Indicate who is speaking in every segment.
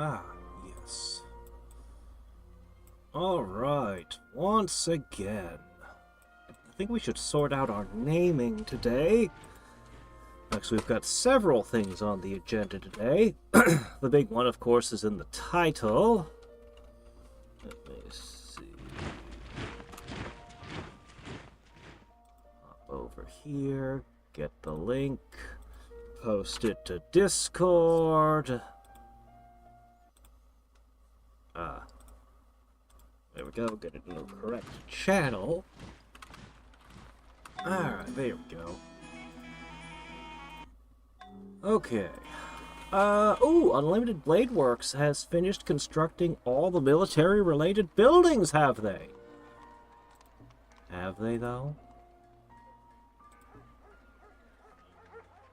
Speaker 1: Ah, yes. Alright, once again. I think we should sort out our naming today. Actually, we've got several things on the agenda today. The big one, of course, is in the title. Let me see. Hop over here, get the link, post it to Discord. There we go, get it in the correct channel. Alright, there we go. Okay. Unlimited Blade Works has finished constructing all the military-related buildings, have they? Have they, though?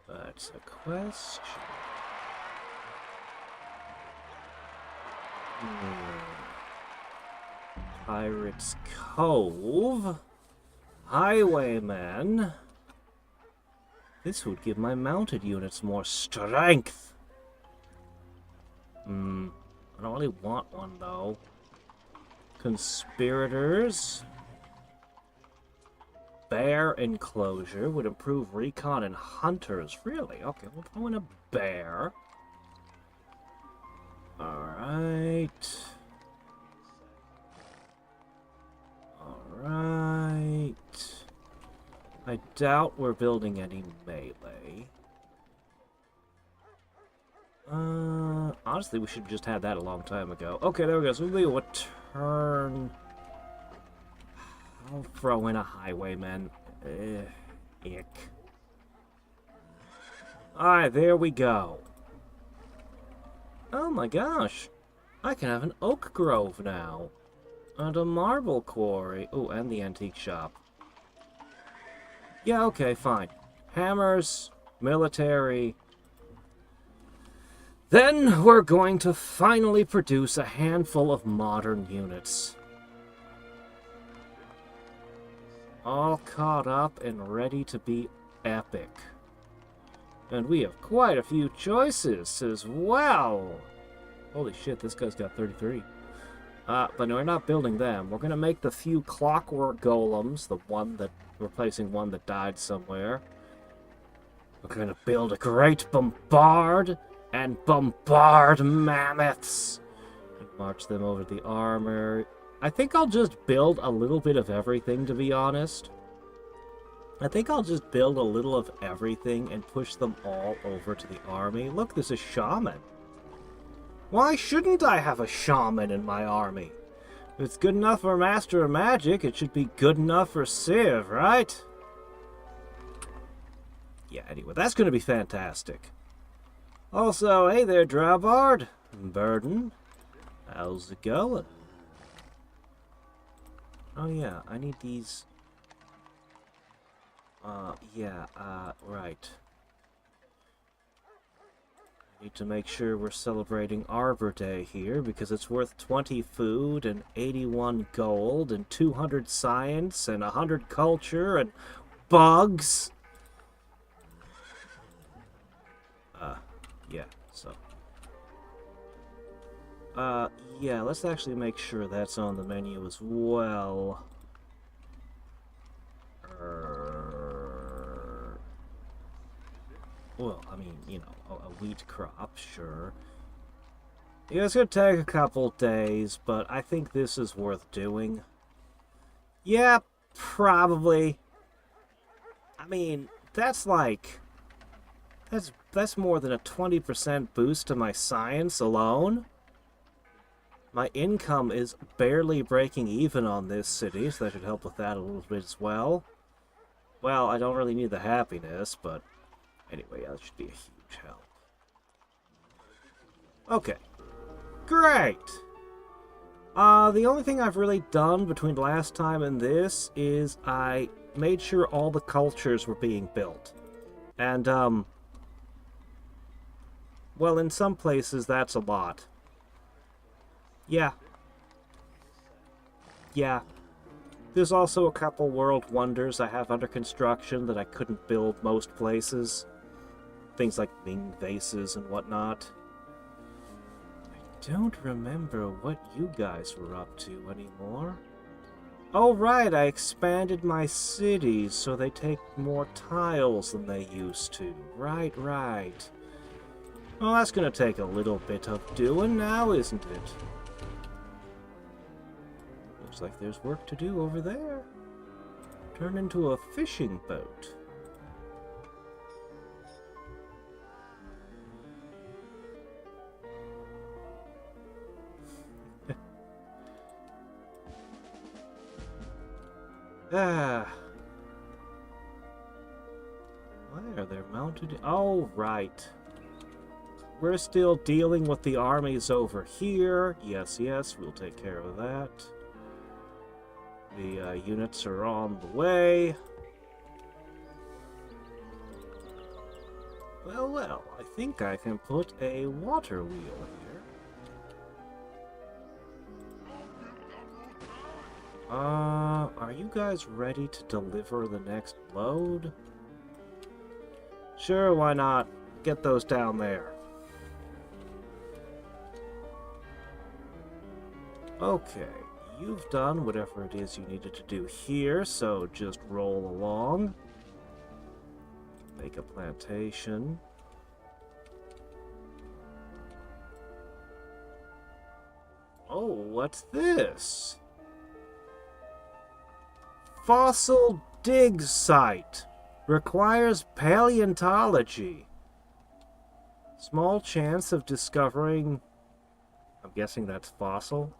Speaker 1: That's a question. Pirates Cove. Highwaymen. This would give my mounted units more strength. I don't really want one, though. Conspirators. Bear enclosure would improve recon and hunters. Really? Okay, we'll throw in a bear. Alright. Alright. I doubt we're building any melee. Honestly, we should have just had that a long time ago. Okay, there we go. So we'll do a turn. I'll throw in a highwayman. Ick. Alright, there we go. Oh my gosh. I can have an oak grove now. And a marble quarry. Oh, and the antique shop. Yeah, okay, fine. Hammers, military. Then we're going to finally produce a handful of modern units. All caught up and ready to be epic. And we have quite a few choices as well. Holy shit, this guy's got 33. But no, we're not building them. We're going to make the few clockwork golems, the one that, replacing one that died somewhere. We're going to build a great bombard and bombard mammoths. And march them over the armor. I think I'll just build a little bit of everything, to be honest. I think I'll just build a little of everything and push them all over to the army. Look, there's a shaman. Why shouldn't I have a shaman in my army? If it's good enough for Master of Magic, it should be good enough for Civ, right? Yeah, anyway, that's going to be fantastic. Also, hey there, Drawbard. Burden. How's it going? Oh yeah, I need these... right. Need to make sure we're celebrating Arbor Day here, because it's worth 20 food and 81 gold and 200 science and 100 culture and bugs. Yeah, so. Yeah, let's actually make sure that's on the menu as well. Well, I mean, you know, a wheat crop, sure. Yeah, it's gonna take a couple days, but I think this is worth doing. Yeah, probably. I mean, that's like... That's more than a 20% boost to my science alone. My income is barely breaking even on this city, so that should help with that a little bit as well. Well, I don't really need the happiness, but... Anyway, that should be a huge help. Okay. Great! The only thing I've really done between last time and this is I made sure all the cultures were being built. And, well, in some places, that's a lot. Yeah. Yeah. There's also a couple world wonders I have under construction that I couldn't build most places. Things like Ming vases and whatnot. I don't remember what you guys were up to anymore. Oh, right, I expanded my cities so they take more tiles than they used to. Right. Well, that's gonna take a little bit of doing now, isn't it? Looks like there's work to do over there. Turn into a fishing boat. Why are there mounted? Oh, right. We're still dealing with the armies over here. Yes, we'll take care of that. The units are on the way. Well, I think I can put a water wheel here. Are you guys ready to deliver the next load? Sure, why not? Get those down there. Okay, you've done whatever it is you needed to do here, so just roll along. Make a plantation. Oh, what's this? Fossil dig site. Requires paleontology. Small chance of discovering... I'm guessing that's fossil.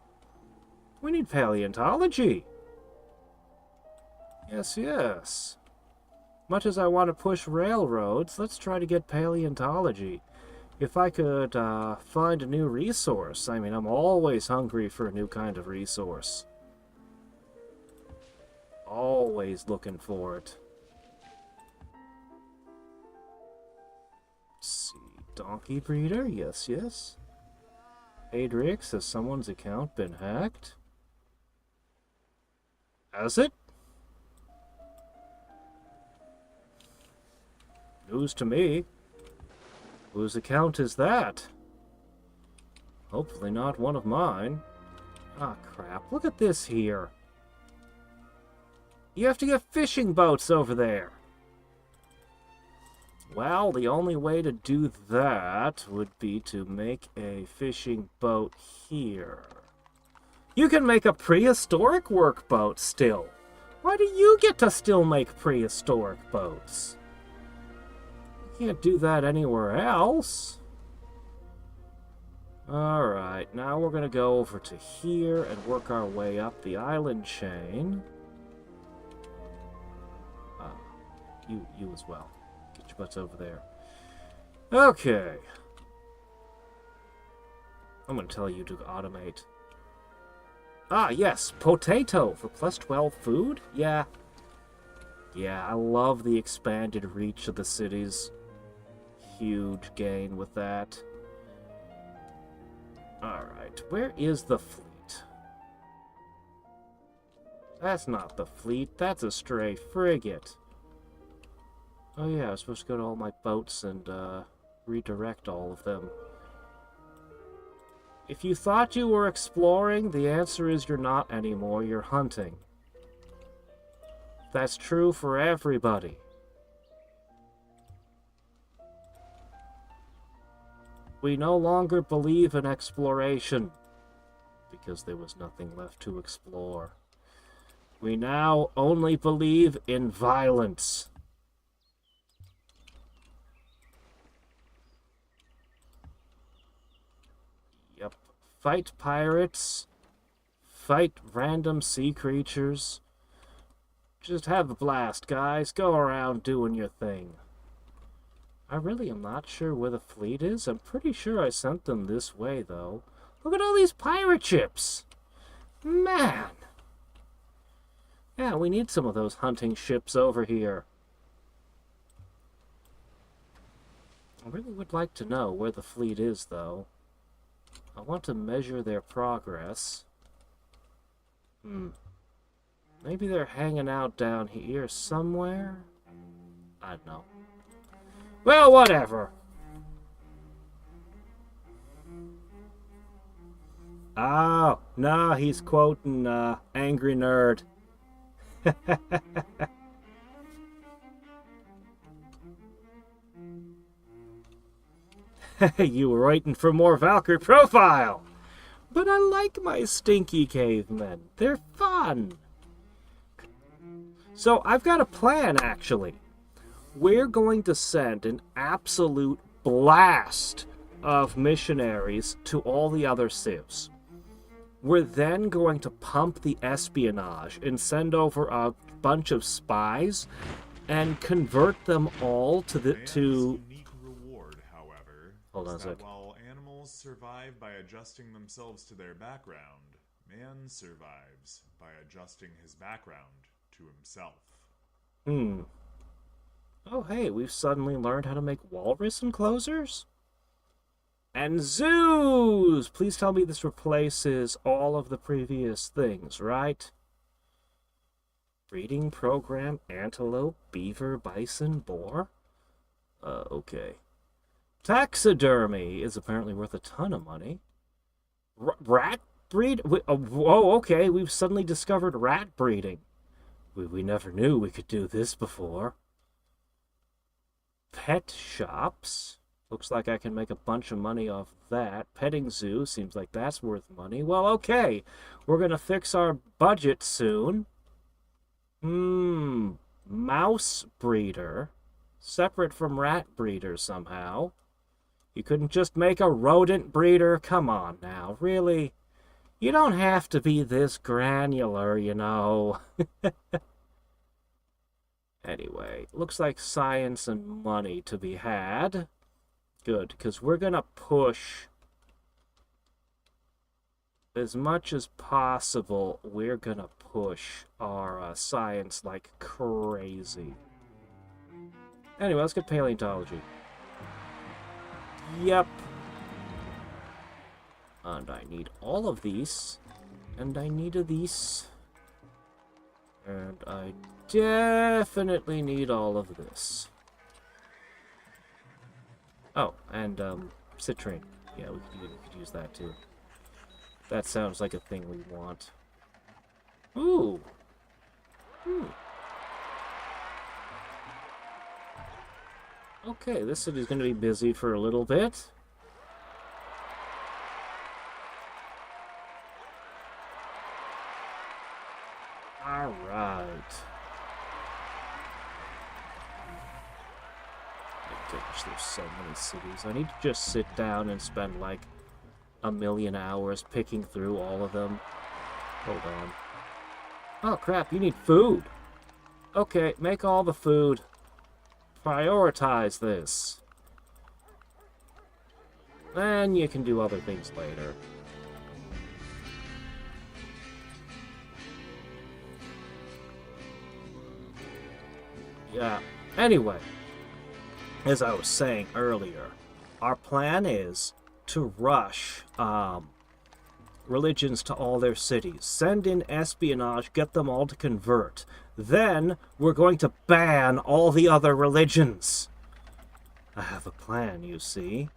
Speaker 1: We need paleontology. Yes. Much as I want to push railroads, let's try to get paleontology. If I could find a new resource. I mean, I'm always hungry for a new kind of resource. Always looking for it. Let's see. Donkey breeder? Yes. Hadriex, has someone's account been hacked? Has it? News to me. Whose account is that? Hopefully not one of mine. Ah, crap. Look at this here. You have to get fishing boats over there. Well, the only way to do that would be to make a fishing boat here. You can make a prehistoric workboat still. Why do you get to still make prehistoric boats? You can't do that anywhere else. Alright, now we're going to go over to here and work our way up the island chain. You as well. Get your butts over there. Okay. I'm going to tell you to automate. Ah, yes. Potato for plus 12 food? Yeah, I love the expanded reach of the cities. Huge gain with that. Alright, where is the fleet? That's not the fleet, that's a stray frigate. Oh yeah, I was supposed to go to all my boats and redirect all of them. If you thought you were exploring, the answer is you're not anymore, you're hunting. That's true for everybody. We no longer believe in exploration, because there was nothing left to explore. We now only believe in violence. Yep. Fight pirates. Fight random sea creatures. Just have a blast, guys. Go around doing your thing. I really am not sure where the fleet is. I'm pretty sure I sent them this way, though. Look at all these pirate ships! Man! Yeah, we need some of those hunting ships over here. I really would like to know where the fleet is, though. I want to measure their progress. Maybe they're hanging out down here somewhere? I don't know. Well, whatever. Oh, no, he's quoting Angry Nerd. You were waiting for more Valkyrie profile. But I like my stinky cavemen. They're fun. So I've got a plan, actually. We're going to send an absolute blast of missionaries to all the other civs. We're then going to pump the espionage and send over a bunch of spies and convert them all to the
Speaker 2: Unique reward, however,
Speaker 1: hold on a
Speaker 2: is
Speaker 1: sec.
Speaker 2: that while animals survive by adjusting themselves to their background, man survives by adjusting his background to himself.
Speaker 1: Oh, hey, we've suddenly learned how to make walrus enclosures? And zoos! Please tell me this replaces all of the previous things, right? Breeding program, antelope, beaver, bison, boar? Okay. Taxidermy is apparently worth a ton of money. Rat breed? Whoa, okay, we've suddenly discovered rat breeding. We never knew we could do this before. Pet shops. Looks like I can make a bunch of money off that. Petting zoo seems like that's worth money. Well, okay. We're going to fix our budget soon. Mouse breeder. Separate from rat breeder somehow. You couldn't just make a rodent breeder? Come on now, really? You don't have to be this granular, you know. Anyway, looks like science and money to be had. Good, because we're going to push as much as possible. We're going to push our science like crazy. Anyway, let's get paleontology. Yep. And I need all of these. And I need these. And I definitely need all of this. Oh, and citrine. Yeah, we could use that too. That sounds like a thing we want. Ooh. Okay, this city's going to be busy for a little bit. All right. My gosh, there's so many cities. I need to just sit down and spend like a million hours picking through all of them. Hold on. Oh crap, you need food. Okay, make all the food. Prioritize this. Then you can do other things later. Yeah. Anyway, as I was saying earlier, our plan is to rush religions to all their cities, send in espionage, get them all to convert. Then we're going to ban all the other religions. I have a plan, you see.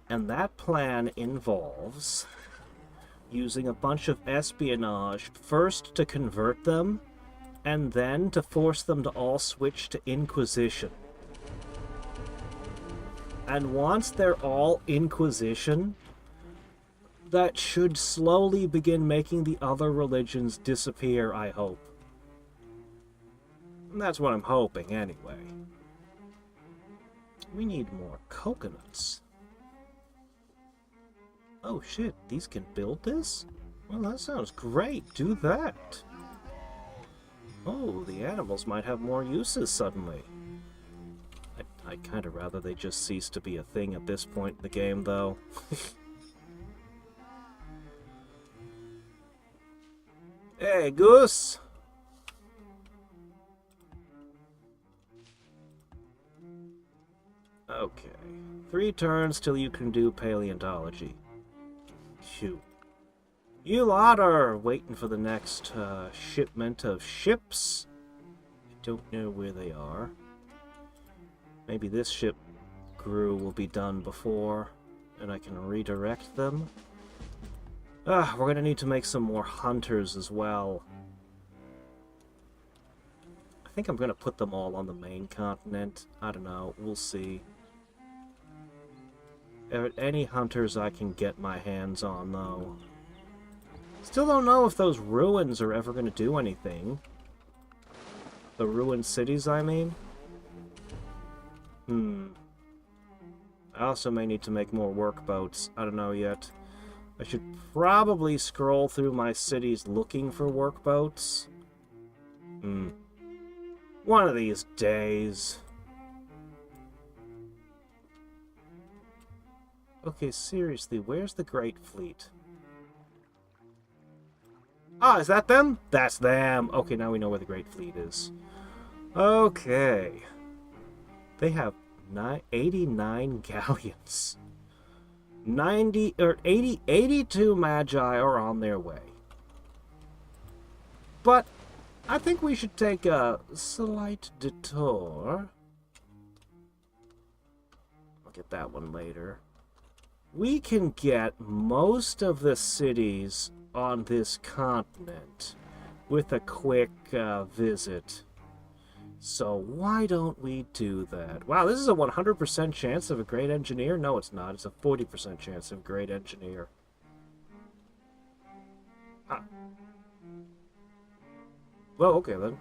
Speaker 1: And that plan involves using a bunch of espionage, first to convert them, and then to force them to all switch to Inquisition. And once they're all Inquisition, that should slowly begin making the other religions disappear, I hope. And that's what I'm hoping, anyway. We need more coconuts. Oh shit, these can build this? Well, that sounds great. Do that. Oh, the animals might have more uses suddenly. I'd kind of rather they just cease to be a thing at this point in the game, though. Hey, Goose! Okay. 3 turns till you can do paleontology. Shoot. You lot are waiting for the next shipment of ships. I don't know where they are. Maybe this ship GRU will be done before, and I can redirect them. We're gonna need to make some more hunters as well. I think I'm gonna put them all on the main continent. I don't know, we'll see. Any hunters I can get my hands on, though. Still don't know if those ruins are ever gonna do anything. The ruined cities, I mean? I also may need to make more workboats. I don't know yet. I should probably scroll through my cities looking for workboats. One of these days. Okay, seriously, where's the Great Fleet? Ah, is that them? That's them! Okay, now we know where the Great Fleet is. Okay. They have 89 galleons. 82 Magi are on their way. But I think we should take a slight detour. I'll get that one later. We can get most of the cities on this continent with a quick visit. So why don't we do that? Wow, this is a 100% chance of a great engineer? No, it's not. It's a 40% chance of a great engineer. Huh. Well, okay then.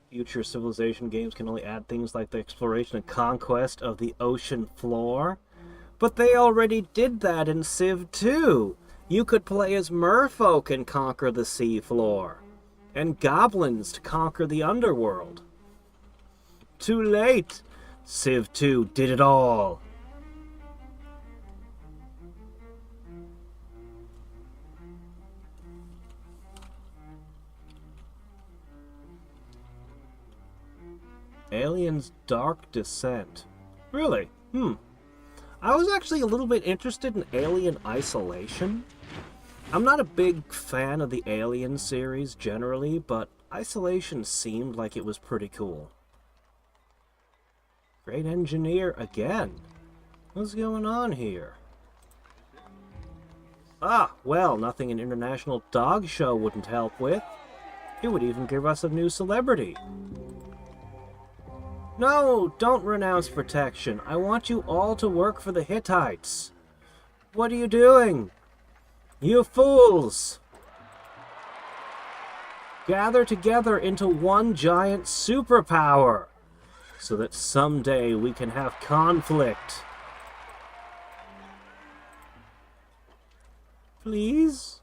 Speaker 1: Future civilization games can only add things like the exploration and conquest of the ocean floor. But they already did that in Civ 2. You could play as merfolk and conquer the sea floor. And goblins to conquer the underworld. Too late! Civ 2 did it all. Aliens Dark Descent. Really? I was actually a little bit interested in Alien Isolation. I'm not a big fan of the Alien series generally, but Isolation seemed like it was pretty cool. Great engineer again. What's going on here? Ah, well, nothing an international dog show wouldn't help with. It would even give us a new celebrity. No, don't renounce protection. I want you all to work for the Hittites. What are you doing? You fools! Gather together into one giant superpower, so that someday we can have conflict. Please?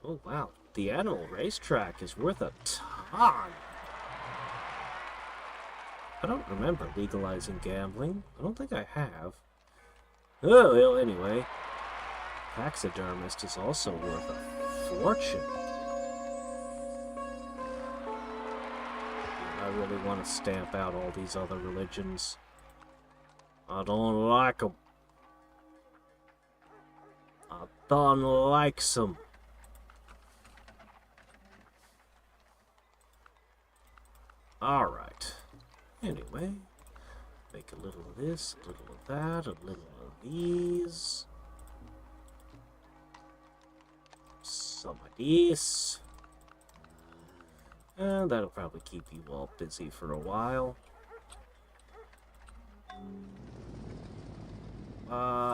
Speaker 1: Oh wow, the animal racetrack is worth a ton. I don't remember legalizing gambling. I don't think I have. Oh, well, anyway. Taxidermist is also worth a fortune. I really want to stamp out all these other religions. I don't like them. I don't like them. Alright. Anyway, make a little of this, a little of that, a little of these. Some of this. And that'll probably keep you all busy for a while. Yeah.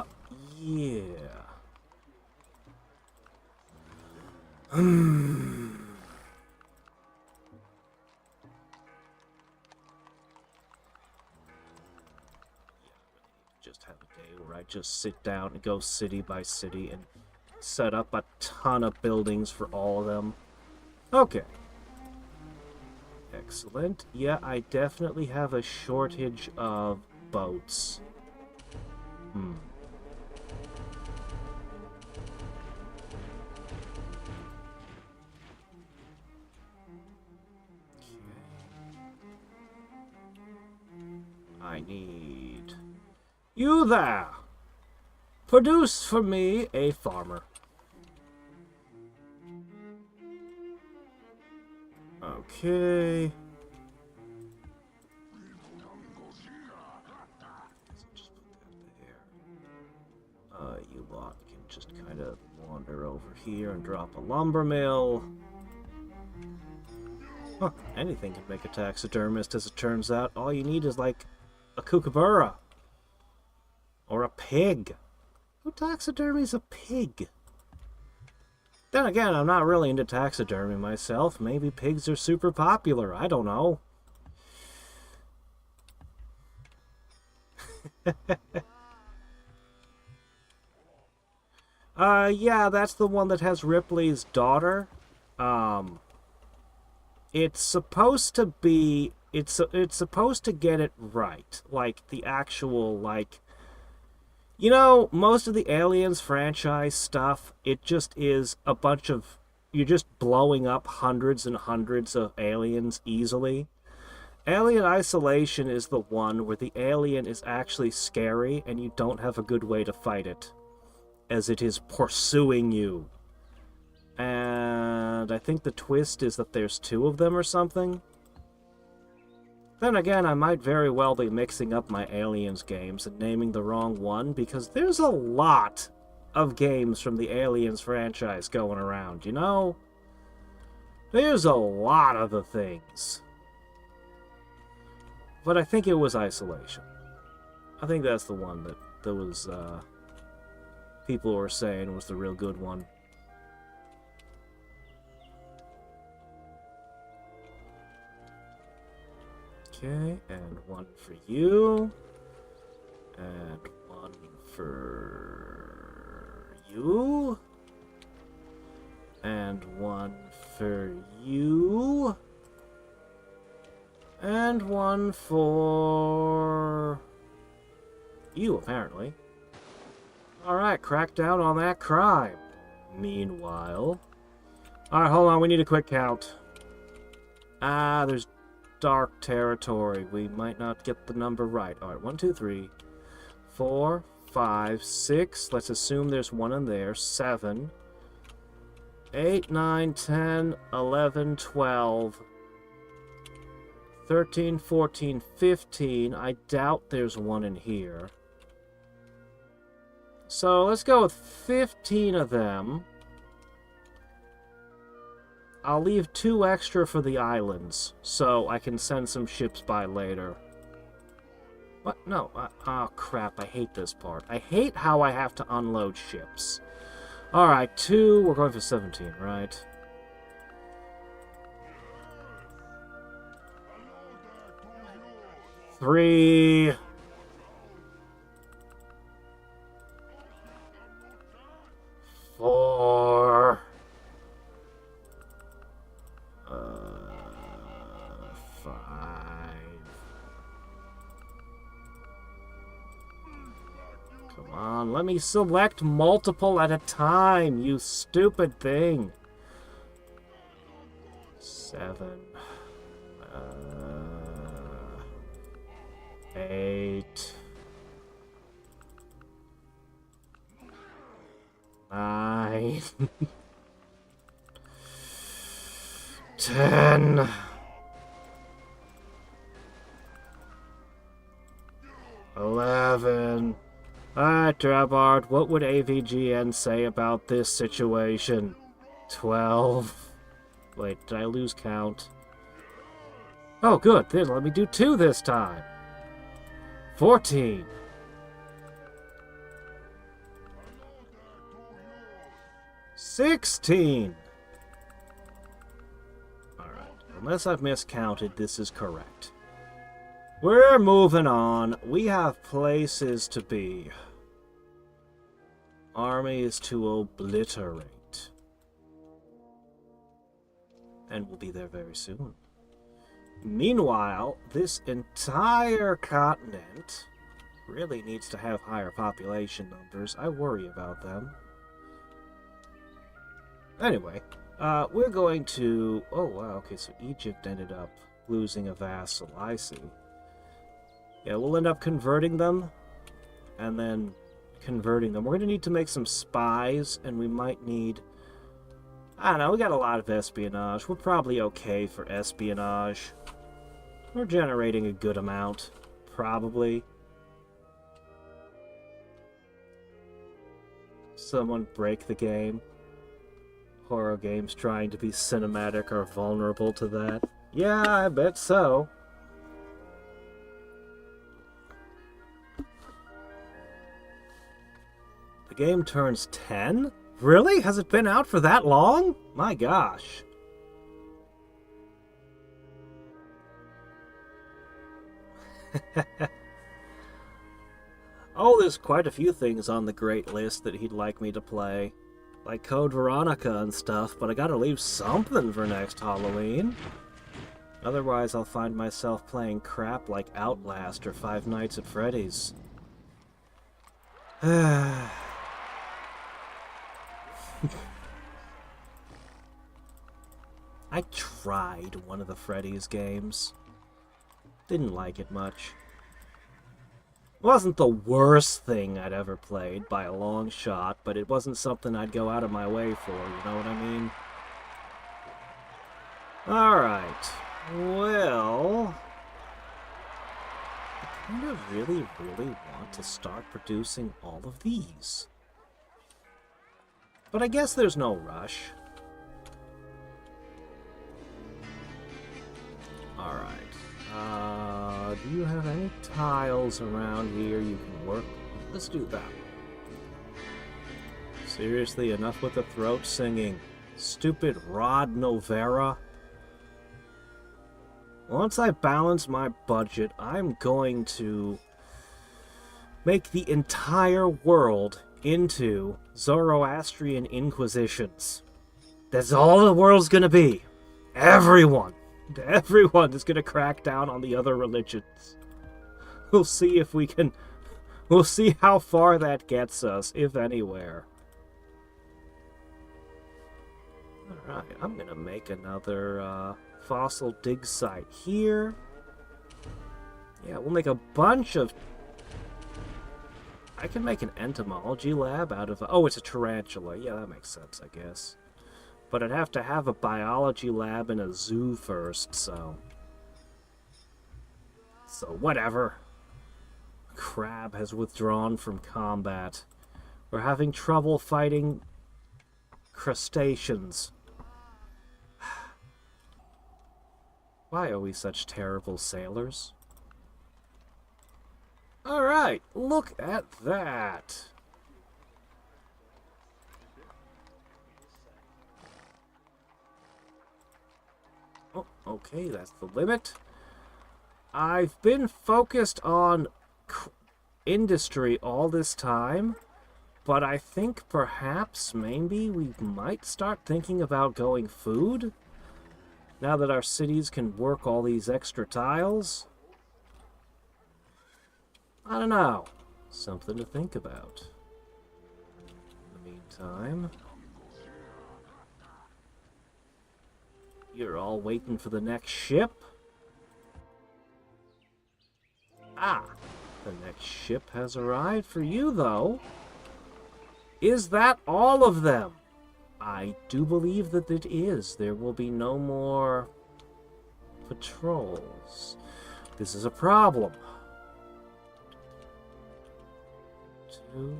Speaker 1: Just have a day where I just sit down and go city by city and set up a ton of buildings for all of them. Okay. Excellent. Yeah, I definitely have a shortage of boats. I need... You there! Produce for me a farmer. Okay. Just put that there. You lot can just kind of wander over here and drop a lumber mill. Huh, anything can make a taxidermist, as it turns out. All you need is, like, a kookaburra. Or a pig. Who taxidermies a pig? Then again, I'm not really into taxidermy myself. Maybe pigs are super popular. I don't know. Yeah, that's the one that has Ripley's daughter. It's supposed to be... It's supposed to get it right. Like, the actual, like... You know, most of the Aliens franchise stuff, it just is a bunch of... You're just blowing up hundreds and hundreds of aliens easily. Alien Isolation is the one where the alien is actually scary and you don't have a good way to fight it, as it is pursuing you. And I think the twist is that there's two of them or something. Then again, I might very well be mixing up my Aliens games and naming the wrong one, because there's a lot of games from the Aliens franchise going around, you know? There's a lot of the things. But I think it was Isolation. I think that's the one that was, people were saying was the real good one. Okay, and one for you. And one for you. And one for you. And one for you, apparently. Alright, crack down on that crime. Meanwhile... Alright, hold on, we need a quick count. Ah, there's dark territory. We might not get the number right. Alright, 1, 2, 3, 4, 5, 6. Let's assume there's one in there. 7, 8, 9, 10, 11, 12, 13, 14, 15. I doubt there's one in here. So let's go with 15 of them. I'll leave 2 extra for the islands, so I can send some ships by later. What? No. Oh, crap. I hate this part. I hate how I have to unload ships. Alright, 2. We're going for 17, right? Three. 4. 5. Come on, let me select multiple at a time, you stupid thing. 7. 8. 9. 10. 11. Alright, Drabard, what would AVGN say about this situation? 12. Wait, did I lose count? Oh, good. Then let me do 2 this time. 14. 16. Alright, unless I've miscounted, this is correct. We're moving on. We have places to be. Armies to obliterate. And we'll be there very soon. Meanwhile, this entire continent really needs to have higher population numbers. I worry about them. Anyway, we're going to... Oh, wow, okay, so Egypt ended up losing a vassal. I see. Yeah, we'll end up converting them, and then converting them. We're going to need to make some spies, and we might need... I don't know, we got a lot of espionage. We're probably okay for espionage. We're generating a good amount. Probably. Someone break the game. Horror games trying to be cinematic are vulnerable to that. Yeah, I bet so. The game turns 10? Really? Has it been out for that long? My gosh. Oh, there's quite a few things on the great list that he'd like me to play. Like Code Veronica and stuff, but I gotta leave something for next Halloween. Otherwise, I'll find myself playing crap like Outlast or Five Nights at Freddy's. I tried one of the Freddy's games. Didn't like it much. It wasn't the worst thing I'd ever played by a long shot, but it wasn't something I'd go out of my way for, you know what I mean? Alright. Well... I kind of really want to start producing all of these. But I guess there's no rush. Alright. Do you have any tiles around here you can work? Let's do that. Seriously, enough with the throat singing. Stupid Rod Novera. Once I balance my budget, I'm going to make the entire world into Zoroastrian Inquisitions. That's all the world's gonna be. Everyone is gonna crack down on the other religions. We'll see if we can... We'll see how far that gets us, if anywhere. Alright, I'm gonna make another fossil dig site here. Yeah, we'll make a bunch of... I can make an entomology lab out of... Oh, it's a tarantula. Yeah, that makes sense, I guess. But I'd have to have a biology lab in a zoo first, so... So, whatever. Crab has withdrawn from combat. We're having trouble fighting crustaceans. Why are we such terrible sailors? Alright, look at that. Oh, okay, that's the limit. I've been focused on industry all this time, but I think perhaps maybe we might start thinking about going food, now that our cities can work all these extra tiles. I don't know. Something to think about. In the meantime, you're all waiting for the next ship? Ah, the next ship has arrived for you, though. Is that all of them? I do believe that it is. There will be no more patrols. This is a problem. 2, 3,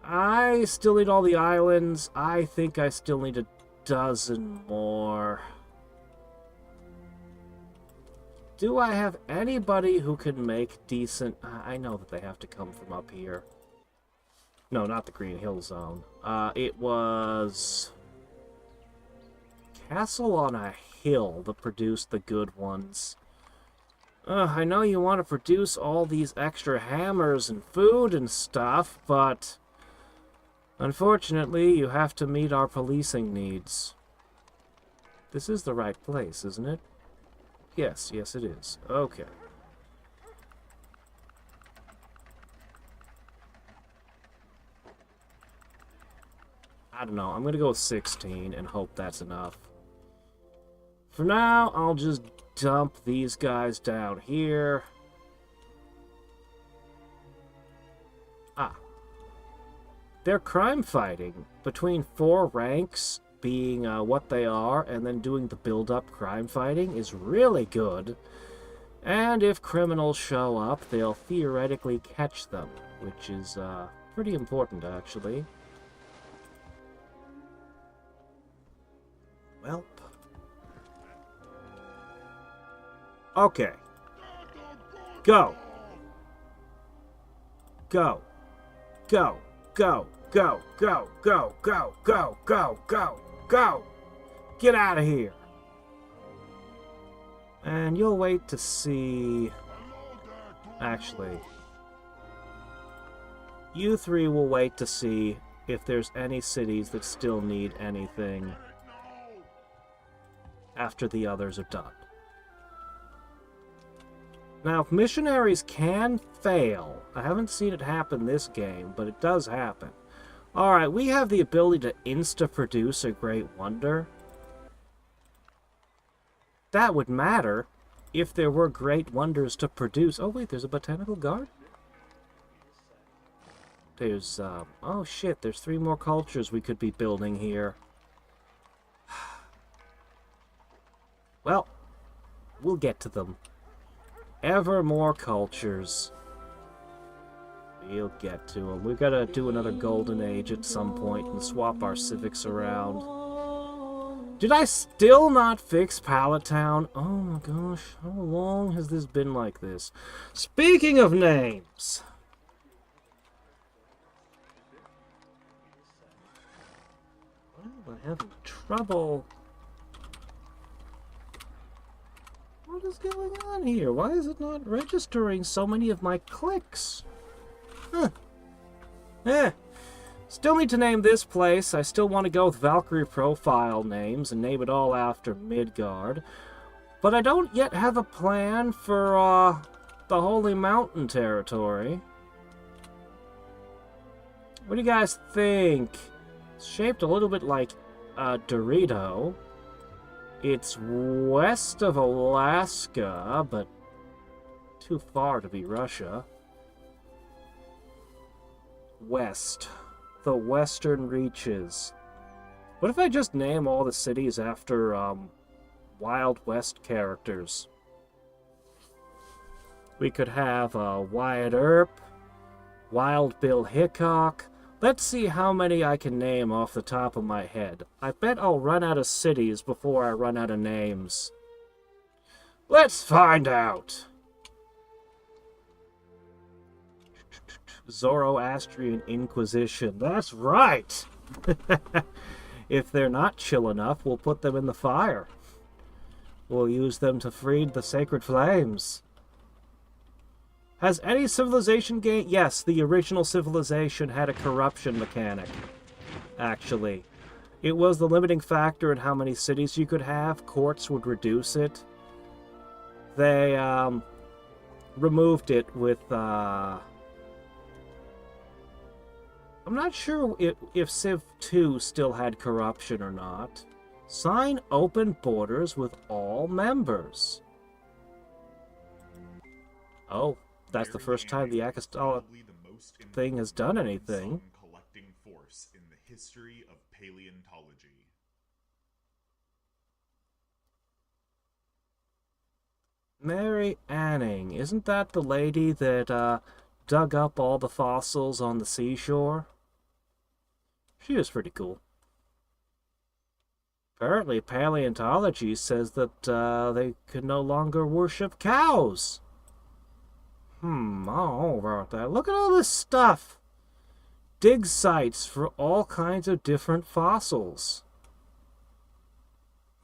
Speaker 1: 4. I still need all the islands. I think I still need a dozen more. Do I have anybody who can make decent... I know that they have to come from up here. No, not the Green Hill Zone. It was... Castle on a Hill that produced the good ones. I know you want to produce all these extra hammers and food and stuff, but... Unfortunately, you have to meet our policing needs. This is the right place, isn't it? Yes, yes it is. Okay. I don't know. I'm gonna go with 16 and hope that's enough. For now, I'll just dump these guys down here. Ah. their crime fighting between 4 ranks being what they are and then doing the build-up crime fighting is really good. And if criminals show up, they'll theoretically catch them, which is pretty important, actually. Welp. Okay. Go. Go. Go. Go. Go. Go. Go. Go. Go. Go. Go. Go. Get out of here. And you'll wait to see... Actually, you 3 will wait to see if there's any cities that still need anything after the others are done. Now, if missionaries can fail, I haven't seen it happen this game, but it does happen. Alright, we have the ability to insta-produce a great wonder. That would matter if there were great wonders to produce. Oh wait, there's a botanical garden? There's, oh shit, there's 3 more cultures we could be building here. Well, we'll get to them. Ever more cultures. We'll get to them. We've got to do another golden age at some point and swap our civics around. Did I still not fix Pallet Town? Oh my gosh, how long has this been like this? Speaking of names... Well, I'm having trouble... What is going on here? Why is it not registering so many of my clicks? Huh. Still need to name this place. I still want to go with Valkyrie profile names and name it all after Midgard. But I don't yet have a plan for, the Holy Mountain territory. What do you guys think? It's shaped a little bit like a Dorito. It's west of Alaska, but too far to be Russia. West. The Western Reaches. What if I just name all the cities after, Wild West characters? We could have, Wyatt Earp, Wild Bill Hickok. Let's see how many I can name off the top of my head. I bet I'll run out of cities before I run out of names. Let's find out! Zoroastrian Inquisition. That's right! If they're not chill enough, we'll put them in the fire. We'll use them to feed the sacred flames. Has any civilization gained... Yes, the original civilization had a corruption mechanic, actually. It was the limiting factor in how many cities you could have. Courts would reduce it. They, removed it with, I'm not sure if Civ 2 still had corruption or not. Sign open borders with all members. Oh, that's the first time the Apostolic thing has done anything.
Speaker 2: Collecting force in the history of paleontology.
Speaker 1: Mary Anning, isn't that the lady that dug up all the fossils on the seashore? She was pretty cool. Apparently, paleontology says that they could no longer worship cows. I don't know about that. Look at all this stuff. Dig sites for all kinds of different fossils.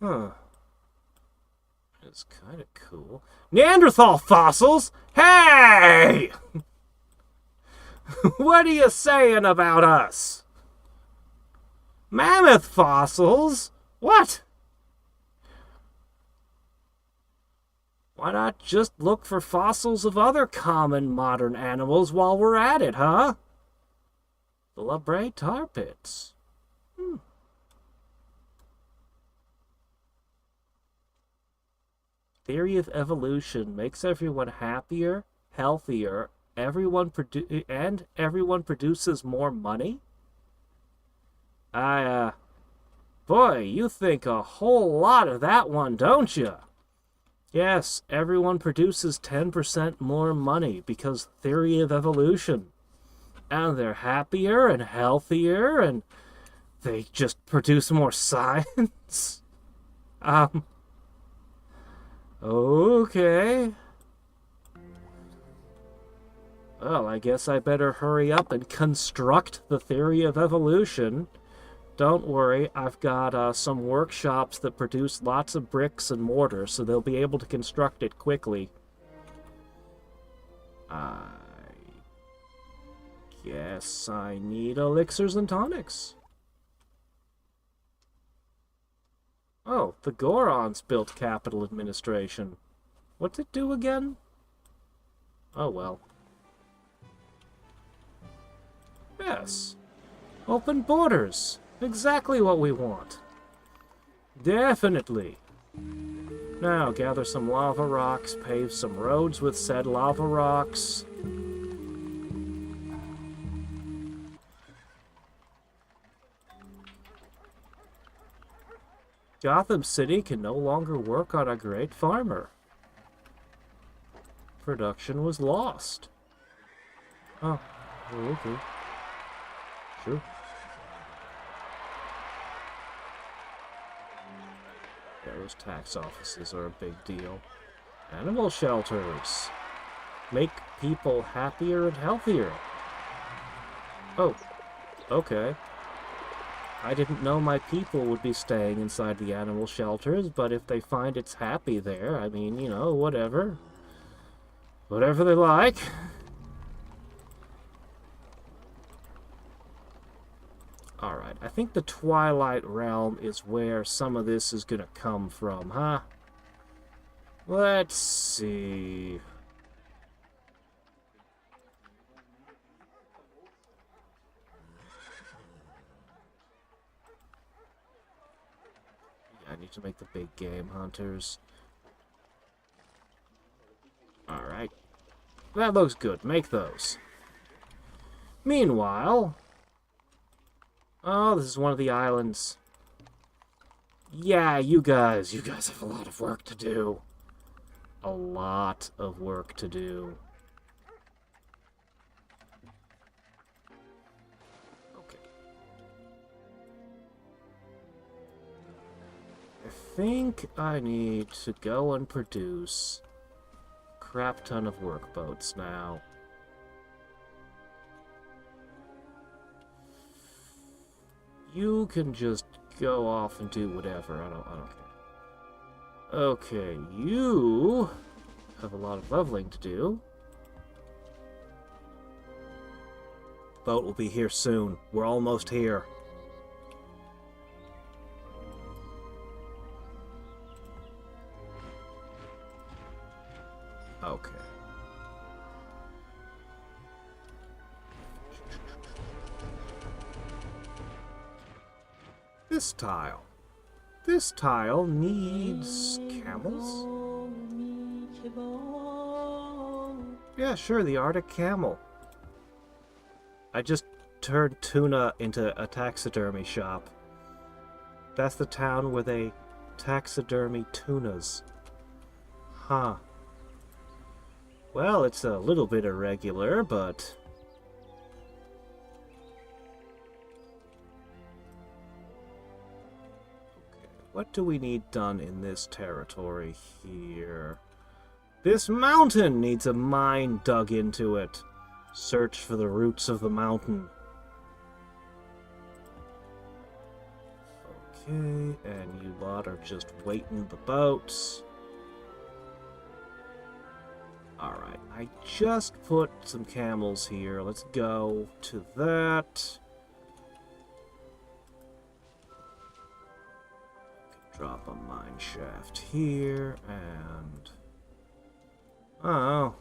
Speaker 1: Huh. It's kind of cool. Neanderthal fossils? Hey! What are you saying about us? Mammoth fossils? What? Why not just look for fossils of other common modern animals while we're at it, huh? The La Brea tar pits. Theory of evolution makes everyone happier, healthier, everyone produces more money? Boy, you think a whole lot of that one, don't you? Yes, everyone produces 10% more money because theory of evolution. And they're happier and healthier, and they just produce more science. Okay. Well, I guess I better hurry up and construct the theory of evolution. Don't worry, I've got some workshops that produce lots of bricks and mortar, so they'll be able to construct it quickly. I guess I need elixirs and tonics. Oh, the Gorons built capital administration. What's it do again? Oh well. Yes. Open borders. Exactly what we want. Definitely. Now, gather some lava rocks, pave some roads with said lava rocks. Gotham City can no longer work on a great farmer. Production was lost. Oh, okay. Sure. Yeah, those tax offices are a big deal. Animal shelters. Make people happier and healthier. Oh, okay. I didn't know my people would be staying inside the animal shelters, but if they find it's happy there, I mean, you know, whatever. Whatever they like. Alright, I think the Twilight Realm is where some of this is gonna come from, huh? Let's see. I need to make the big game hunters. Alright. That looks good. Make those. Meanwhile... Oh, this is one of the islands. Yeah, you guys have a lot of work to do. A lot of work to do. Okay. I think I need to go and produce a crap ton of workboats now. You can just go off and do whatever. I don't care. Okay, you have a lot of leveling to do. Boat will be here soon. We're almost here. Okay. This tile. This tile needs camels? Yeah, sure, the Arctic camel. I just turned tuna into a taxidermy shop. That's the town where they taxidermy tunas. Huh. Well, it's a little bit irregular, but... What do we need done in this territory here? This mountain needs a mine dug into it. Search for the roots of the mountain. Okay, and you lot are just waiting the boats. Alright, I just put some camels here. Let's go to that. Drop a mine shaft here, and... Oh.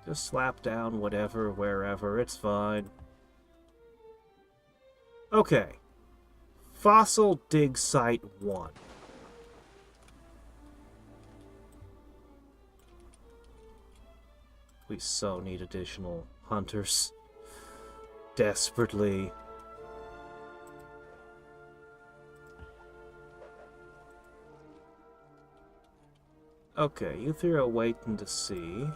Speaker 1: Just slap down whatever, wherever, it's fine. Okay. Fossil dig site 1. We so need additional hunters. Desperately. Okay, you three are waiting to see.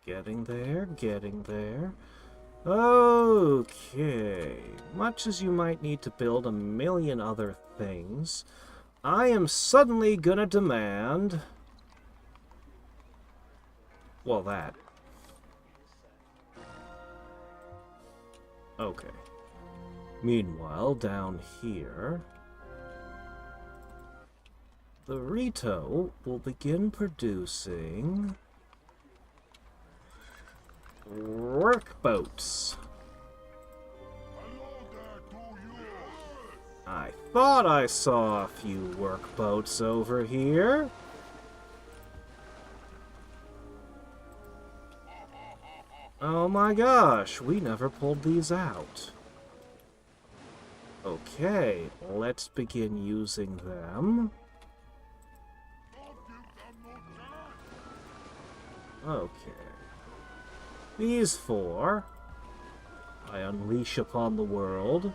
Speaker 1: Getting there, getting there. Okay. Much as you might need to build a million other things, I am suddenly gonna demand... well, that. Okay. Meanwhile, down here, the Rito will begin producing workboats. I thought I saw a few workboats over here. Oh my gosh, we never pulled these out. Okay, let's begin using them. Okay. These four I unleash upon the world.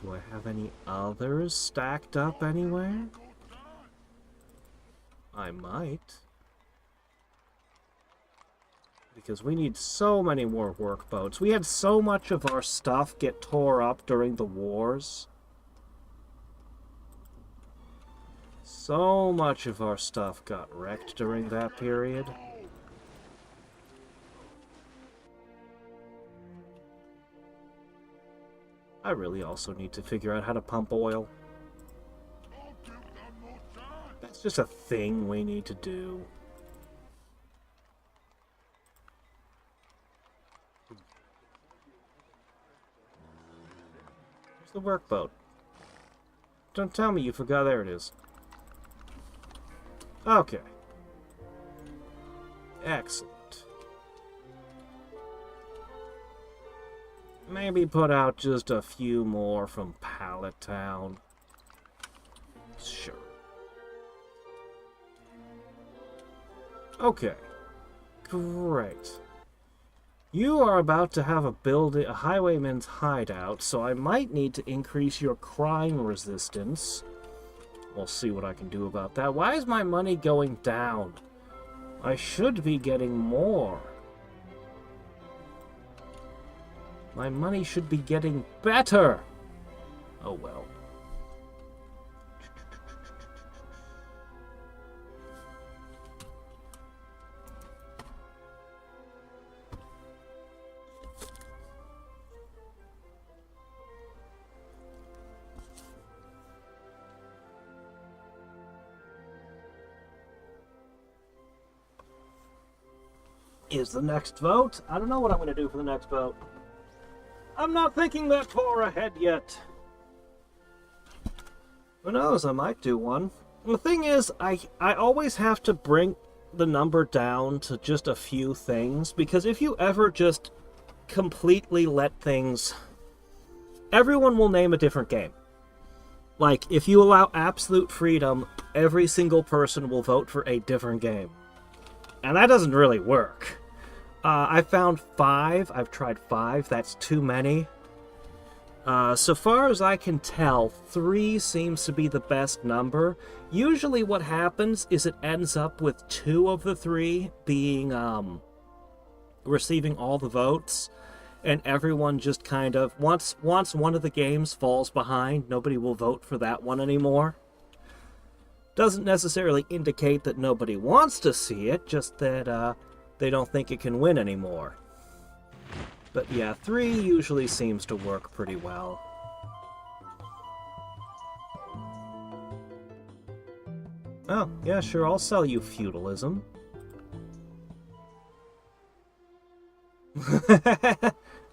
Speaker 1: Do I have any others stacked up anywhere? I might. Because we need so many more workboats. We had so much of our stuff get tore up during the wars. So much of our stuff got wrecked during that period. I really also need to figure out how to pump oil. That's just a thing we need to do. Where's the workboat? Don't tell me you forgot. There it is. Okay. Excellent. Maybe put out just a few more from Pallet Town. Sure. Okay. Great. You are about to have a highwayman's hideout, so I might need to increase your crime resistance. We'll see what I can do about that. Why is my money going down? I should be getting more. My money should be getting better. Oh well. Is the next vote? I don't know what I'm going to do for the next vote. I'm not thinking that far ahead yet. Who knows, I might do one. The thing is, I always have to bring the number down to just a few things, because if you ever just completely let things... everyone will name a different game. Like, if you allow absolute freedom, every single person will vote for a different game. And that doesn't really work. I found 5. I've tried 5. That's too many. So far as I can tell, 3 seems to be the best number. Usually what happens is it ends up with 2 of the 3 being, receiving all the votes. And everyone just kind of, once one of the games falls behind, nobody will vote for that one anymore. Doesn't necessarily indicate that nobody wants to see it, just that, they don't think it can win anymore. But yeah, 3 usually seems to work pretty well. Oh, yeah, sure, I'll sell you feudalism.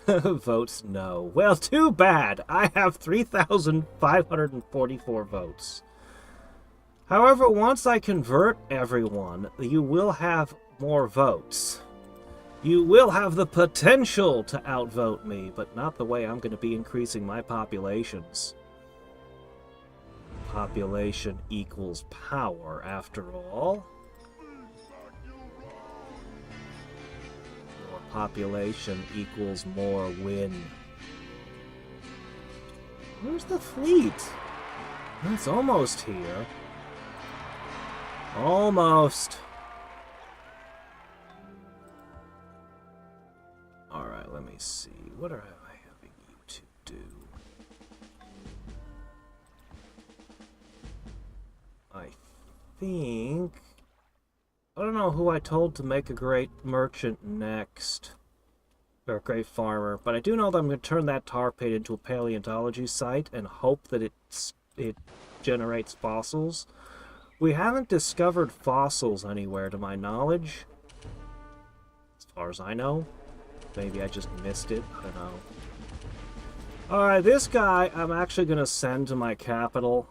Speaker 1: Votes no. Well, too bad. I have 3,544 votes. However, once I convert everyone, you will have more votes. You will have the potential to outvote me, but not the way I'm going to be increasing my populations. Population equals power, after all. More population equals more win. Where's the fleet? It's almost here. Almost. Alright, let me see. What am I having you to do? I think... I don't know who I told to make a great merchant next. Or a great farmer. But I do know that I'm going to turn that tar pit into a paleontology site and hope that it generates fossils. We haven't discovered fossils anywhere, to my knowledge. As far as I know. Maybe I just missed it. I don't know. Alright, this guy I'm actually going to send to my capital.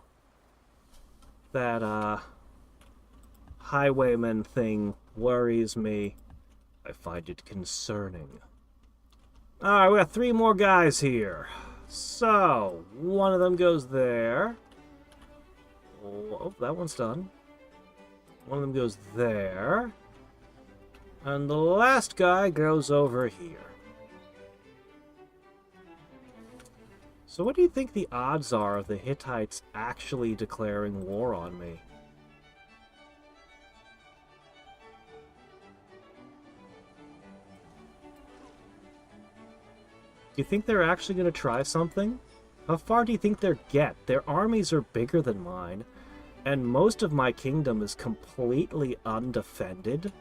Speaker 1: That, highwayman thing worries me. I find it concerning. Alright, we got 3 more guys here. So, one of them goes there. Oh, that one's done. One of them goes there. And the last guy goes over here. So what do you think the odds are of the Hittites actually declaring war on me? Do you think they're actually going to try something? How far do you think they'll get? Their armies are bigger than mine, and most of my kingdom is completely undefended.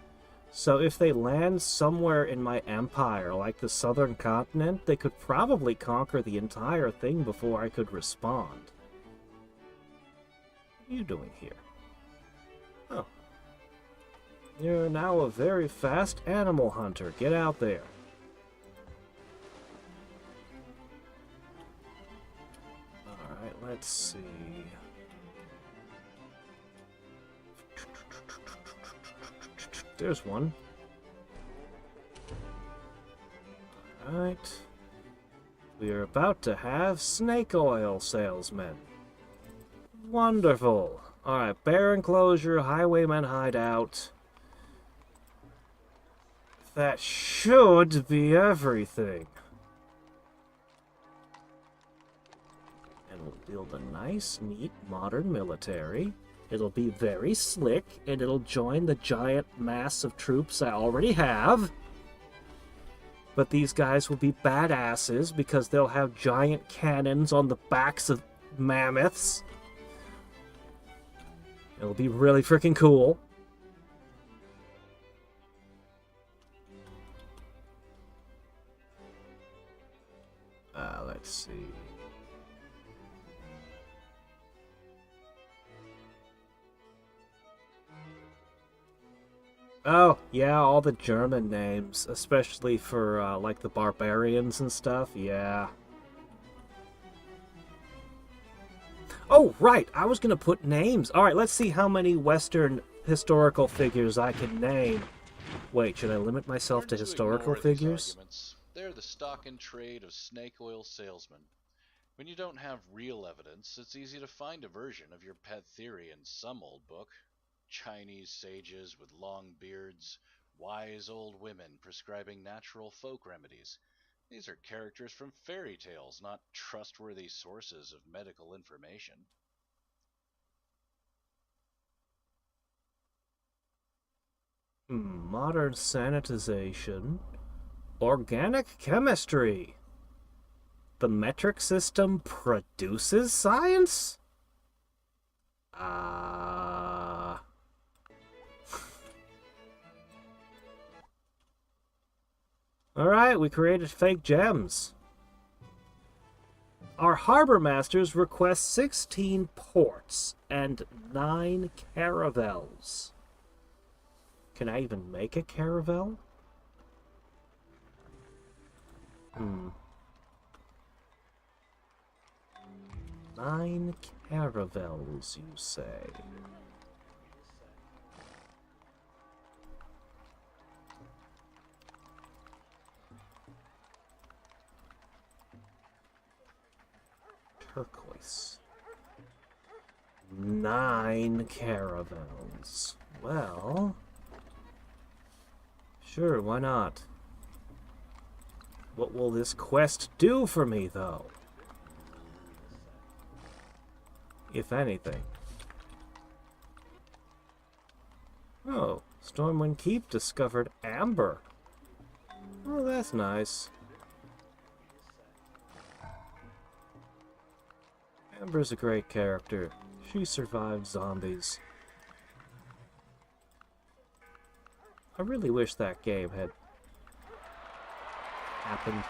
Speaker 1: So if they land somewhere in my empire, like the southern continent, they could probably conquer the entire thing before I could respond. What are you doing here? Oh. You're now a very fast animal hunter. Get out there. Alright, let's see. There's one. Alright. We are about to have snake oil salesmen. Wonderful. Alright, bear enclosure, highwayman hideout. That should be everything. And we'll build a nice, neat, modern military. It'll be very slick, and it'll join the giant mass of troops I already have. But these guys will be badasses because they'll have giant cannons on the backs of mammoths. It'll be really freaking cool. Let's see. Oh, yeah, all the German names, especially for, like, the barbarians and stuff, yeah. Oh, right, I was gonna put names. Alright, let's see how many Western historical figures I can name. Wait, should I limit myself to historical figures?
Speaker 3: They're the stock and trade of snake oil salesmen. When you don't have real evidence, it's easy to find a version of your pet theory in some old book. Chinese sages with long beards, wise old women prescribing natural folk remedies. These are characters from fairy tales, not trustworthy sources of medical information.
Speaker 1: Modern sanitization. Organic chemistry. The metric system produces science? Alright, we created fake gems. Our harbor masters request 16 ports and 9 caravels. Can I even make a caravel? 9 caravels, you say? Turquoise. 9 caravels. Well, sure, why not? What will this quest do for me, though? If anything. Oh, Stormwind Keep discovered amber. Oh, that's nice. Amber's a great character. She survived zombies. I really wish that game had happened.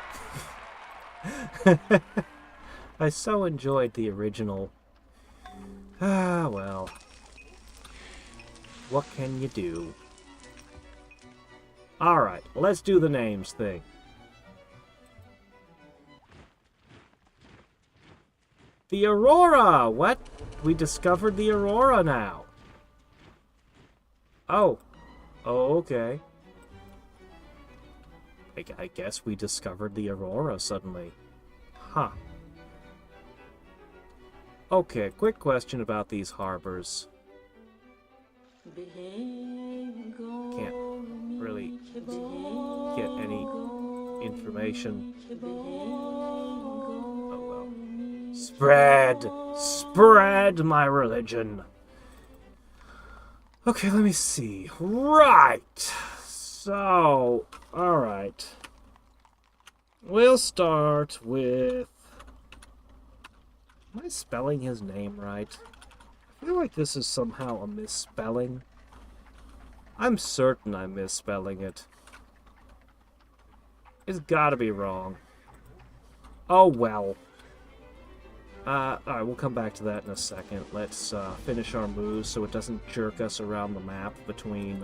Speaker 1: I so enjoyed the original. Ah, well. What can you do? Alright, let's do the names thing. The Aurora! What? We discovered the Aurora now. Oh. Oh, okay. I guess we discovered the Aurora suddenly. Huh. Okay, quick question about these harbors. Can't really get any information. Oh well. Spread! Spread my religion! Okay, let me see. Right! So, alright. We'll start with... Am I spelling his name right? I feel like this is somehow a misspelling. I'm certain I'm misspelling it. It's gotta be wrong. Oh well. Alright, we'll come back to that in a second. Let's finish our moves so it doesn't jerk us around the map between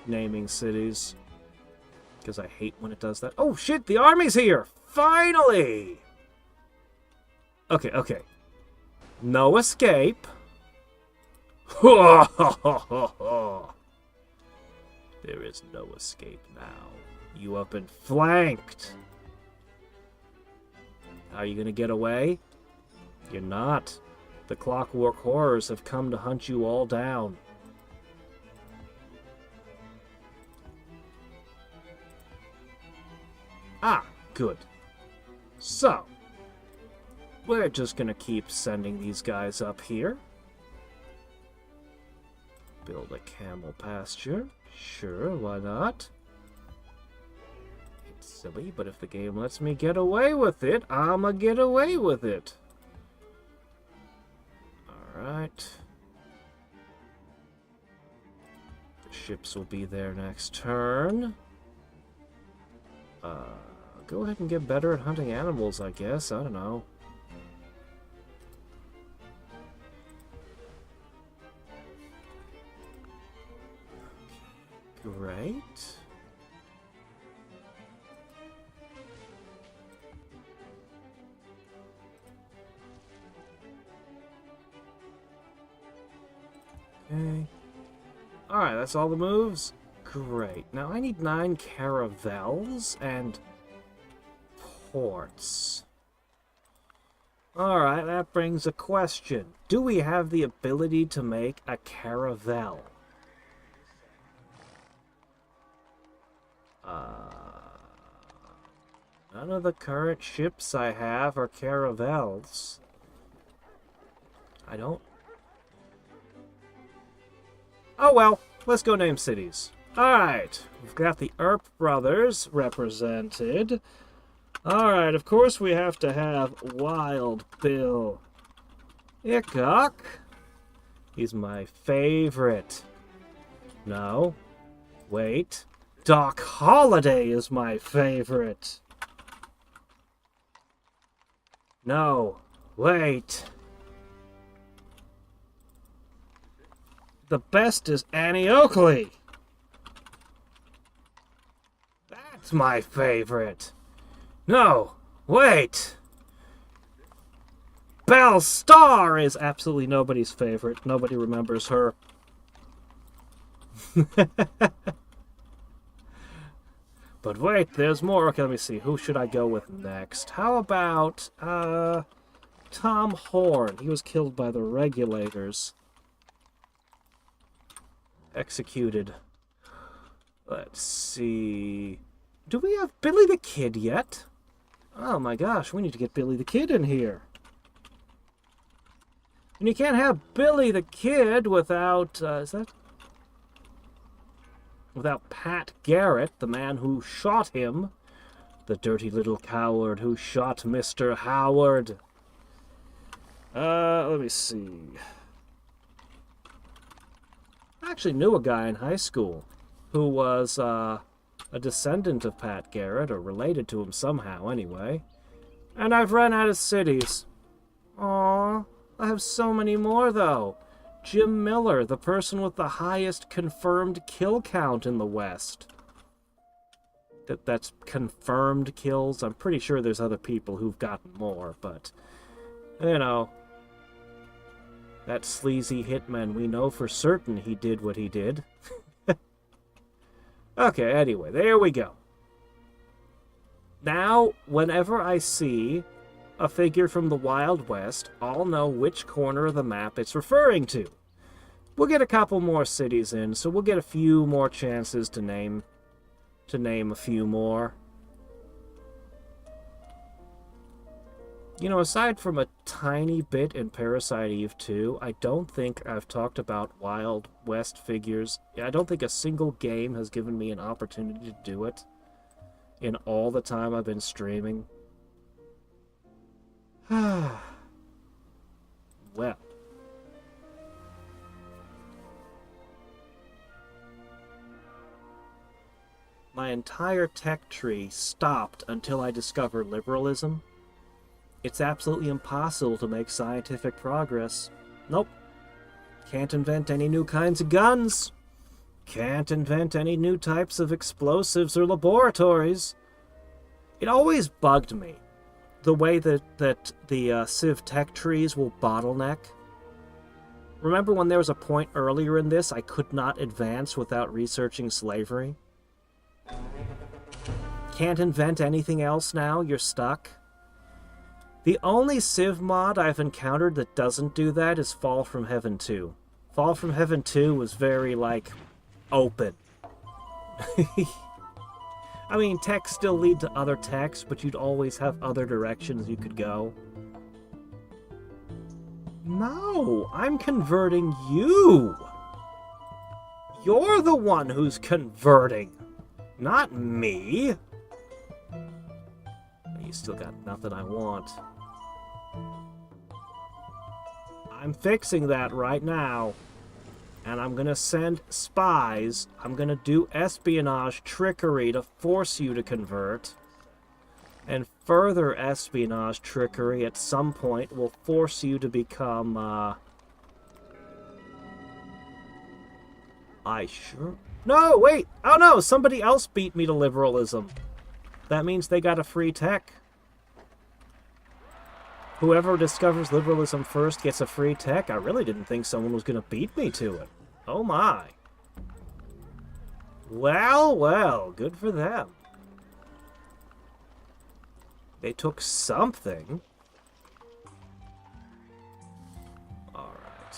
Speaker 1: naming cities. Because I hate when it does that. Oh shit, the army's here! Finally! Okay, okay. No escape. There is no escape now. You have been flanked. Are you gonna get away? You're not. The Clockwork Horrors have come to hunt you all down. Ah, good. So, we're just gonna keep sending these guys up here. Build a camel pasture. Sure, why not? It's silly, but if the game lets me get away with it, I'ma get away with it. Alright. The ships will be there next turn. Go ahead and get better at hunting animals, I guess. I don't know. Great. Okay. Alright, that's all the moves? Great. Now I need 9 caravels and ports. Alright, that brings a question. Do we have the ability to make a caravel? None of the current ships I have are caravels. I don't... Oh well, let's go name cities. Alright, we've got the Earp brothers represented. Alright, of course we have to have Wild Bill Hickok. He's my favorite. No. Wait. Doc Holliday is my favorite. No. Wait. The best is Annie Oakley. That's my favorite. No. Wait. Belle Starr is absolutely nobody's favorite. Nobody remembers her. But wait, there's more. Okay, let me see. Who should I go with next? How about, Tom Horn. He was killed by the regulators. Executed. Let's see. Do we have Billy the Kid yet? Oh my gosh, we need to get Billy the Kid in here. And you can't have Billy the Kid without, without Pat Garrett, the man who shot him. The dirty little coward who shot Mr. Howard. Let me see. I actually knew a guy in high school who was, a descendant of Pat Garrett, or related to him somehow, anyway. And I've run out of cities. Aww, I have so many more, though. Jim Miller, the person with the highest confirmed kill count in the West. That's confirmed kills. I'm pretty sure there's other people who've gotten more, but, you know, that sleazy hitman, we know for certain he did what he did. Okay, anyway, there we go. Now, whenever I see a figure from the Wild West, I'll know which corner of the map it's referring to. We'll get a couple more cities in, so we'll get a few more chances to name a few more. You know, aside from a tiny bit in Parasite Eve 2, I don't think I've talked about Wild West figures. I don't think a single game has given me an opportunity to do it in all the time I've been streaming. Well. My entire tech tree stopped until I discovered liberalism. It's absolutely impossible to make scientific progress. Nope. Can't invent any new kinds of guns. Can't invent any new types of explosives or laboratories. It always bugged me, the way that the Civ tech trees will bottleneck. Remember when there was a point earlier in this I could not advance without researching slavery? Can't invent anything else now? You're stuck? The only Civ mod I've encountered that doesn't do that is Fall from Heaven 2. Fall from Heaven 2 was very, like, open. I mean, techs still lead to other techs, but you'd always have other directions you could go. No, I'm converting you! You're the one who's converting, not me! You still got nothing I want. I'm fixing that right now. And I'm gonna send spies. I'm gonna do espionage trickery to force you to convert. And further espionage trickery at some point will force you to become, No, wait! Oh no! Somebody else beat me to liberalism. That means they got a free tech. Whoever discovers liberalism first gets a free tech. I really didn't think someone was going to beat me to it. Oh my. Well, well, good for them. They took something. Alright.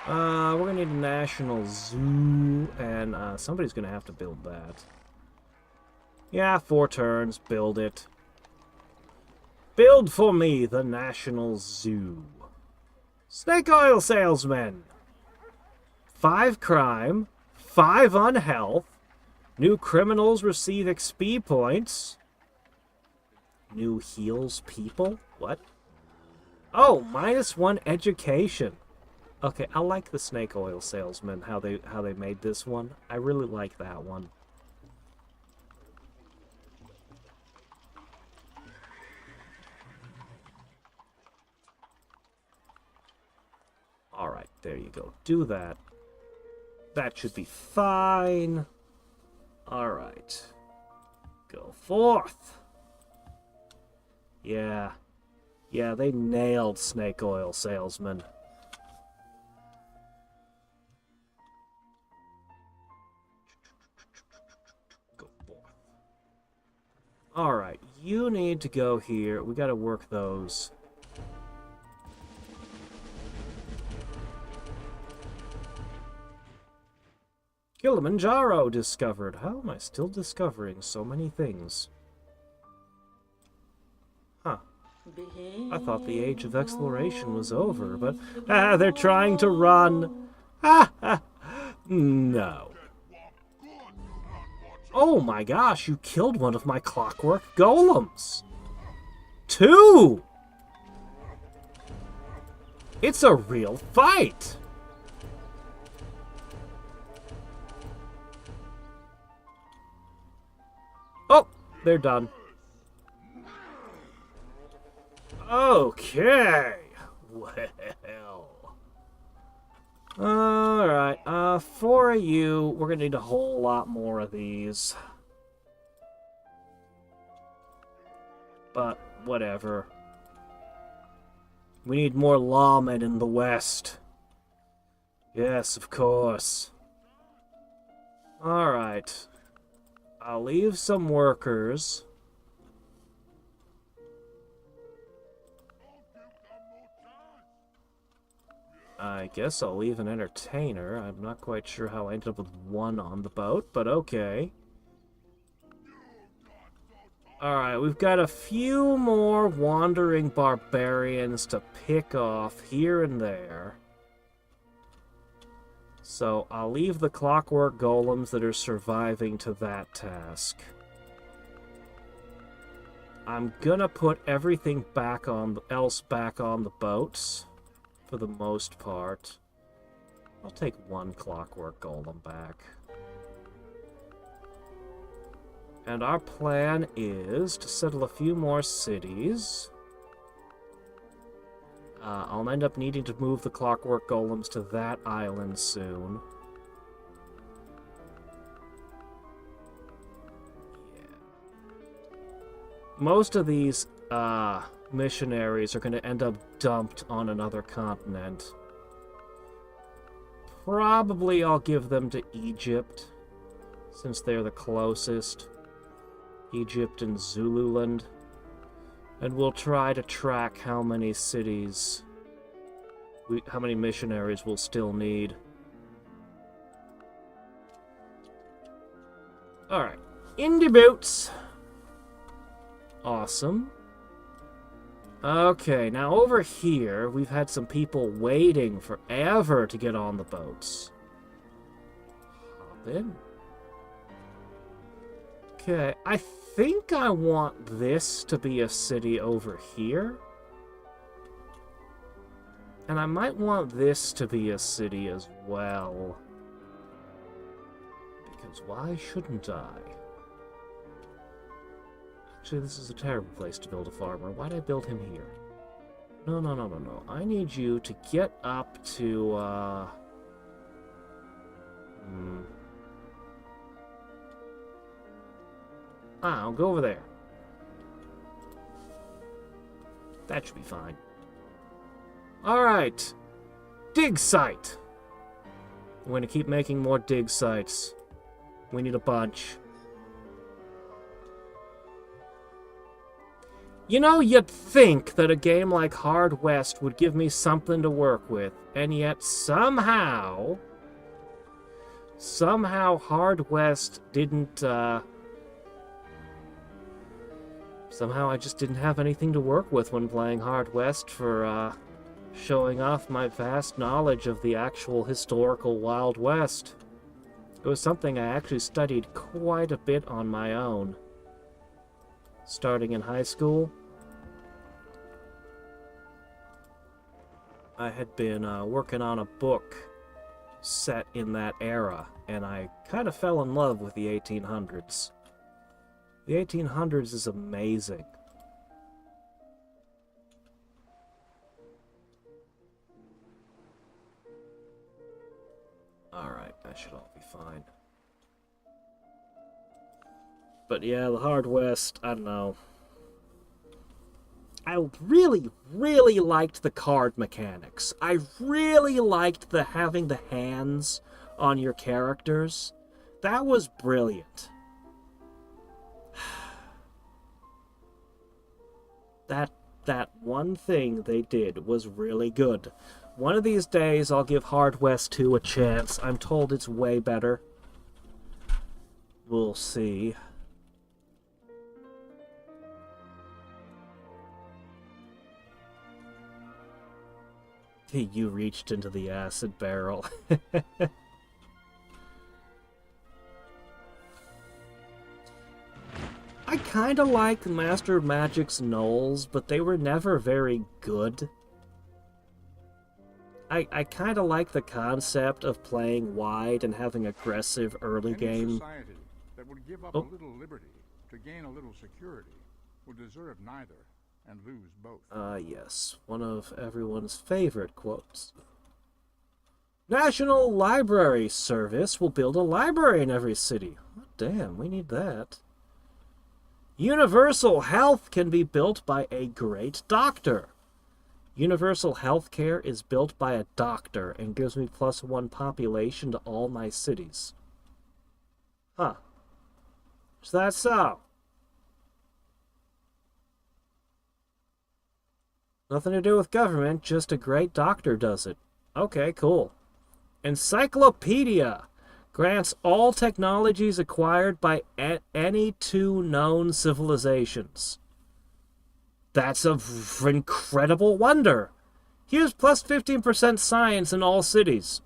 Speaker 1: We're going to need a national zoo, and somebody's going to have to build that. Yeah, 4 turns, build it. Build for me the National Zoo. Snake oil salesman. 5 crime, 5 unhealth. New criminals receive XP points. New heals people? What? Oh, -1 education. Okay, I like the snake oil salesman, how they made this one. I really like that one. Alright, there you go. Do that. That should be fine. Alright. Go forth. Yeah. Yeah, they nailed snake oil salesman. Go forth. Alright, you need to go here. We gotta work those. Kilimanjaro discovered. How am I still discovering so many things? Huh. I thought the age of exploration was over, but... they're trying to run! No. Oh my gosh, you killed one of my clockwork golems! 2! It's a real fight! Oh, they're done. Okay. Well. Alright, for you, we're gonna need a whole lot more of these. But, whatever. We need more lawmen in the West. Yes, of course. Alright. I'll leave some workers. I guess I'll leave an entertainer. I'm not quite sure how I ended up with one on the boat, but okay. Alright, we've got a few more wandering barbarians to pick off here and there. So I'll leave the clockwork golems that are surviving to that task. I'm gonna put everything else back on the boats, for the most part. I'll take one clockwork golem back. And our plan is to settle a few more cities. I'll end up needing to move the clockwork golems to that island soon. Yeah. Most of these missionaries are going to end up dumped on another continent. Probably I'll give them to Egypt, since they're the closest. Egypt and Zululand. And we'll try to track how many cities, how many missionaries we'll still need. Alright, indie boots. Awesome. Okay, now over here, we've had some people waiting forever to get on the boats. Hop in. Okay, I think I want this to be a city over here. And I might want this to be a city as well. Because why shouldn't I? Actually, this is a terrible place to build a farmer. Why'd I build him here? No, no, no, no, no. I need you to get up to, I'll go over there. That should be fine. Alright. Dig site. I'm going to keep making more dig sites. We need a bunch. You know, you'd think that a game like Hard West would give me something to work with, and yet somehow Hard West didn't, somehow I just didn't have anything to work with when playing Hard West for, showing off my vast knowledge of the actual historical Wild West. It was something I actually studied quite a bit on my own. Starting in high school, I had been working on a book set in that era, and I kind of fell in love with the 1800s. The 1800s is amazing. Alright, that should all be fine. But yeah, the Hard West, I don't know. I really, really liked the card mechanics. I really liked having the hands on your characters. That was brilliant. That one thing they did was really good. One of these days, I'll give Hard West 2 a chance. I'm told it's way better. We'll see. You reached into the acid barrel. I kind of like Master of Magic's Gnolls, but they were never very good. I kind of like the concept of playing wide and having aggressive early game.
Speaker 4: Society that would give up a little liberty to gain a little security will deserve neither and lose both.
Speaker 1: Yes, one of everyone's favorite quotes. National Library Service will build a library in every city. Oh, damn, we need that. Universal health can be built by a great doctor. Universal health care is built by a doctor and gives me +1 population to all my cities. Huh. Is that so? Nothing to do with government, just a great doctor does it. Okay, cool. Encyclopedia grants all technologies acquired by any 2 known civilizations. That's an incredible wonder. Here's +15% science in all cities.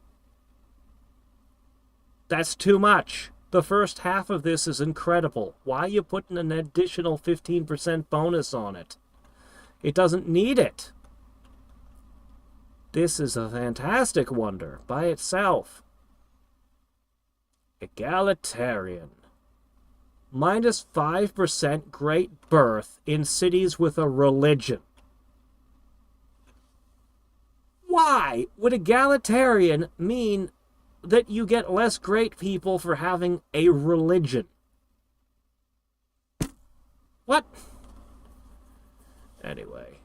Speaker 1: That's too much. The first half of this is incredible. Why are you putting an additional 15% bonus on it? It doesn't need it. This is a fantastic wonder by itself. Egalitarian. -5% great birth in cities with a religion. Why would egalitarian mean that you get less great people for having a religion? What? Anyway.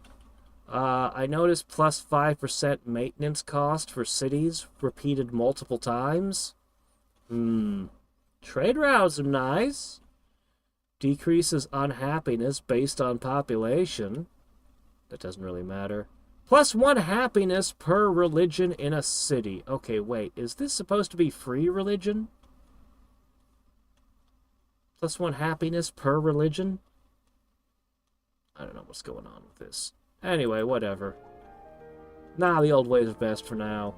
Speaker 1: I noticed +5% maintenance cost for cities repeated multiple times. Trade routes are nice. Decreases unhappiness based on population. That doesn't really matter. +1 happiness per religion in a city. Okay, wait. Is this supposed to be free religion? +1 happiness per religion? I don't know what's going on with this. Anyway, whatever. Nah, the old ways are best for now.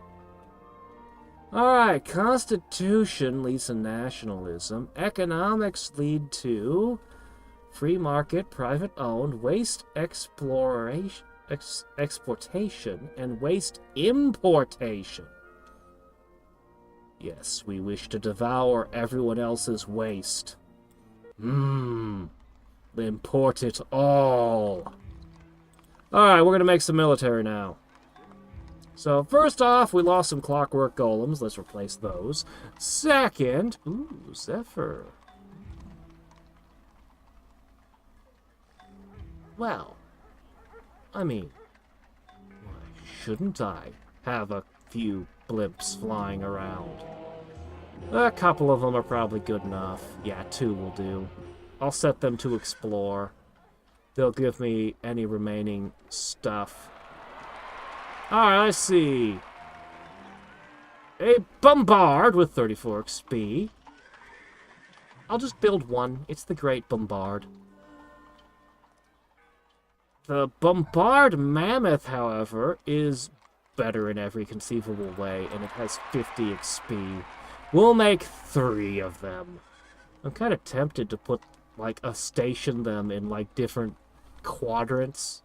Speaker 1: Alright, Constitution leads to nationalism. Economics lead to free market, private owned, waste exploration, exportation, and waste importation. Yes, we wish to devour everyone else's waste. Import it all. Alright, we're going to make some military now. So, first off, we lost some clockwork golems. Let's replace those. Second, ooh, Zephyr. Well, I mean, why shouldn't I have a few blimps flying around? A couple of them are probably good enough. Yeah, 2 will do. I'll set them to explore. They'll give me any remaining stuff. Alright, let's see. A Bombard with 34 XP. I'll just build 1. It's the Great Bombard. The Bombard Mammoth, however, is better in every conceivable way, and it has 50 XP. We'll make 3 of them. I'm kind of tempted to put, like, station them in, like, different quadrants.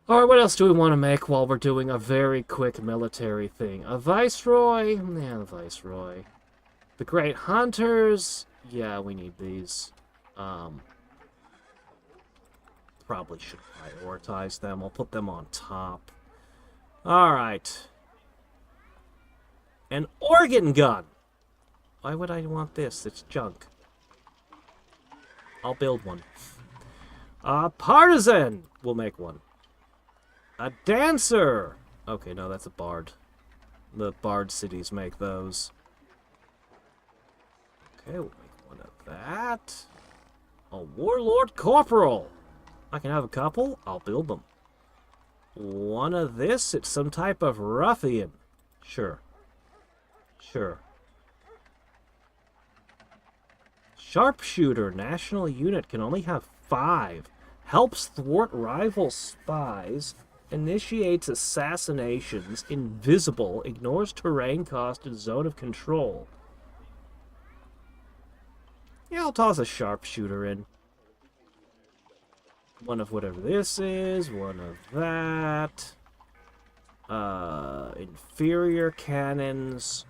Speaker 1: Alright, what else do we want to make while we're doing a very quick military thing? A Viceroy? Yeah, the Viceroy. The Great Hunters? Yeah, we need these. Probably should prioritize them. I'll put them on top. Alright. An organ gun! Why would I want this? It's junk. I'll build one. A partisan! We'll make one. A dancer! Okay, no, that's a bard. The bard cities make those. Okay, we'll make one of that. A warlord corporal! I can have a couple. I'll build them. One of this. It's some type of ruffian. Sure. Sure. Sharpshooter. National unit can only have 5. Helps thwart rival spies. Initiates assassinations. Invisible. Ignores terrain cost and zone of control. Yeah, I'll toss a sharpshooter in. One of whatever this is. One of that. Inferior cannons.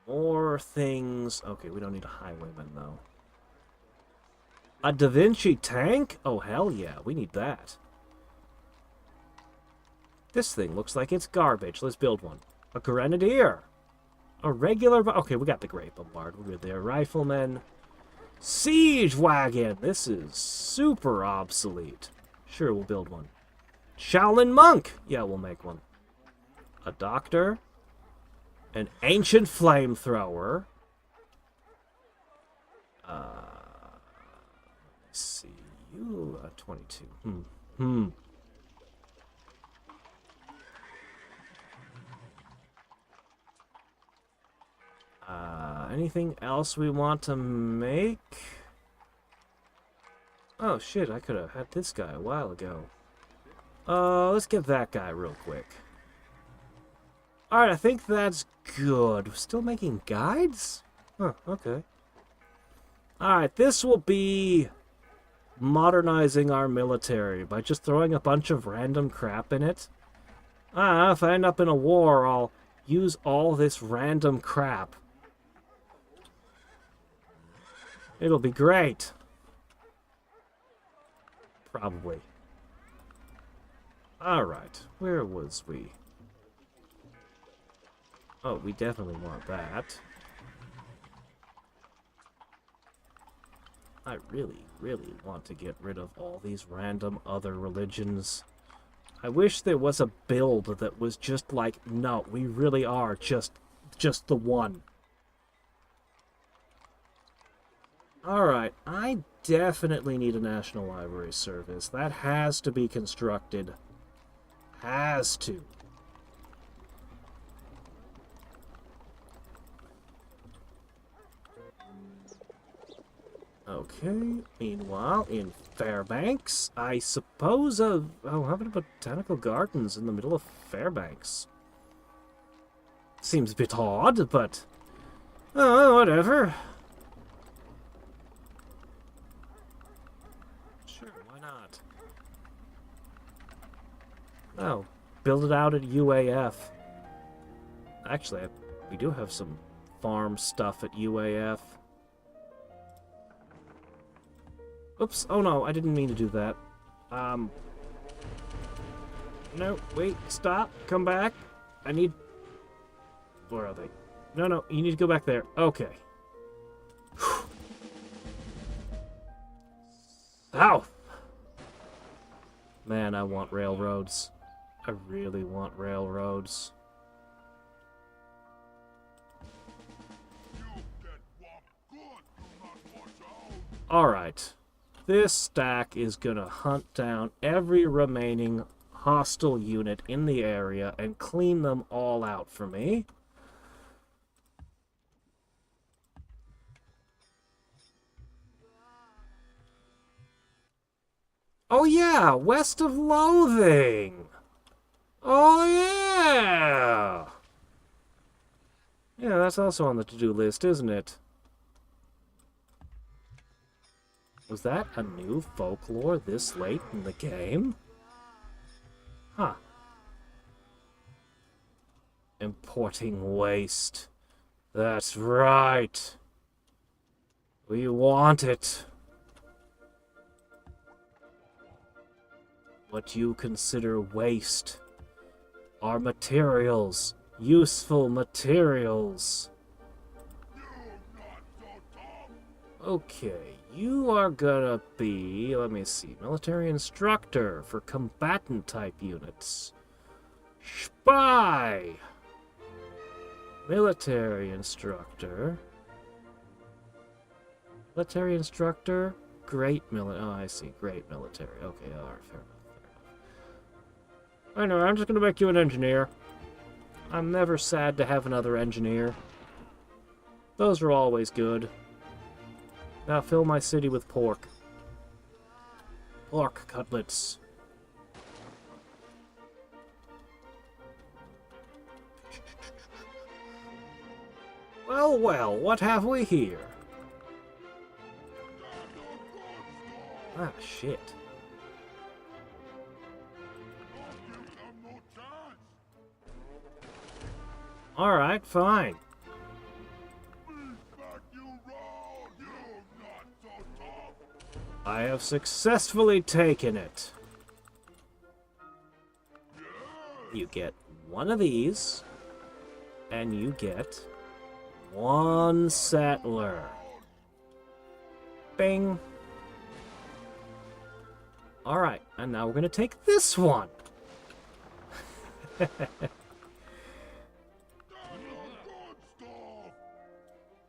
Speaker 1: More things. Okay, we don't need a highwayman, though. A Da Vinci tank? Oh, hell yeah, we need that. This thing looks like it's garbage. Let's build one. A grenadier. A regular... Okay, we got the great bombard. We're good there. Riflemen. Siege wagon. This is super obsolete. Sure, we'll build one. Shaolin monk. Yeah, we'll make one. A doctor. An ancient flamethrower. Let's see. You 22. Anything else we want to make? Oh shit, I could have had this guy a while ago. Let's get that guy real quick. Alright, I think that's good. We're still making guides? Huh, okay. Alright, this will be modernizing our military by just throwing a bunch of random crap in it. If I end up in a war, I'll use all this random crap. It'll be great. Probably. Alright, where was we? Oh, we definitely want that. I really, really want to get rid of all these random other religions. I wish there was a build that was just like, no, we really are just the one. Alright, I definitely need a National Library service. That has to be constructed. Has to. Okay, meanwhile, in Fairbanks, I suppose of... Oh, how about botanical gardens in the middle of Fairbanks? Seems a bit odd, but... Oh, whatever. Sure, why not? Oh, build it out at UAF. Actually, we do have some farm stuff at UAF. Oops, oh no, I didn't mean to do that. No, wait, stop, come back. I need... Where are they? No, you need to go back there. Okay. South! Man, I want railroads. I really want railroads. Alright. This stack is gonna hunt down every remaining hostile unit in the area and clean them all out for me. Oh yeah, west of Loathing! Oh yeah! Yeah, that's also on the to-do list, isn't it? Was that a new folklore this late in the game? Huh. Importing waste. That's right. We want it. What you consider waste are materials. Useful materials. Okay. You are gonna be, let me see, military instructor for combatant type units. Spy! Military instructor. Military instructor. Great military. Oh, I see. Great military. Okay, alright, fair enough. Anyway, I'm just gonna make you an engineer. I'm never sad to have another engineer. Those are always good. Now fill my city with pork. Pork cutlets. Well, well, what have we here? Ah, shit. Alright, fine. I have successfully taken it. You get one of these, and you get one settler. Bing. Alright, and now we're going to take this one.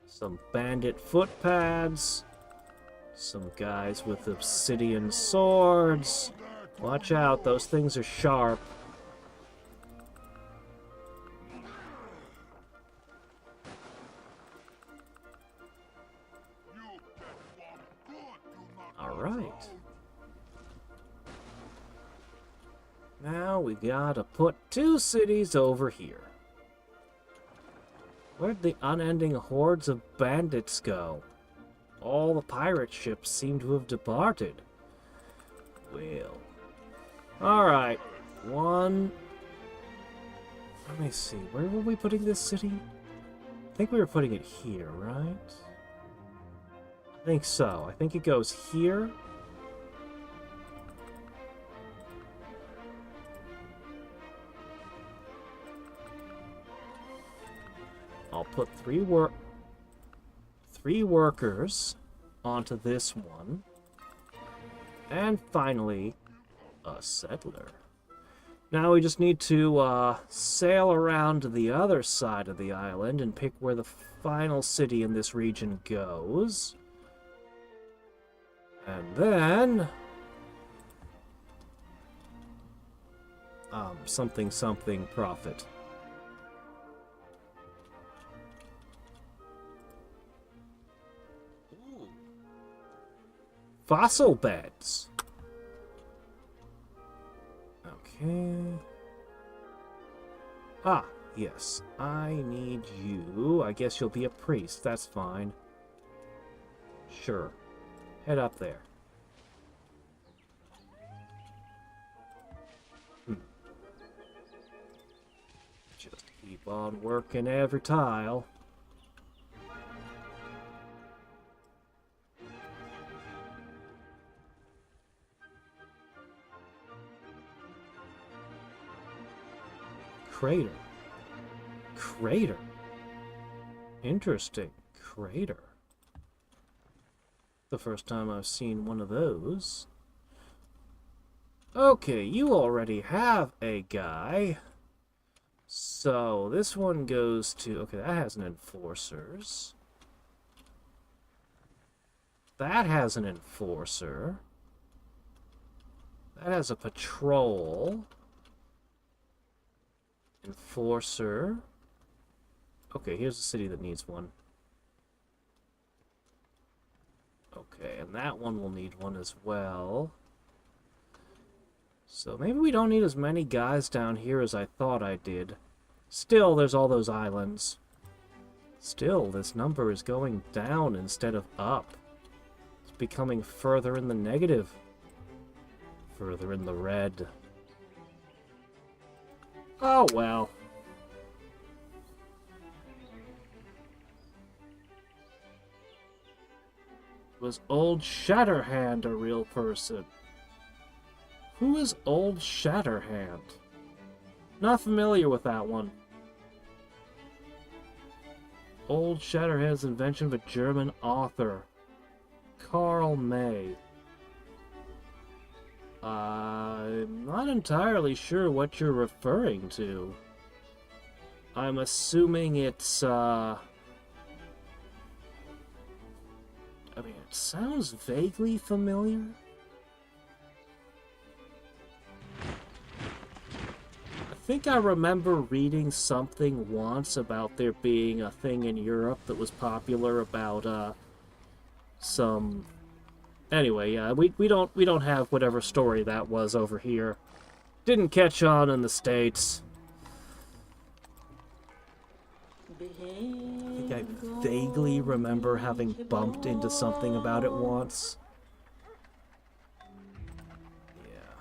Speaker 1: Some bandit footpads. Some guys with obsidian swords. Watch out, those things are sharp. Alright. Now we gotta put 2 cities over here. Where'd the unending hordes of bandits go? All the pirate ships seem to have departed. Well. Alright. One. Let me see. Where were we putting this city? I think we were putting it here, right? I think so. I think it goes here. I'll put 3 workers onto this one. And finally, a settler. Now we just need to sail around to the other side of the island and pick where the final city in this region goes. And then... something profit. Fossil beds. Okay. Ah, yes. I need you. I guess you'll be a priest. That's fine. Sure. Head up there. Just keep on working every tile. Crater. Crater. Interesting. Crater. The first time I've seen one of those. Okay, you already have a guy. So, this one goes to... Okay, that has an enforcers. That has an enforcer. That has a patrol. Enforcer. Okay, here's a city that needs one. Okay, and that one will need one as well. So maybe we don't need as many guys down here as I thought I did. Still, there's all those islands. Still, this number is going down instead of up. It's becoming further in the negative. Further in the red. Oh, well. Was Old Shatterhand a real person? Who is Old Shatterhand? Not familiar with that one. Old Shatterhand's invention of a German author. Karl May. I'm not entirely sure what you're referring to. I'm assuming it's, I mean, it sounds vaguely familiar. I think I remember reading something once about there being a thing in Europe that was popular about, some... Anyway, yeah, we don't have whatever story that was over here. Didn't catch on in the States. I think I vaguely remember having bumped into something about it once. Yeah.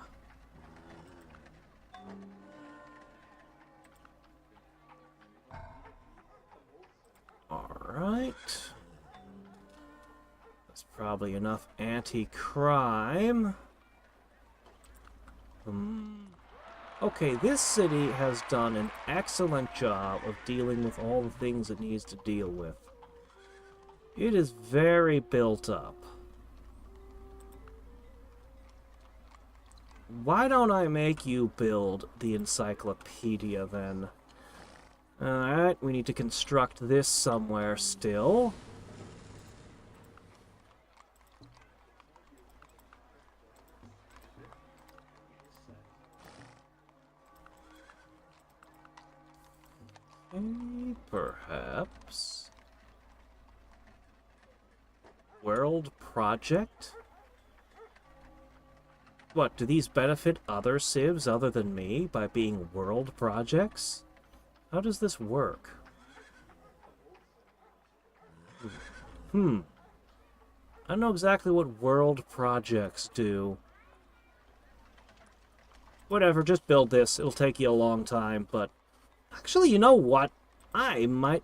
Speaker 1: Alright. That's probably enough anti-crime. Okay, this city has done an excellent job of dealing with all the things it needs to deal with. It is very built up. Why don't I make you build the encyclopedia then? Alright, we need to construct this somewhere still. Perhaps... World Project? What, do these benefit other civs other than me by being world projects? How does this work? I don't know exactly what world projects do. Whatever, just build this. It'll take you a long time, but... Actually, you know what? I might...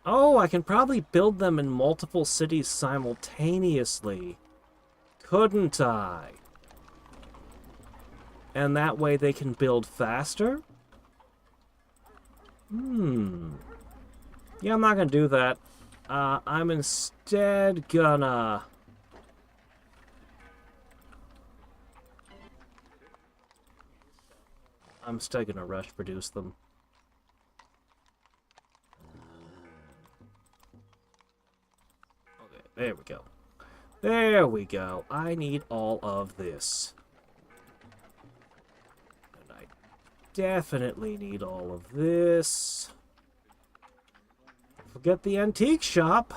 Speaker 1: Oh, I can probably build them in multiple cities simultaneously. Couldn't I? And that way they can build faster? Yeah, I'm not gonna do that. I'm instead gonna... rush produce them. Okay, there we go. There we go. I need all of this. And I definitely need all of this. Forget the antique shop.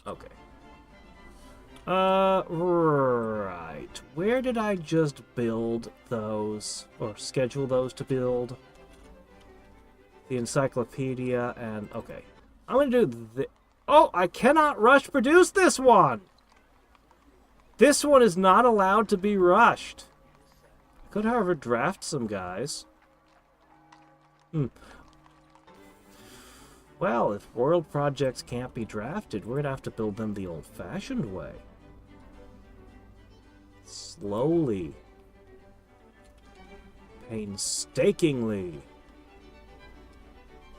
Speaker 1: Okay. Right. Where did I just build those, or schedule those to build? The encyclopedia and, okay. I'm gonna do the... Oh, I cannot rush produce this one! This one is not allowed to be rushed. Could, however, draft some guys. Well, if world projects can't be drafted, we're gonna have to build them the old-fashioned way. Slowly. Painstakingly.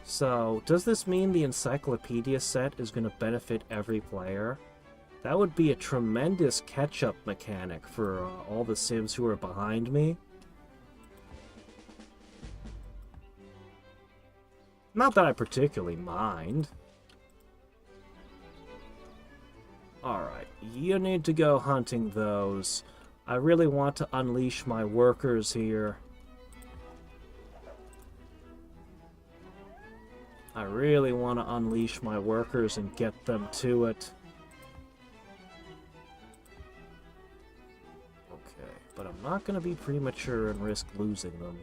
Speaker 1: So, does this mean the encyclopedia set is going to benefit every player? That would be a tremendous catch-up mechanic for all the civs who are behind me. Not that I particularly mind. Alright, you need to go hunting those. I really want to unleash my workers here. I really want to unleash my workers and get them to it. Okay, but I'm not going to be premature and risk losing them.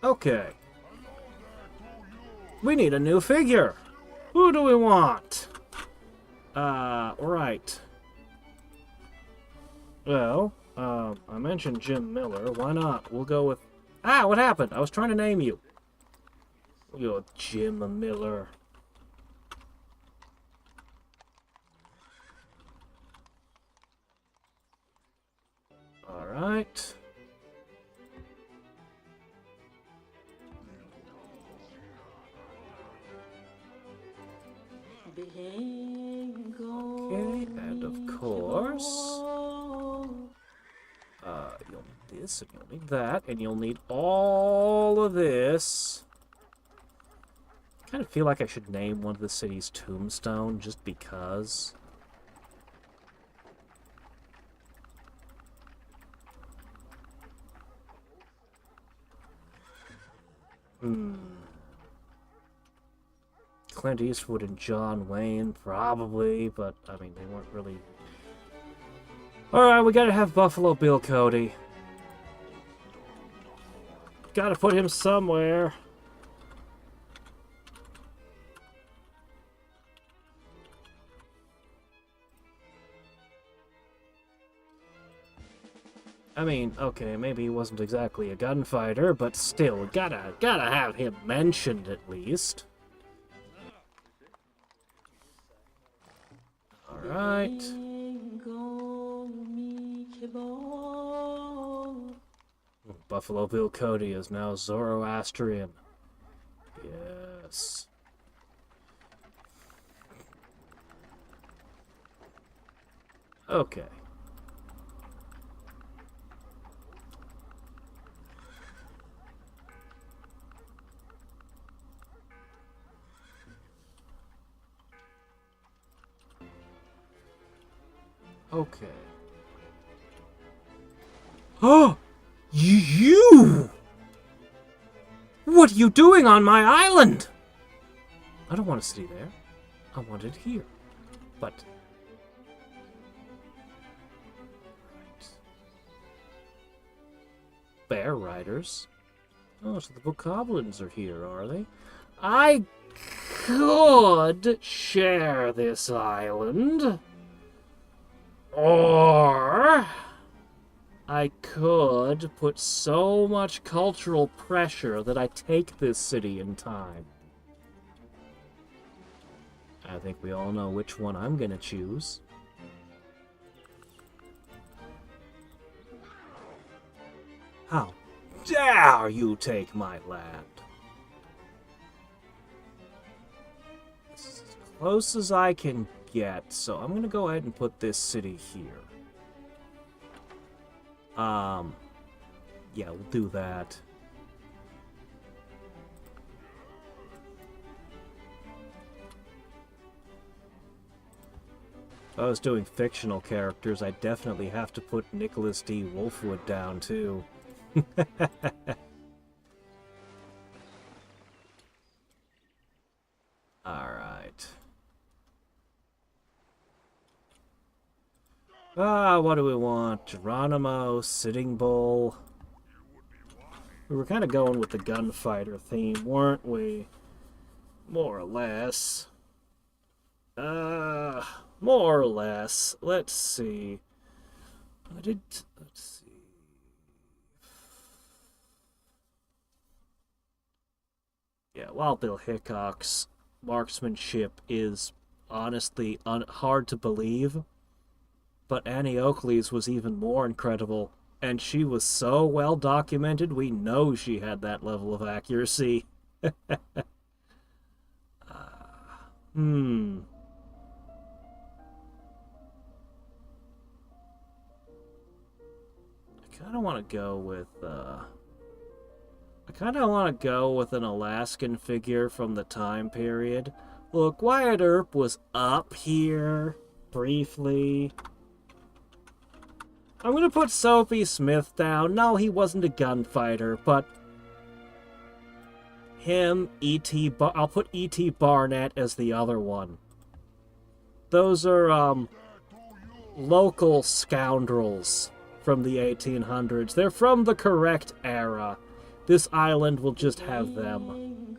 Speaker 1: Okay. We need a new figure. Who do we want? Right. Well, I mentioned Jim Miller. Why not? We'll go with... Ah, what happened? I was trying to name you. We'll go with Jim Miller. Alright. Okay, and of course, you'll need this, and you'll need that, and you'll need all of this. I kind of feel like I should name one of the cities Tombstone, just because. Clint Eastwood and John Wayne, probably, but, I mean, they weren't really... Alright, we gotta have Buffalo Bill Cody. Gotta put him somewhere. I mean, okay, maybe he wasn't exactly a gunfighter, but still, gotta have him mentioned at least. Alright. Buffalo Bill Cody is now Zoroastrian. Yes. Okay. Okay. Oh! You! What are you doing on my island? I don't want a city there. I want it here. But... Bear Riders? Oh, so the Bokoblins are here, are they? I could share this island. Or... I could put so much cultural pressure that I take this city in time. I think we all know which one I'm gonna choose. How dare you take my land? This is as close as I can get, so I'm gonna go ahead and put this city here. Yeah, we'll do that. If I was doing fictional characters, I'd definitely have to put Nicholas D. Wolfwood down, too. Alright. What do we want? Geronimo, Sitting Bull. We were kind of going with the gunfighter theme, weren't we? More or less. More or less. Let's see. Let's see. Yeah, Wild Bill Hickok's marksmanship is honestly hard to believe. But Annie Oakley's was even more incredible. And she was so well documented, we know she had that level of accuracy. I kind of want to go with, I kind of want to go with an Alaskan figure from the time period. Look, Wyatt Earp was up here, briefly. I'm going to put Soapy Smith down. No, he wasn't a gunfighter, but him, I'll put E.T. Barnett as the other one. Those are, local scoundrels from the 1800s. They're from the correct era. This island will just have them.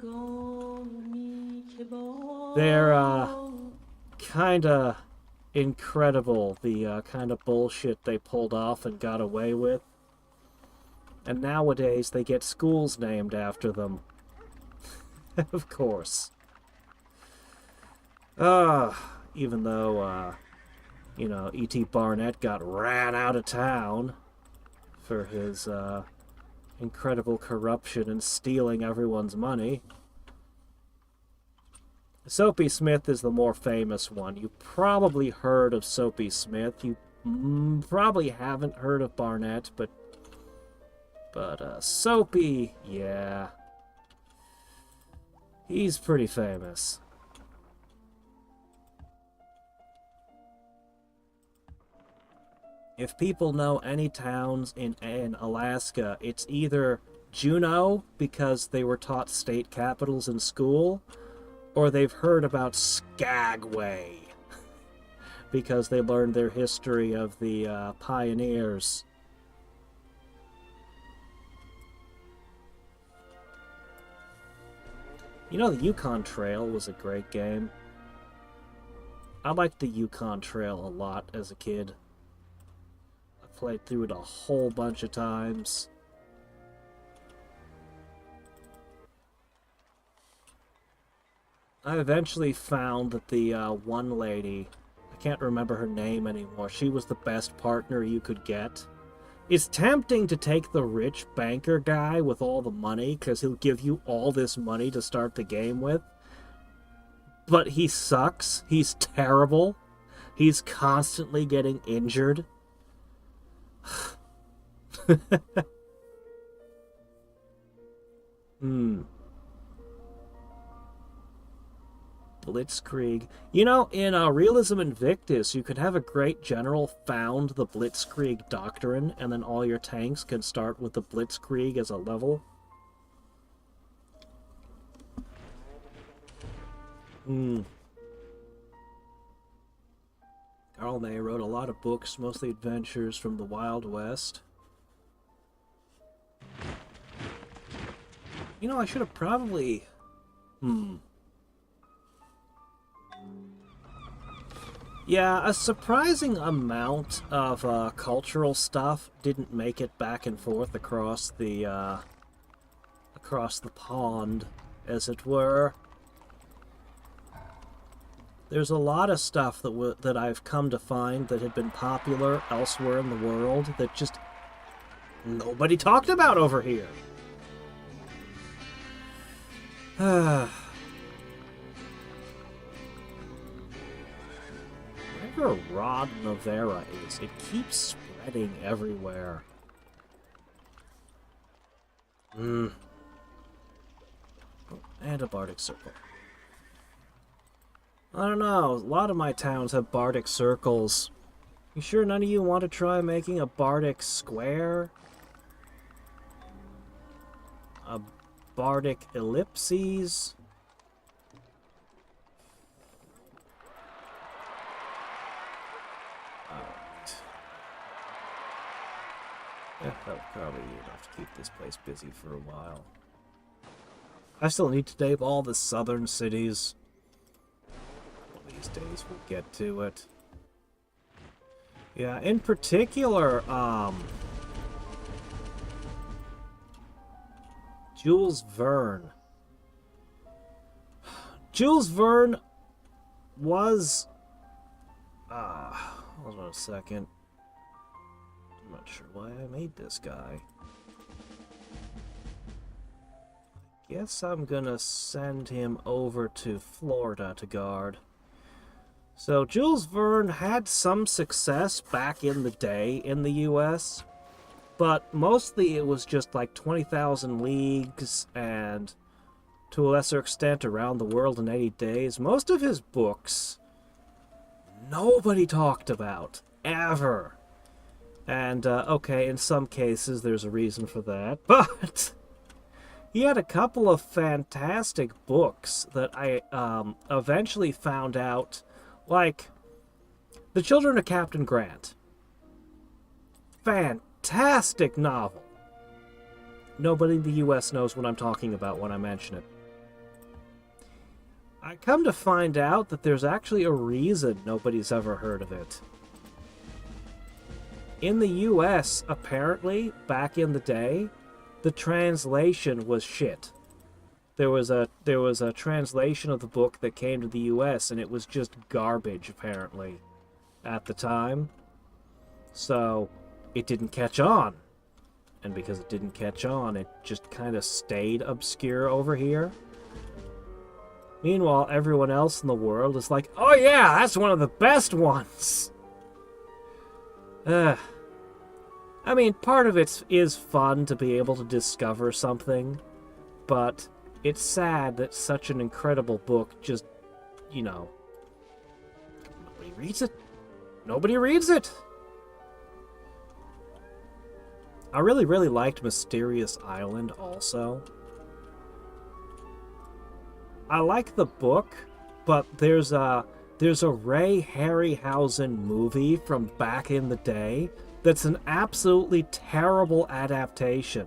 Speaker 1: They're, kinda... incredible, the kind of bullshit they pulled off and got away with. And nowadays they get schools named after them. Of course. Even though, you know, E.T. Barnett got ran out of town for his incredible corruption and stealing everyone's money. Soapy Smith is the more famous one. You probably heard of Soapy Smith. You probably haven't heard of Barnett, but Soapy, yeah. He's pretty famous. If people know any towns in Alaska, it's either Juneau, because they were taught state capitals in school, or they've heard about Skagway, because they learned their history of the pioneers. You know, the Yukon Trail was a great game. I liked the Yukon Trail a lot as a kid. I played through it a whole bunch of times. I eventually found that the one lady, I can't remember her name anymore, she was the best partner you could get. It's tempting to take the rich banker guy with all the money, because he'll give you all this money to start the game with. But he sucks. He's terrible. He's constantly getting injured. Blitzkrieg. You know, in Realism Invictus, you could have a great general found the Blitzkrieg doctrine, and then all your tanks can start with the Blitzkrieg as a level. Karl May wrote a lot of books, mostly adventures from the Wild West. You know, I should have probably... Yeah, a surprising amount of cultural stuff didn't make it back and forth across the pond, as it were. There's a lot of stuff that I've come to find that had been popular elsewhere in the world that just nobody talked about over here. Wherever Rod Novera is, it keeps spreading everywhere. And a Bardic Circle. I don't know, a lot of my towns have Bardic Circles. You sure none of you want to try making a Bardic Square? A Bardic Ellipses? Alright. Yeah, that'll probably be enough to keep this place busy for a while. I still need to name all the southern cities. These days we'll get to it. Yeah, in particular, Jules Verne. Jules Verne was... hold on a second. I'm not sure why I made this guy. I guess I'm gonna send him over to Florida to guard. So Jules Verne had some success back in the day in the US, but mostly it was just like 20,000 Leagues and to a lesser extent Around the World in 80 Days. Most of his books nobody talked about, ever. And, okay, in some cases there's a reason for that, but he had a couple of fantastic books that I eventually found out. Like, The Children of Captain Grant. Fantastic novel. Nobody in the US knows what I'm talking about when I mention it. I come to find out that there's actually a reason nobody's ever heard of it. In the US, apparently, back in the day, the translation was shit. There was a translation of the book that came to the US, and it was just garbage, apparently, at the time. So, it didn't catch on. And because it didn't catch on, it just kind of stayed obscure over here. Meanwhile, everyone else in the world is like, oh yeah, that's one of the best ones. I mean, part of it is fun to be able to discover something, but it's sad that such an incredible book just, you know, nobody reads it. Nobody reads it. I really, really liked Mysterious Island also. I like the book, but there's a Ray Harryhausen movie from back in the day that's an absolutely terrible adaptation.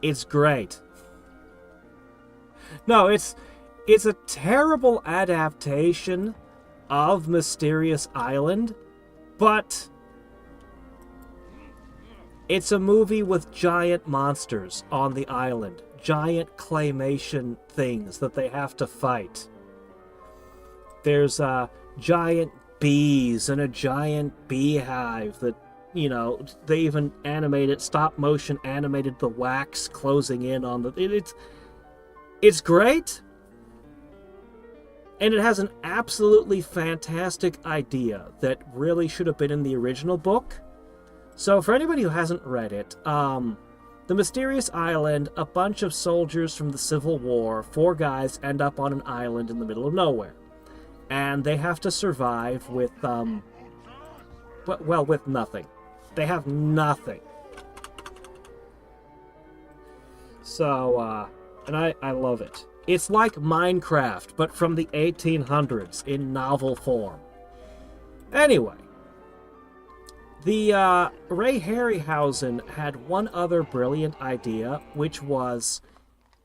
Speaker 1: It's great. No, it's a terrible adaptation of Mysterious Island, but it's a movie with giant monsters on the island. Giant claymation things that they have to fight. There's giant bees and a giant beehive that, you know, they even animated, stop motion animated the wax closing in on the... It's great. And it has an absolutely fantastic idea that really should have been in the original book. So for anybody who hasn't read it, The Mysterious Island, a bunch of soldiers from the Civil War, 4 guys end up on an island in the middle of nowhere. And they have to survive with, with nothing. They have nothing. So, and I love it. It's like Minecraft, but from the 1800s in novel form. Anyway. The Ray Harryhausen had one other brilliant idea, which was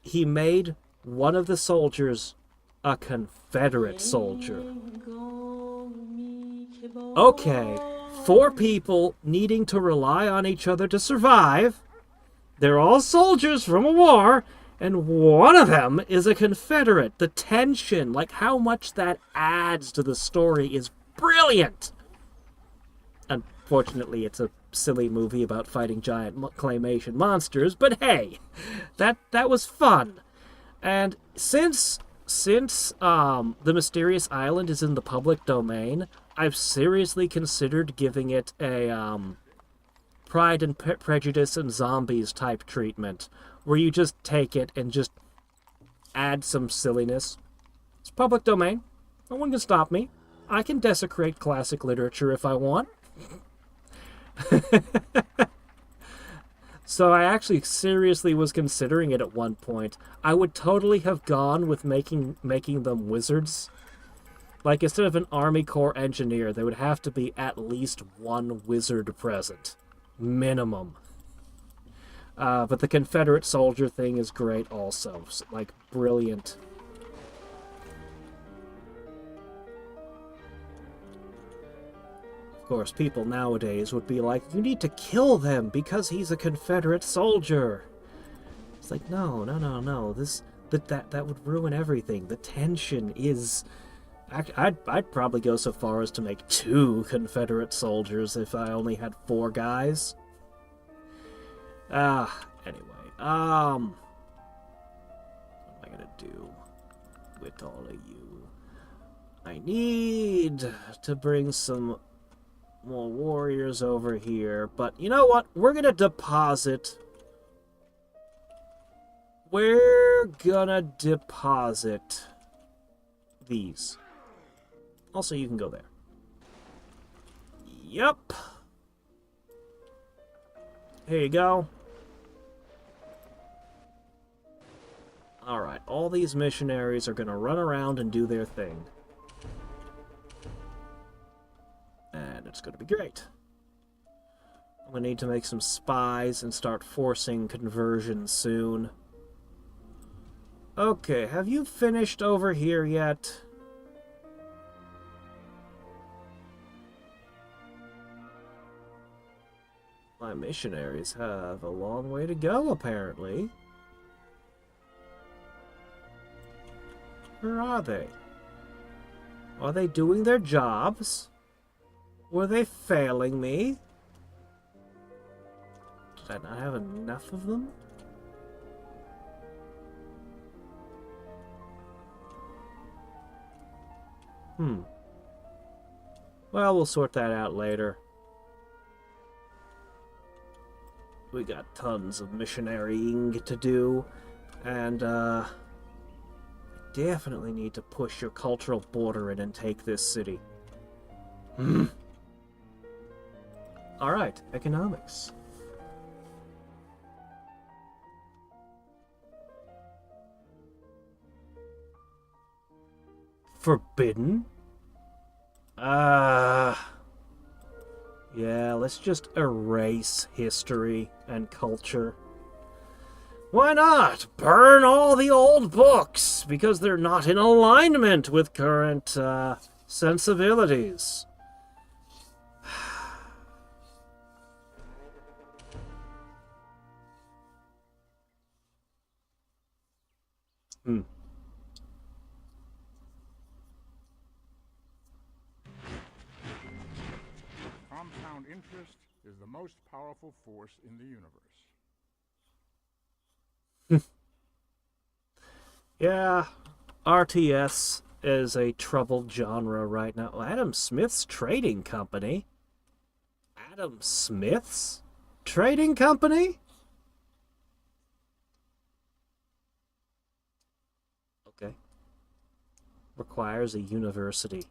Speaker 1: he made one of the soldiers a Confederate soldier. Okay, 4 people needing to rely on each other to survive. They're all soldiers from a war, and one of them is a Confederate. The tension, like how much that adds to the story, is brilliant. Unfortunately, it's a silly movie about fighting giant claymation monsters, but hey, that was fun. And since The Mysterious Island is in the public domain, I've seriously considered giving it a Pride and Prejudice and Zombies type treatment, where you just take it and just add some silliness. It's public domain. No one can stop me. I can desecrate classic literature if I want. So I actually seriously was considering it at one point. I would totally have gone with making them wizards. Like, instead of an Army Corps engineer, there would have to be at least one wizard present. Minimum. But the Confederate soldier thing is great also. Like, brilliant. Of course, people nowadays would be like, you need to kill them because he's a Confederate soldier. It's like, no. That would ruin everything. The tension is... I'd probably go so far as to make 2 Confederate soldiers if I only had 4 guys. Anyway, what am I gonna do with all of you? I need to bring some more warriors over here, but you know what? We're gonna deposit. We're gonna deposit these. Also, you can go there. Yep. Here you go. Alright, all these missionaries are gonna run around and do their thing. And it's going to be great. I'm going to need to make some spies and start forcing conversion soon. Okay, have you finished over here yet? My missionaries have a long way to go, apparently. Where are they? Are they doing their jobs? Were they failing me? Did I not have enough of them? Well, we'll sort that out later. We got tons of missionarying to do, and definitely need to push your cultural border in and take this city. Alright, economics. Forbidden? Yeah, let's just erase history and culture. Why not? Burn all the old books, because they're not in alignment with current, sensibilities.
Speaker 4: Compound interest is the most powerful force in the universe.
Speaker 1: Yeah, RTS is a troubled genre right now. Adam Smith's trading company? Adam Smith's trading company? Okay. Requires a university.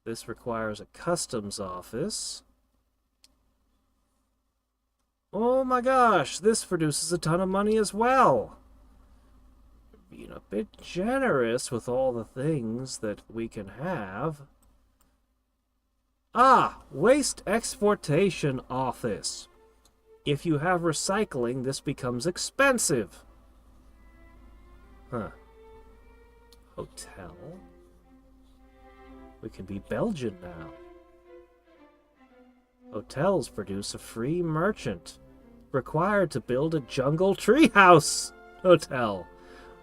Speaker 1: This requires a customs office. Oh my gosh, this produces a ton of money as well. Being a bit generous with all the things that we can have. Ah, waste exportation office. If you have recycling, this becomes expensive. Huh. Hotel. We can be Belgian now. Hotels produce a free merchant. Required to build a jungle treehouse hotel.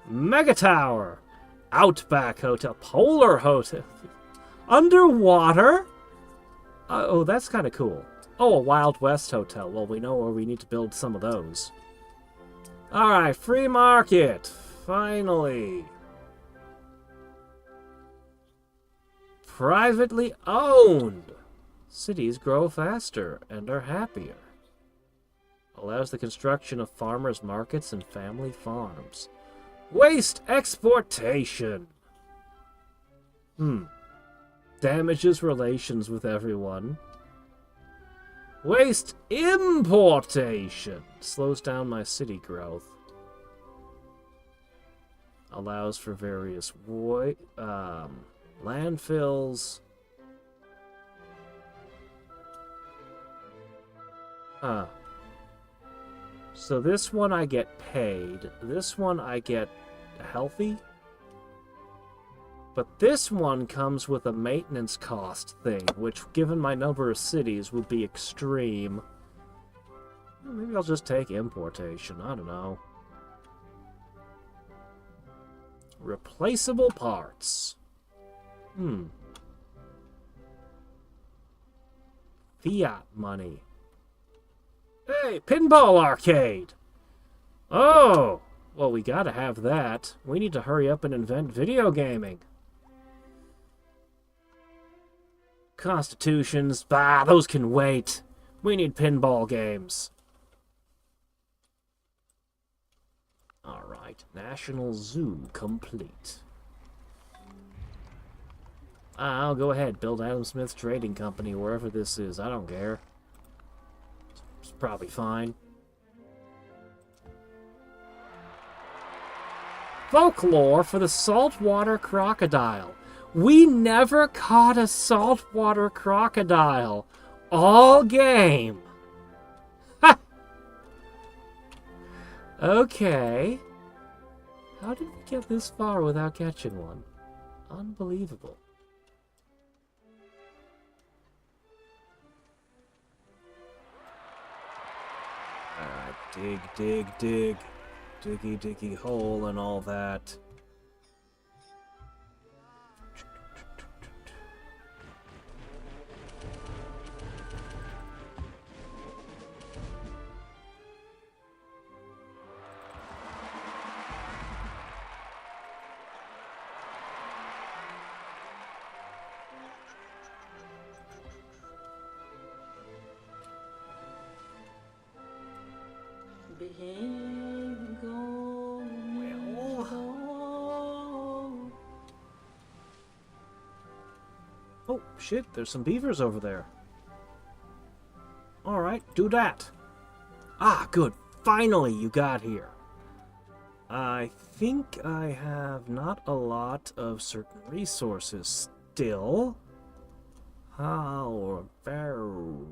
Speaker 1: Mega Tower. Outback Hotel. Polar Hotel. Underwater? Oh, that's kind of cool. Oh, a Wild West Hotel. Well, we know where we need to build some of those. Alright, free market. Finally. Privately owned. Cities grow faster and are happier. Allows the construction of farmers' markets and family farms. Waste exportation. Damages relations with everyone. Waste importation. Slows down my city growth. Allows for various landfills. So this one I get paid. This one I get healthy. But this one comes with a maintenance cost thing, which, given my number of cities, would be extreme. Maybe I'll just take importation. I don't know. Replaceable parts. Fiat money. Hey, pinball arcade! Oh! Well, we gotta have that. We need to hurry up and invent video gaming. Constitutions, bah, those can wait. We need pinball games. Alright, National Zoo complete. I'll go ahead, build Adam Smith's trading company wherever this is. I don't care. It's probably fine. Folklore for the saltwater crocodile. We never caught a saltwater crocodile all game. Ha! Okay. How did we get this far without catching one? Unbelievable. Alright, dig, dig, dig. Diggy, diggy hole and all that. Oh, shit, there's some beavers over there. Alright, do that. Ah, good. Finally, you got here. I think I have not a lot of certain resources still. How about...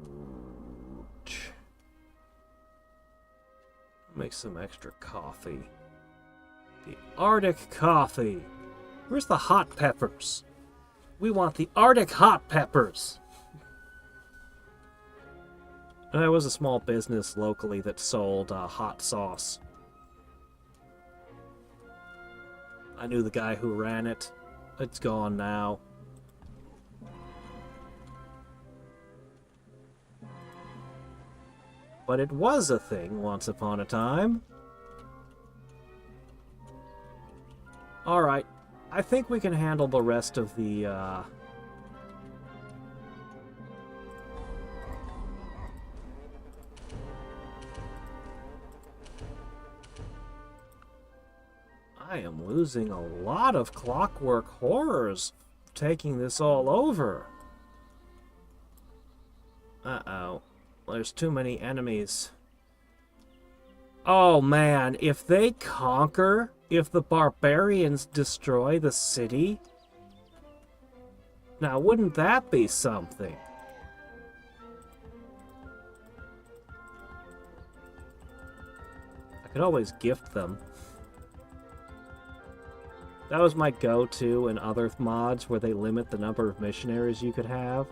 Speaker 1: make some extra coffee. The Arctic coffee. Where's the hot peppers? We want the Arctic hot peppers. There was a small business locally that sold hot sauce. I knew the guy who ran it. It's gone now. But it was a thing once upon a time. Alright, I think we can handle the rest of the, I am losing a lot of clockwork horrors taking this all over. Uh-oh. There's too many enemies. Oh man, if they conquer, if the barbarians destroy the city, now wouldn't that be something? I could always gift them. That was my go-to in other mods where they limit the number of missionaries you could have.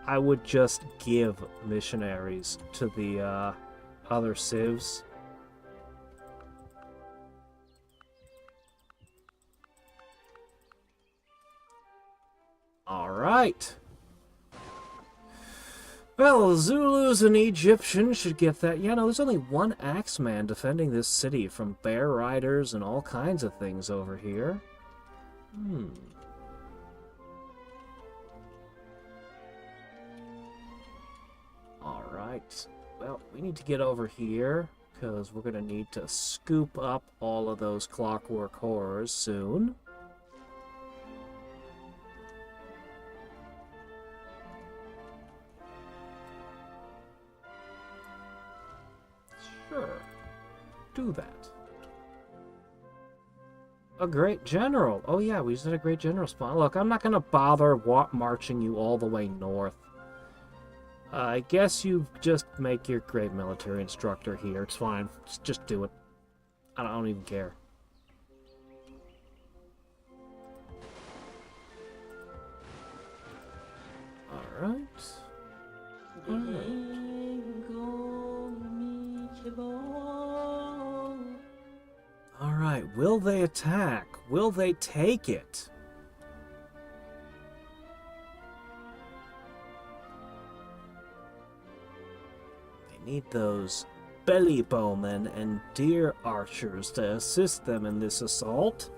Speaker 1: I would just give missionaries to the other civs. Alright. Well, Zulus and Egyptians should get that. Yeah, no, there's only one Axeman defending this city from bear riders and all kinds of things over here. Alright. Well, we need to get over here, because we're going to need to scoop up all of those clockwork horrors soon. Sure. Do that. A great general. Oh yeah, we just had a great general spawn. Look, I'm not going to bother marching you all the way north. I guess you just make your great military instructor here. It's fine. Just do it. I don't even care. Alright. Alright, will they attack? Will they take it? Need those belly bowmen and deer archers to assist them in this assault.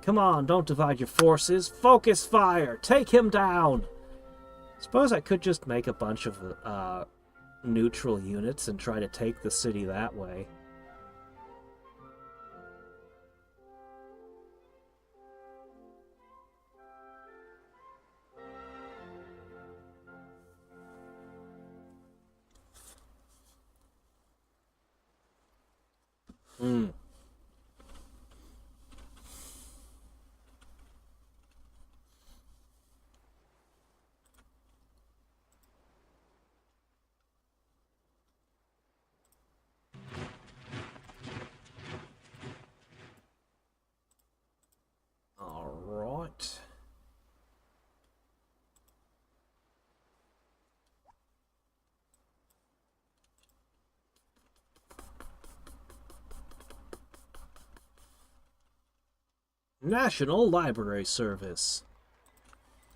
Speaker 1: Come on, don't divide your forces. Focus fire. Take him down. Suppose I could just make a bunch of neutral units and try to take the city that way. Alright. National Library Service.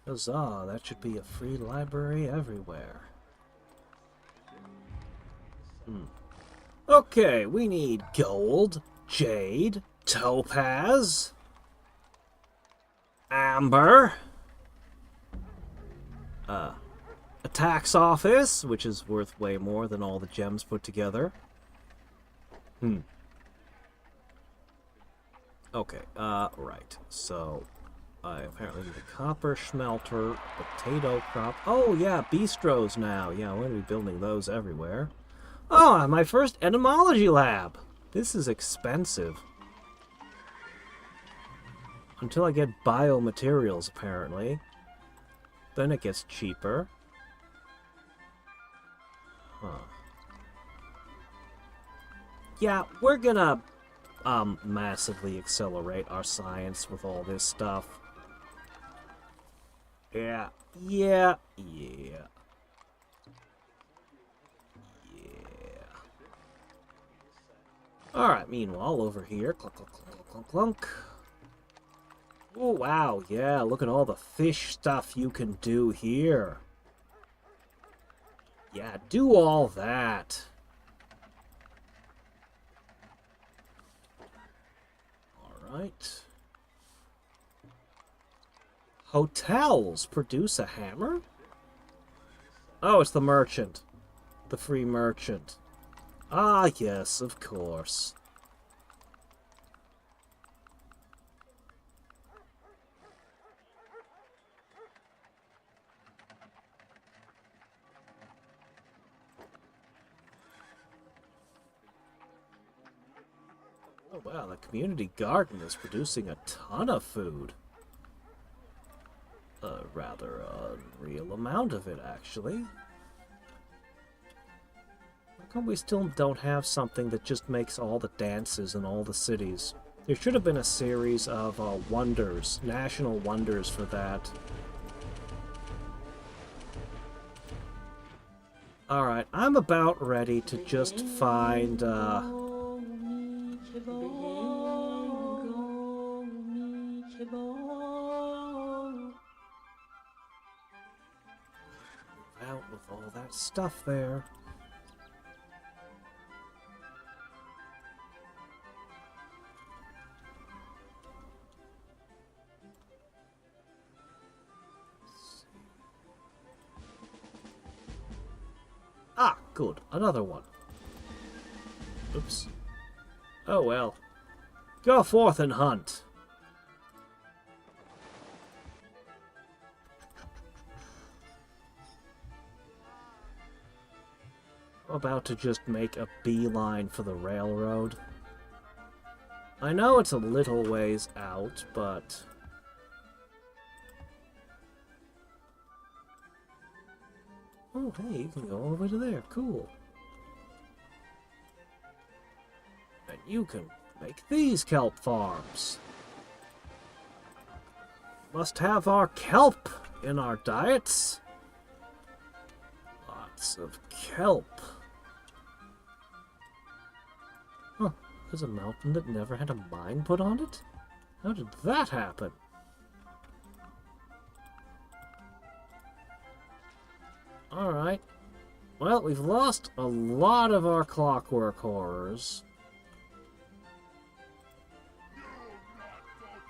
Speaker 1: Huzzah, that should be a free library everywhere. Okay, we need gold, jade, topaz, amber, a tax office, which is worth way more than all the gems put together, Okay, right. So, I apparently need a copper smelter, potato crop. Oh, yeah, bistros now. Yeah, we're going to be building those everywhere. Oh, my first entomology lab. This is expensive. Until I get biomaterials, apparently. Then it gets cheaper. Huh. Yeah, we're gonna, massively accelerate our science with all this stuff. Yeah. Alright, meanwhile, over here, clunk, clunk, clunk, clunk, clunk. Oh, wow, yeah, look at all the fish stuff you can do here. Yeah, do all that. Alright. Hotels produce a hammer? Oh, it's the merchant. The free merchant. Ah, yes, of course. Oh, wow, the community garden is producing a ton of food. A rather unreal amount of it, actually. How come we still don't have something that just makes all the dances in all the cities? There should have been a series of wonders, national wonders for that. Alright, I'm about ready to just find, out with all that stuff there. Ah, good. Another one. Oops. Oh well. Go forth and hunt. I'm about to just make a beeline for the railroad. I know it's a little ways out, but... Oh, hey, you can go all the way to there. Cool. And you can make these kelp farms. Must have our kelp in our diets. Lots of kelp. Huh, there's a mountain that never had a mine put on it? How did that happen? Alright. Well, we've lost a lot of our clockwork horrors.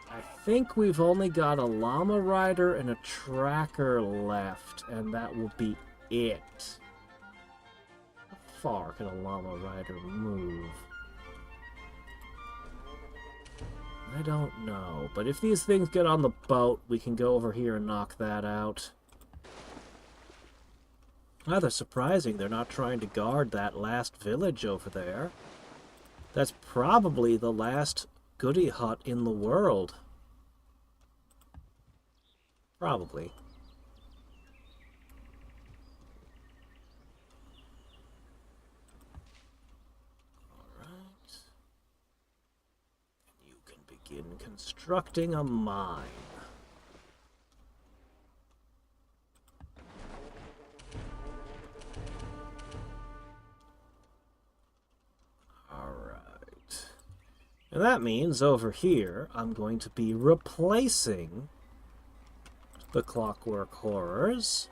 Speaker 1: I think we've only got a llama rider and a tracker left, and that will be it. How far can a llama rider move? I don't know, but if these things get on the boat, we can go over here and knock that out. Rather surprising they're not trying to guard that last village over there. That's probably the last goody hut in the world. Probably. Alright. You can begin constructing a mine. And that means over here, I'm going to be replacing the clockwork horrors.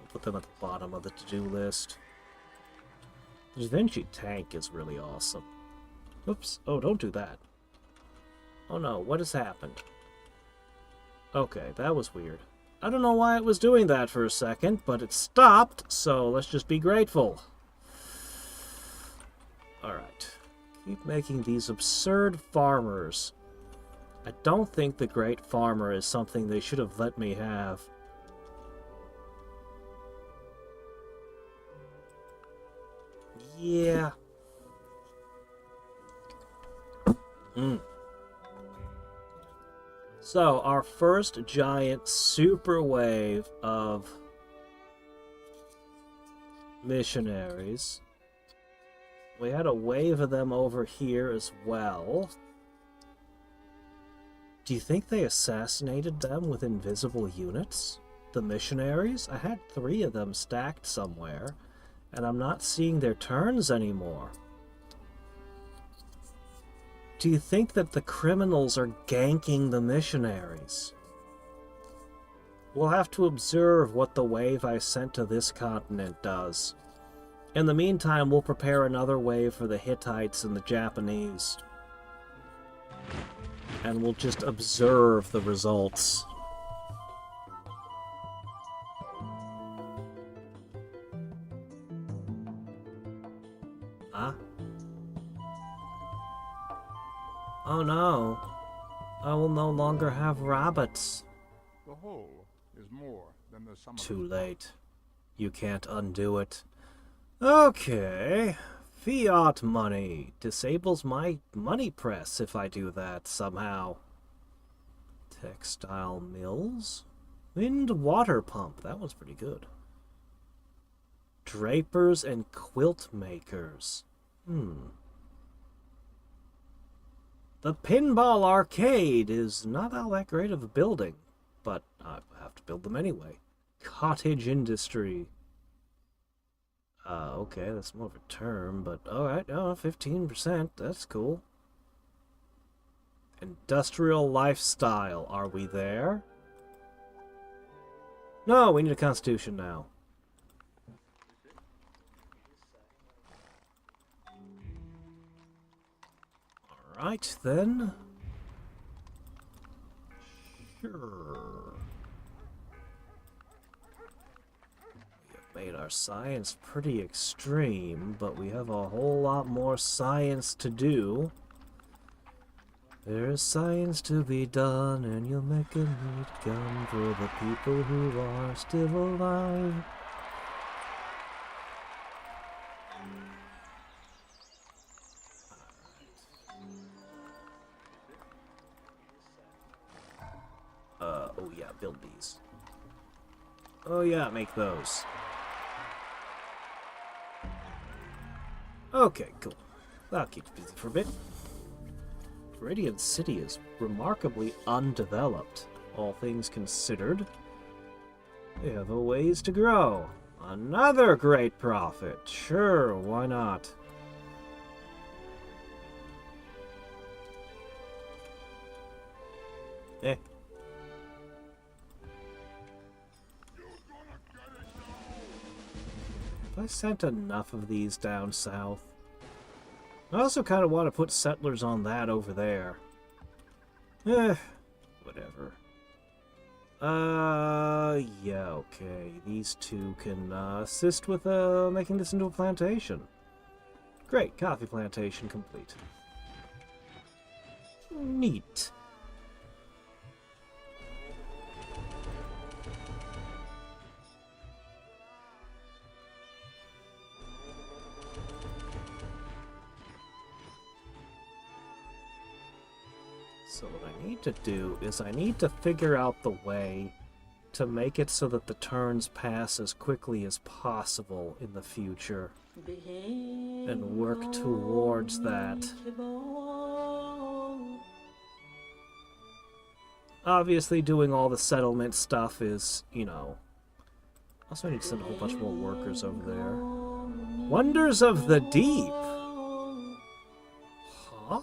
Speaker 1: I'll put them at the bottom of the to-do list. The Da Vinci tank is really awesome. Oops. Oh, don't do that. Oh no, what has happened? Okay, that was weird. I don't know why it was doing that for a second, but it stopped, so let's just be grateful. Alright. Keep making these absurd farmers. I don't think the Great Farmer is something they should have let me have. Yeah. So, our first giant super wave of missionaries. We had a wave of them over here as well. Do you think they assassinated them with invisible units? The missionaries? I had 3 of them stacked somewhere, and I'm not seeing their turns anymore. Do you think that the criminals are ganking the missionaries? We'll have to observe what the wave I sent to this continent does. In the meantime, we'll prepare another wave for the Hittites and the Japanese. And we'll just observe the results. Huh? Oh no. I will no longer have rabbits.
Speaker 4: The whole is more than the sum of
Speaker 1: Too
Speaker 4: its
Speaker 1: late. You can't undo it. Okay. Fiat money disables my money press if I do that somehow. Textile mills? Wind water pump. That was pretty good. Drapers and quilt makers. The pinball arcade is not all that great of a building, but I have to build them anyway. Cottage industry. Okay, that's more of a term, but alright, 15%, that's cool. Industrial lifestyle, are we there? No, we need a constitution now. Alright, then. Sure. Made our science pretty extreme, but we have a whole lot more science to do. There's science to be done, and you'll make a neat gun for the people who are still alive. Oh yeah, build these. Oh yeah, make those. Okay, cool. That'll keep you busy for a bit. Radiant City is remarkably undeveloped, all things considered. They have a ways to grow. Another great profit. Sure, why not? Eh. Have I sent enough of these down south? I also kind of want to put settlers on that over there. Whatever. Yeah, okay. These 2 can assist with making this into a plantation. Great, coffee plantation complete. Neat. So what I need to do is I need to figure out the way to make it so that the turns pass as quickly as possible in the future. And work towards that. Obviously doing all the settlement stuff is, you know... Also I need to send a whole bunch more workers over there. Wonders of the Deep! Huh?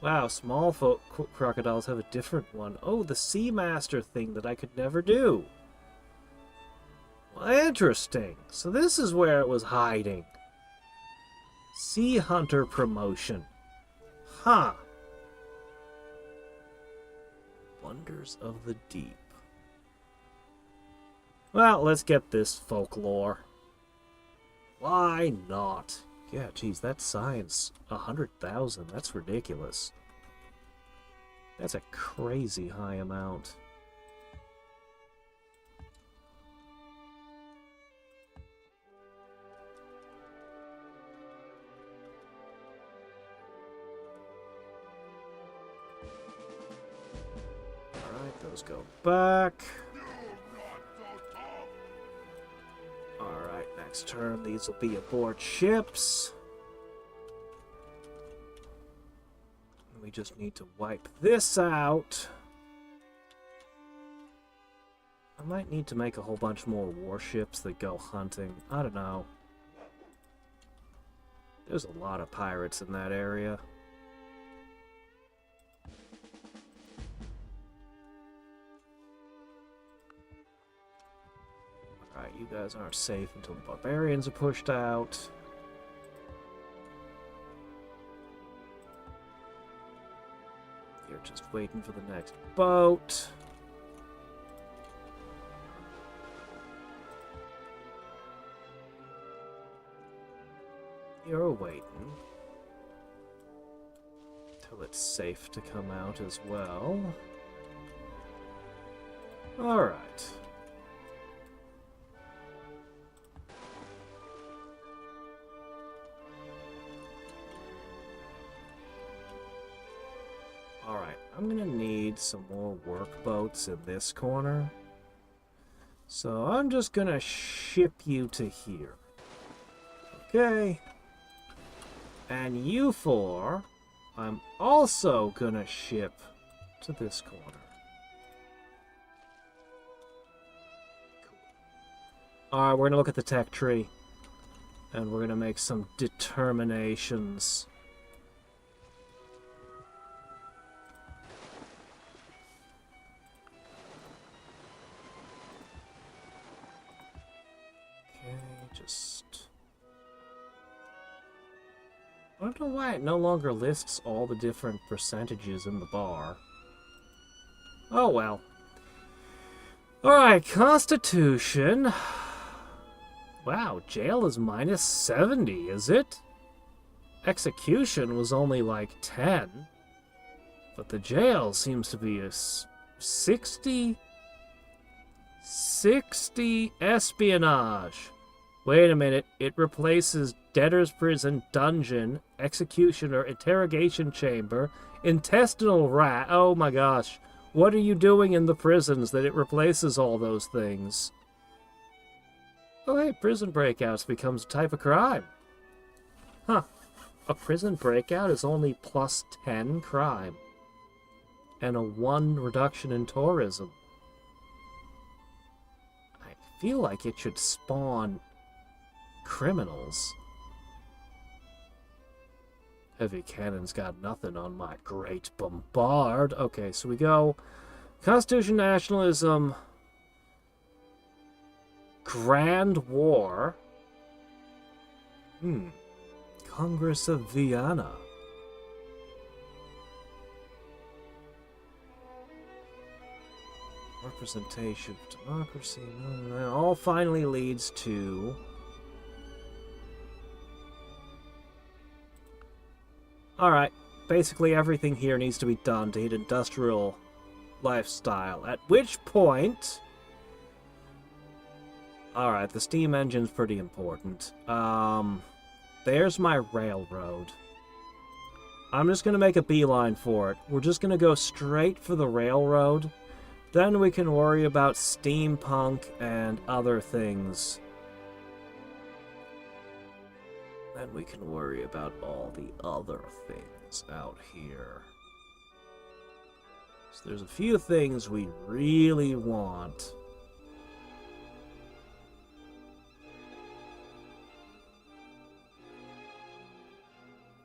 Speaker 1: Wow, small crocodiles have a different one. Oh, the Sea Master thing that I could never do. Well, interesting. So this is where it was hiding. Sea Hunter promotion. Huh. Wonders of the Deep. Well, let's get this folklore. Why not? Yeah, geez, that's science. 100,000. That's ridiculous. That's a crazy high amount. Alright, those go back. Alright, next turn these will be aboard ships. We just need to wipe this out. I might need to make a whole bunch more warships that go hunting. I don't know. There's a lot of pirates in that area. Alright, you guys aren't safe until the barbarians are pushed out. You're just waiting for the next boat. You're waiting till it's safe to come out as well. Alright. Alright, I'm gonna need some more workboats in this corner. So I'm just gonna ship you to here. Okay. And you four, I'm also gonna ship to this corner. Cool. Alright, we're gonna look at the tech tree. And we're gonna make some determinations. Okay, just... I don't know why it no longer lists all the different percentages in the bar. Oh well. Alright, Constitution. Wow, jail is minus 70, is it? Execution was only like 10. But the jail seems to be a 60? 60 espionage. Wait a minute, it replaces debtor's prison, dungeon, executioner, interrogation chamber, intestinal rat. Oh my gosh. What are you doing in the prisons that it replaces all those things? Oh hey, prison breakouts becomes a type of crime. Huh. A prison breakout is only plus 10 crime. And a 1 reduction in tourism. I feel like it should spawn criminals. Heavy cannon's got nothing on my great bombard. Okay, so we go Constitution, nationalism, Grand War. Congress of Vienna. Representation of democracy. It all finally leads to... Alright, basically everything here needs to be done to hit industrial lifestyle. At which point... Alright, the steam engine's pretty important. There's my railroad. I'm just gonna make a beeline for it. We're just gonna go straight for the railroad. Then we can worry about steampunk and other things. Then we can worry about all the other things out here. So there's a few things we really want.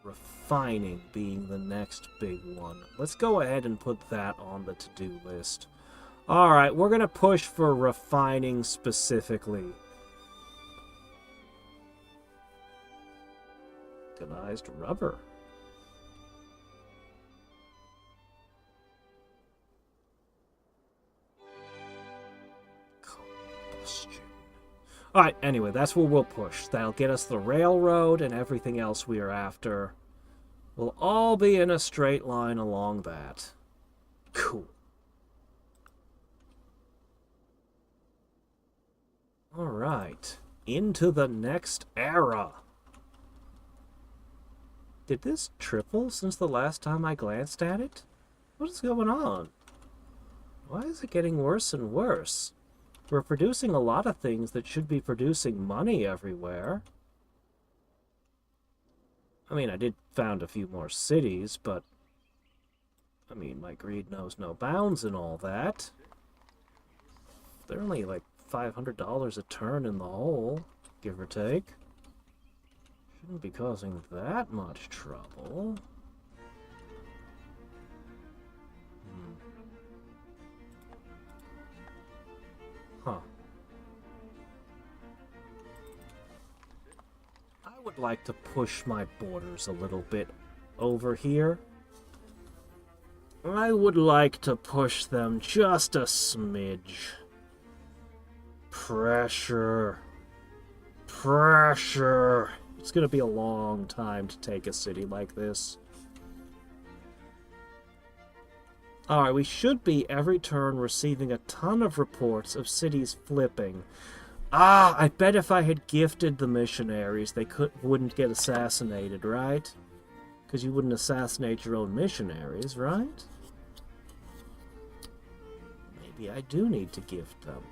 Speaker 1: Refining being the next big one. Let's go ahead and put that on the to-do list. Alright, we're gonna push for refining specifically. Organized rubber. Combustion. Alright, anyway, that's where we'll push. That'll get us the railroad, and everything else we are after will all be in a straight line along that. Cool. Alright, into the next era. Did this triple since the last time I glanced at it? What is going on? Why is it getting worse and worse? We're producing a lot of things that should be producing money everywhere. I mean, I did found a few more cities, but... I mean, my greed knows no bounds and all that. They're only like $500 a turn in the hole, give or take. Shouldn't be causing that much trouble. Huh. I would like to push my borders a little bit over here. I would like to push them just a smidge. Pressure. Pressure. It's gonna be a long time to take a city like this. Alright, we should be every turn receiving a ton of reports of cities flipping. Ah, I bet if I had gifted the missionaries, they wouldn't get assassinated, right? Because you wouldn't assassinate your own missionaries, right? Maybe I do need to gift them.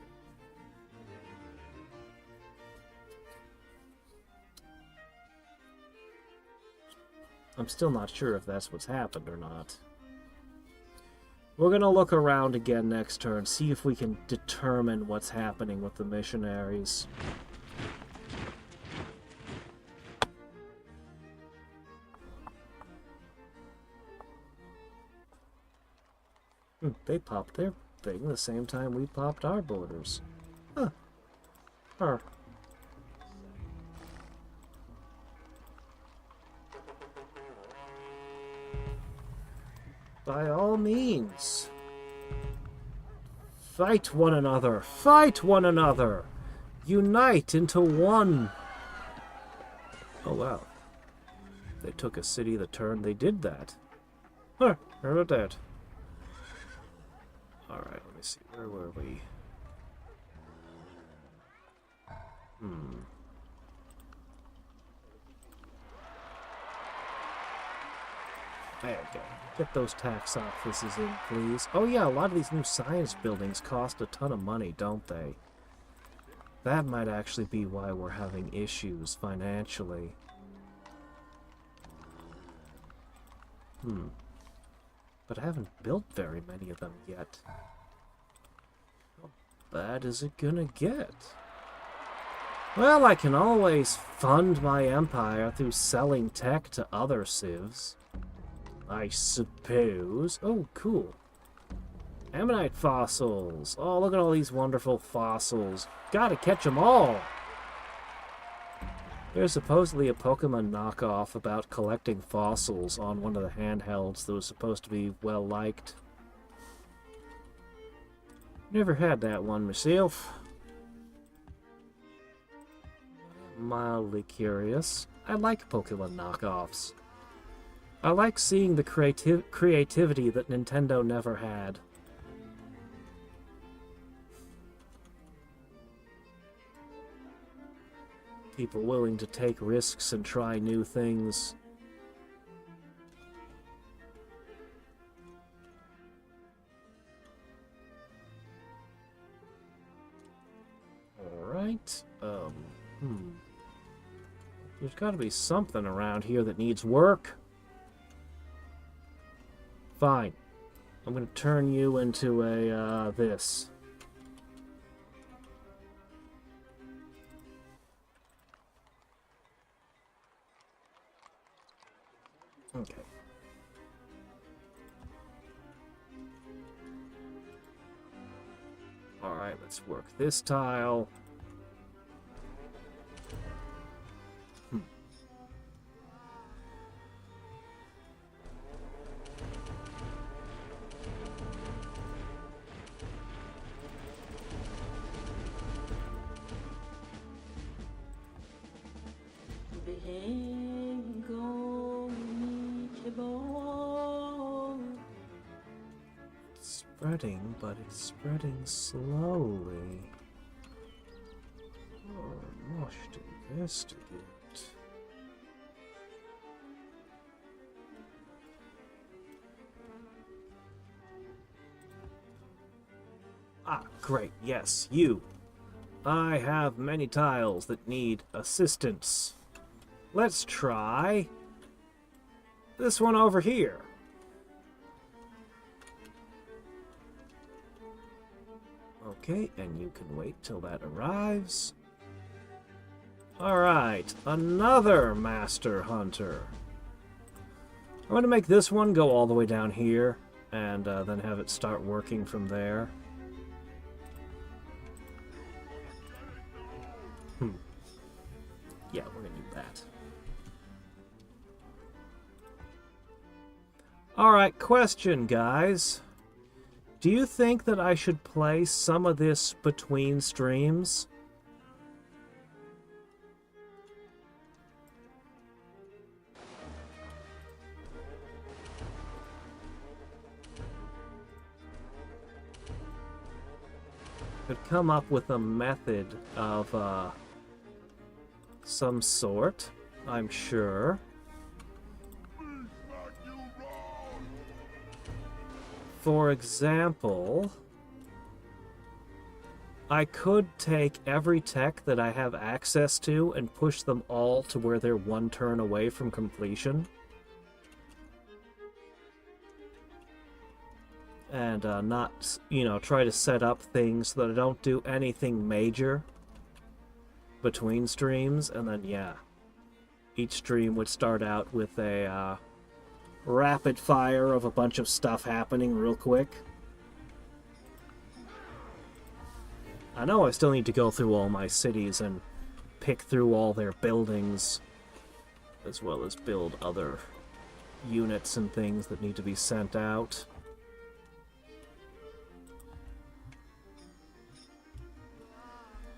Speaker 1: I'm still not sure if that's what's happened or not. We're gonna look around again next turn, see if we can determine what's happening with the missionaries. They popped their thing the same time we popped our borders. Huh. Huh. By all means. Fight one another. Fight one another. Unite into one. Oh, wow. They took a city the turn they did that. Huh, heard of that. Alright, let me see. Where were we? There we go. Get those tax offices in, please. Oh yeah, a lot of these new science buildings cost a ton of money, don't they? That might actually be why we're having issues financially. But I haven't built very many of them yet. How bad is it gonna get? Well, I can always fund my empire through selling tech to other civs. I suppose. Oh, cool. Ammonite fossils. Oh, look at all these wonderful fossils. Gotta catch them all. There's supposedly a Pokemon knockoff about collecting fossils on one of the handhelds that was supposed to be well-liked. Never had that one myself. Mildly curious. I like Pokemon knockoffs. I like seeing the creativity that Nintendo never had. People willing to take risks and try new things. Alright, There's gotta be something around here that needs work. Fine. I'm gonna turn you into a, this. Okay. Alright, let's work this tile. spreading, but it's spreading slowly. Oh, must investigate. Ah, great, yes, you. I have many tiles that need assistance. Let's try this one over here. Okay, and you can wait till that arrives. Alright, another Master Hunter. I'm going to make this one go all the way down here, and then have it start working from there. Yeah, we're going to do that. Alright, question, guys. Do you think that I should play some of this between streams? Could come up with a method of some sort, I'm sure. For example, I could take every tech that I have access to and push them all to where they're one turn away from completion. And not, try to set up things so that I don't do anything major between streams. And then, yeah, each stream would start out with a rapid fire of a bunch of stuff happening real quick. I know I still need to go through all my cities and pick through all their buildings, as well as build other units and things that need to be sent out.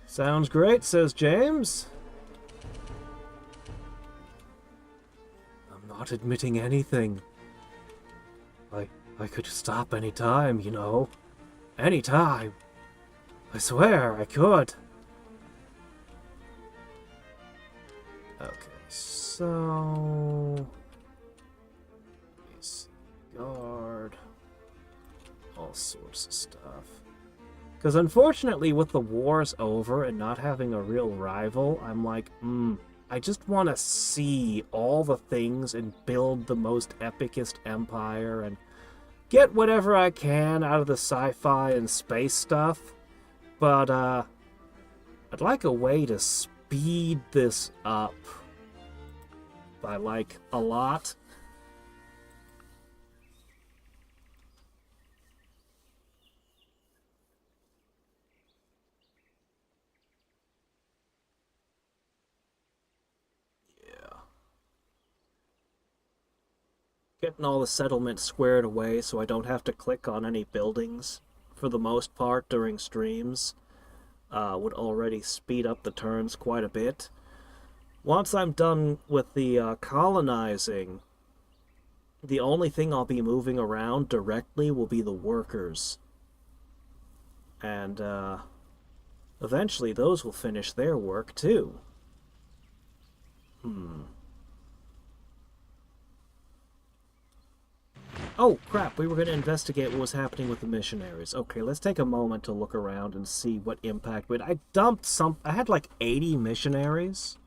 Speaker 1: Sounds great, says James. I'm not admitting anything. I could stop any time, Any time. I swear I could. Okay, so... guard. All sorts of stuff. Because unfortunately, with the wars over and not having a real rival, I'm like, I just want to see all the things and build the most epicest empire and get whatever I can out of the sci-fi and space stuff. But, I'd like a way to speed this up by, like, a lot. Getting all the settlements squared away so I don't have to click on any buildings, for the most part, during streams, would already speed up the turns quite a bit. Once I'm done with the colonizing, the only thing I'll be moving around directly will be the workers. And, eventually those will finish their work, too. Oh, crap, we were going to investigate what was happening with the missionaries. Okay, let's take a moment to look around and see what impact we had. I dumped I had like 80 missionaries.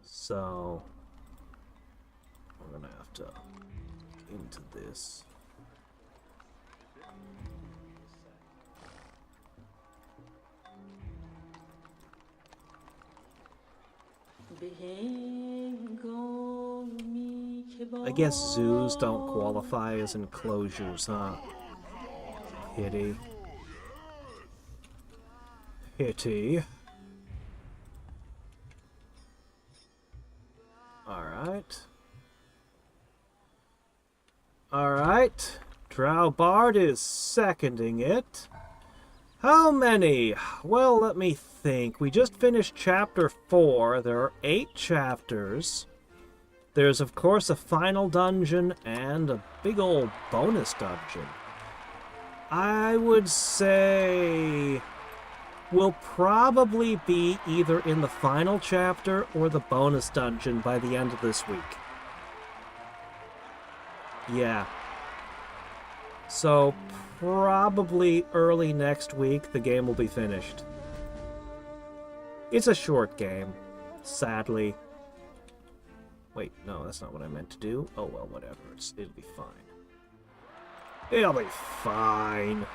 Speaker 1: So, we're going to have to get into this. I guess zoos don't qualify as enclosures, huh? Pity. Pity. Alright. Alright. Drow-Bard is seconding it. How many? Well, let me think. We just finished chapter 4. There are 8 chapters. There's, of course, a final dungeon and a big old bonus dungeon. I would say we'll probably be either in the final chapter or the bonus dungeon by the end of this week. Yeah. So, probably early next week, the game will be finished. It's a short game, sadly. Wait, no, that's not what I meant to do. Oh, well, whatever. It'll be fine. It'll be fine.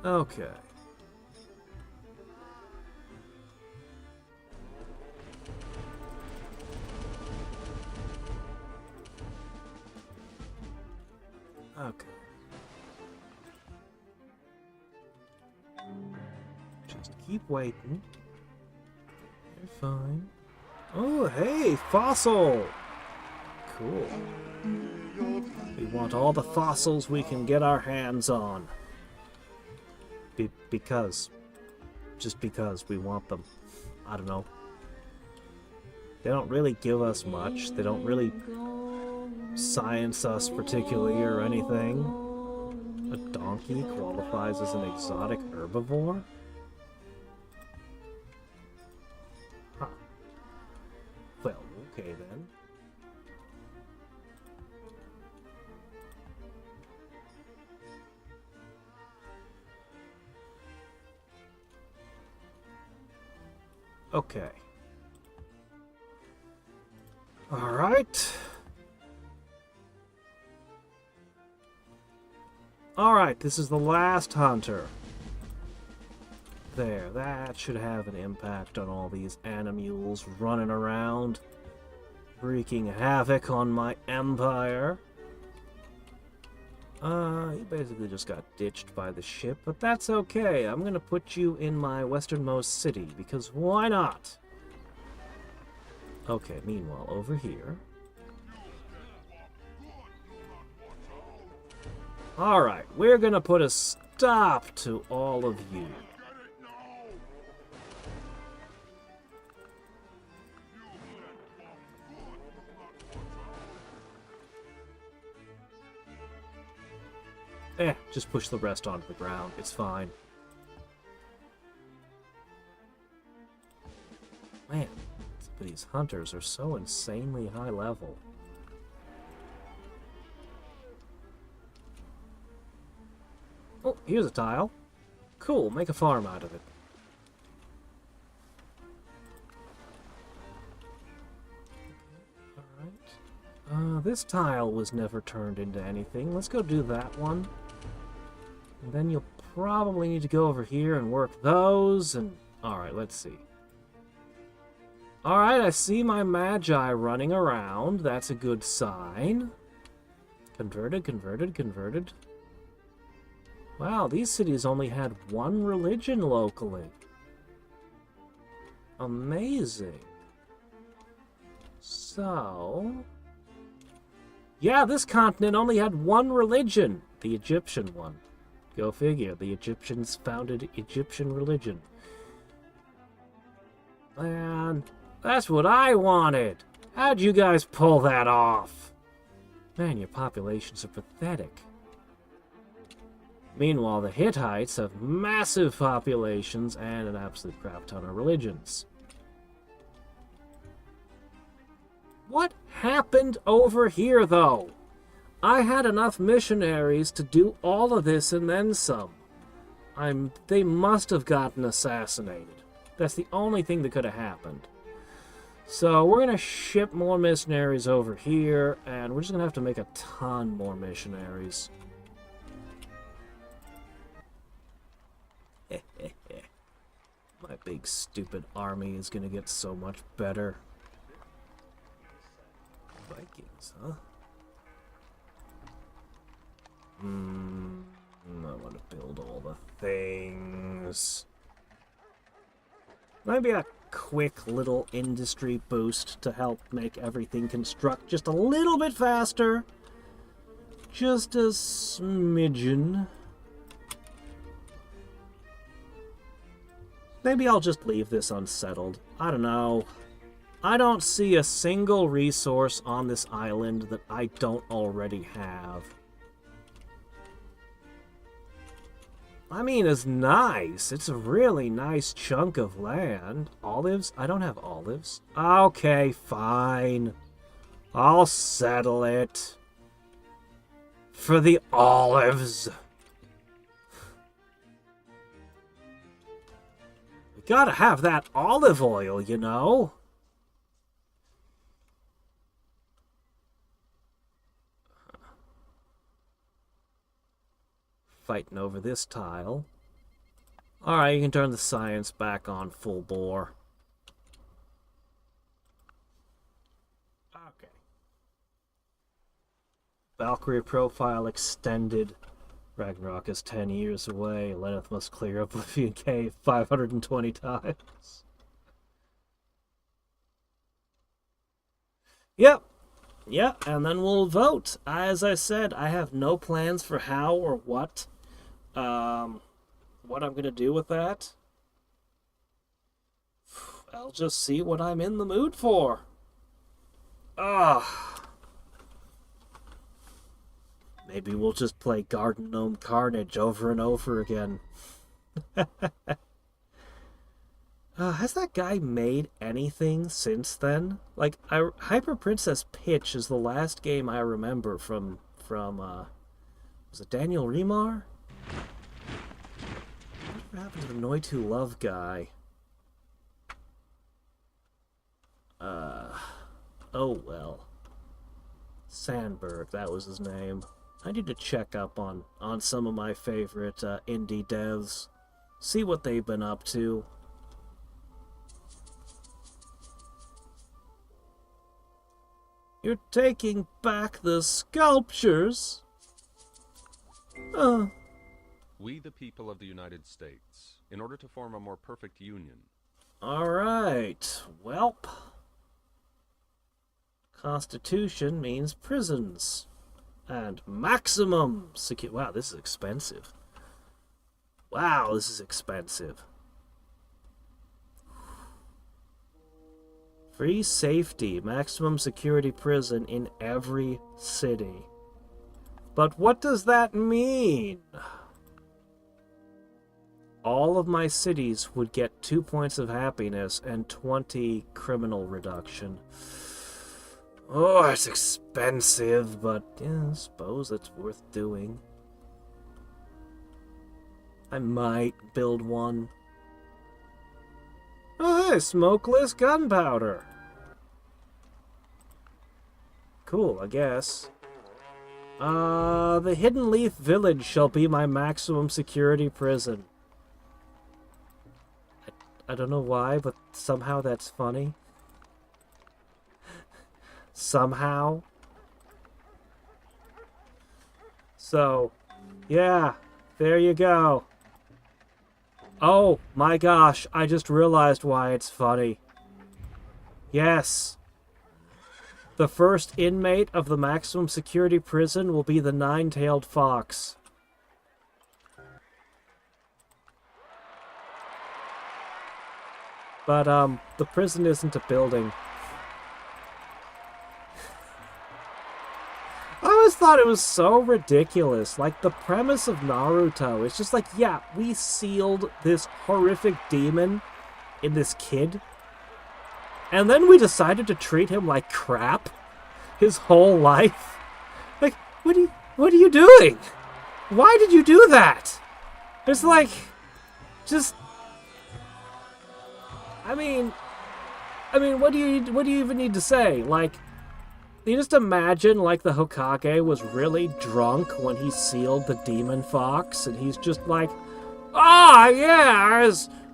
Speaker 1: Okay. Okay. Just keep waiting. You're fine. Oh, hey, fossil! Cool. We want all the fossils we can get our hands on. Just because we want them. I don't know. They don't really give us much. They don't really science us particularly or anything. A donkey qualifies as an exotic herbivore? Huh. Well, okay then. Okay. All right. All right, this is the last hunter. There, that should have an impact on all these animules running around, wreaking havoc on my empire. You basically just got ditched by the ship, but that's okay. I'm gonna put you in my westernmost city, because why not? Okay, meanwhile, over here. Alright, we're gonna put a stop to all of you. Just push the rest onto the ground. It's fine. Man, these hunters are so insanely high level. Oh, here's a tile. Cool, make a farm out of it. Alright. This tile was never turned into anything. Let's go do that one. And then you'll probably need to go over here and work those, and... Alright, let's see. Alright, I see my magi running around. That's a good sign. Converted, converted, converted. Wow, these cities only had one religion locally. Amazing. So... yeah, this continent only had one religion. The Egyptian one. Go figure, the Egyptians founded Egyptian religion. Man, that's what I wanted. How'd you guys pull that off? Man, your populations are pathetic. Meanwhile, the Hittites have massive populations and an absolute crap ton of religions. What happened over here, though? I had enough missionaries to do all of this and then some. They must have gotten assassinated. That's the only thing that could have happened. So we're going to ship more missionaries over here, and we're just going to have to make a ton more missionaries. My big stupid army is going to get so much better. Vikings, huh? I want to build all the things. Maybe a quick little industry boost to help make everything construct just a little bit faster. Just a smidgen. Maybe I'll just leave this unsettled. I don't know. I don't see a single resource on this island that I don't already have. I mean, it's nice. It's a really nice chunk of land. Olives? I don't have olives. Okay, fine. I'll settle it. For the olives. We gotta have that olive oil, you know? Fighting over this tile. Alright, you can turn the science back on full bore. Okay. Valkyrie profile extended. Ragnarok is 10 years away. Lenneth must clear Oblivion Cave 520 times. Yep. Yep, and then we'll vote. As I said, I have no plans for how or what I'm going to do with that. I'll just see what I'm in the mood for. Maybe we'll just play Garden Gnome Carnage over and over again. Has that guy made anything since then? Like, Hyper Princess Pitch is the last game I remember from was it Daniel Remar? What happened to the Noi2 Love guy? Oh well. Sandberg, that was his name. I need to check up on some of my favorite indie devs. See what they've been up to. You're taking back the sculptures?
Speaker 5: We, the people of the United States, in order to form a more perfect union.
Speaker 1: Alright, welp. Constitution means prisons. And maximum security. Wow, this is expensive. Wow, this is expensive. Free safety, maximum security prison in every city. But what does that mean? All of my cities would get 2 points of happiness and 20 criminal reduction. Oh, it's expensive, but yeah, I suppose it's worth doing. I might build one. Oh, hey, smokeless gunpowder. Cool, I guess. The Hidden Leaf Village shall be my maximum security prison. I don't know why, but somehow that's funny. Somehow. So, yeah, there you go. Oh my gosh, I just realized why it's funny. Yes. The first inmate of the maximum security prison will be the nine-tailed fox. But, the prison isn't a building. I always thought it was so ridiculous. Like, the premise of Naruto is just like, yeah, we sealed this horrific demon in this kid. And then we decided to treat him like crap his whole life. Like, what are you doing? Why did you do that? It's like, just... I mean, what do you even need to say? Like, you just imagine, like, the Hokage was really drunk when he sealed the demon fox, and he's just like, yeah,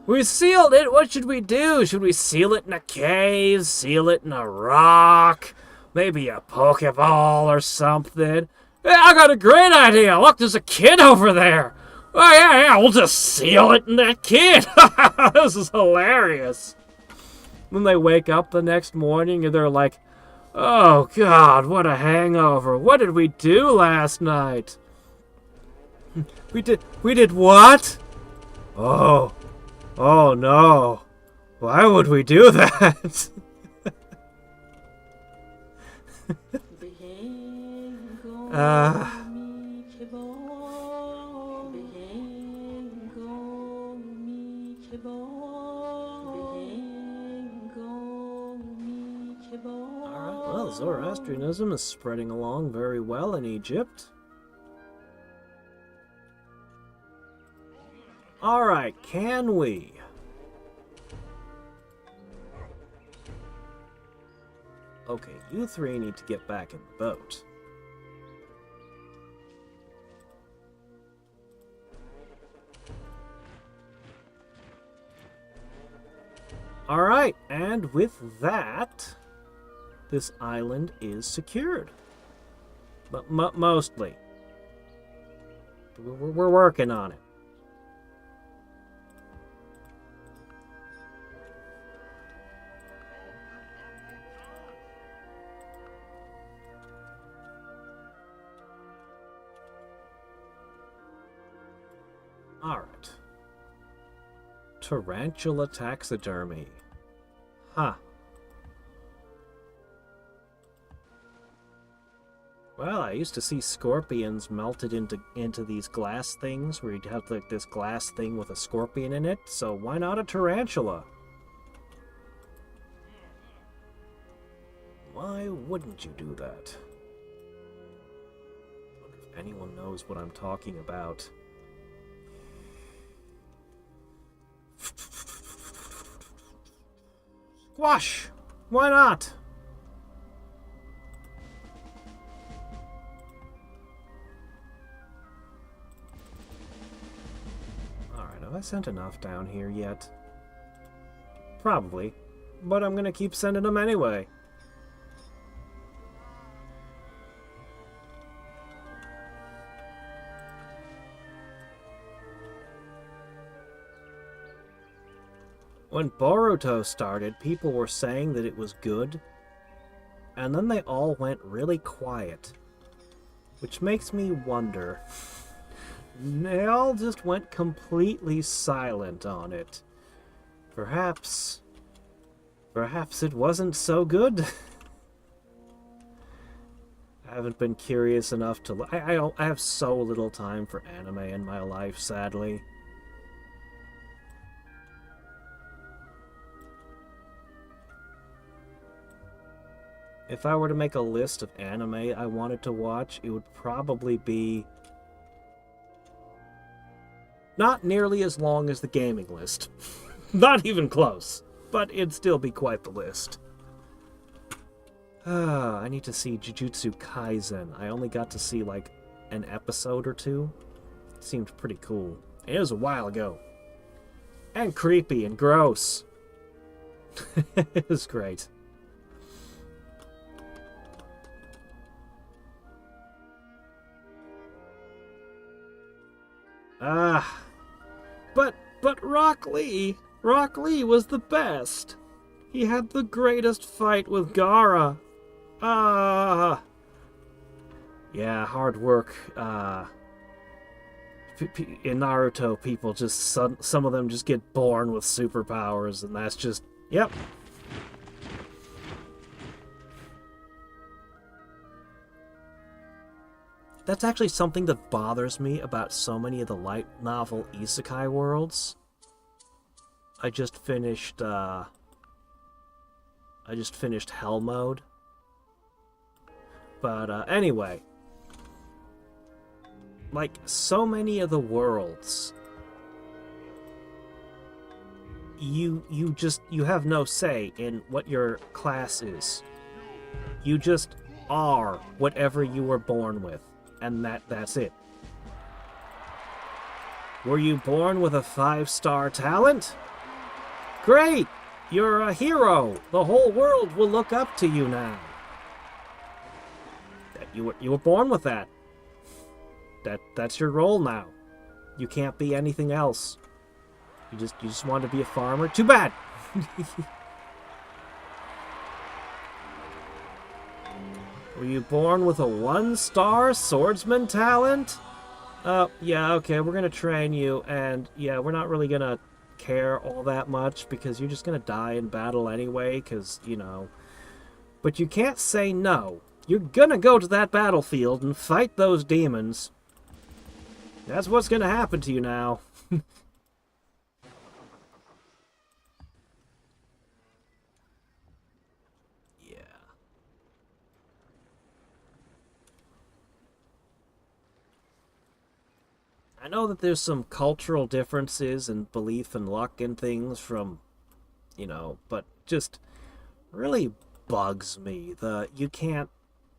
Speaker 1: we sealed it, what should we do? Should we seal it in a cave, seal it in a rock, maybe a Pokeball or something? Yeah, I got a great idea, look, there's a kid over there. Oh, yeah, we'll just seal it in that kid. This is hilarious. Then they wake up the next morning and they're like, oh, God, what a hangover. What did we do last night? We did what? Oh, no. Why would we do that? Alright, well, Zoroastrianism is spreading along very well in Egypt. Alright, can we? Okay, you three need to get back in the boat. Alright, and with that, this island is secured. But mostly. We're working on it. Alright. Tarantula taxidermy. Huh. Well, I used to see scorpions melted into these glass things where you'd have like this glass thing with a scorpion in it, so why not a tarantula? Why wouldn't you do that? I wonder if anyone knows what I'm talking about. Squash! Why not? Alright, have I sent enough down here yet? Probably, but I'm gonna keep sending them anyway. When Boruto started, people were saying that it was good, and then they all went really quiet, which makes me wonder. They all just went completely silent on it. Perhaps it wasn't so good. I haven't been curious enough to. I have so little time for anime in my life, sadly. If I were to make a list of anime I wanted to watch, it would probably be not nearly as long as the gaming list. Not even close, but it'd still be quite the list. I need to see Jujutsu Kaisen. I only got to see like an episode or two. It seemed pretty cool. It was a while ago. And creepy and gross. It was great. But Rock Lee was the best. He had the greatest fight with Gaara. Yeah, hard work. In Naruto, people just, some of them just get born with superpowers, and that's just, yep. That's actually something that bothers me about so many of the light novel isekai worlds. I just finished Hell Mode. But anyway, like so many of the worlds, you have no say in what your class is. You just are whatever you were born with. And that's it. Were you born with a 5-star talent? Great! You're a hero! The whole world will look up to you now. You were born with that. That's your role now. You can't be anything else. You just want to be a farmer? Too bad! Were you born with a 1-star swordsman talent? Yeah, okay, we're gonna train you, and yeah, we're not really gonna care all that much, because you're just gonna die in battle anyway, because, you know. But you can't say no. You're gonna go to that battlefield and fight those demons. That's what's gonna happen to you now. Yeah. I know that there's some cultural differences in belief and luck and things from, you know, but just really bugs me. You can't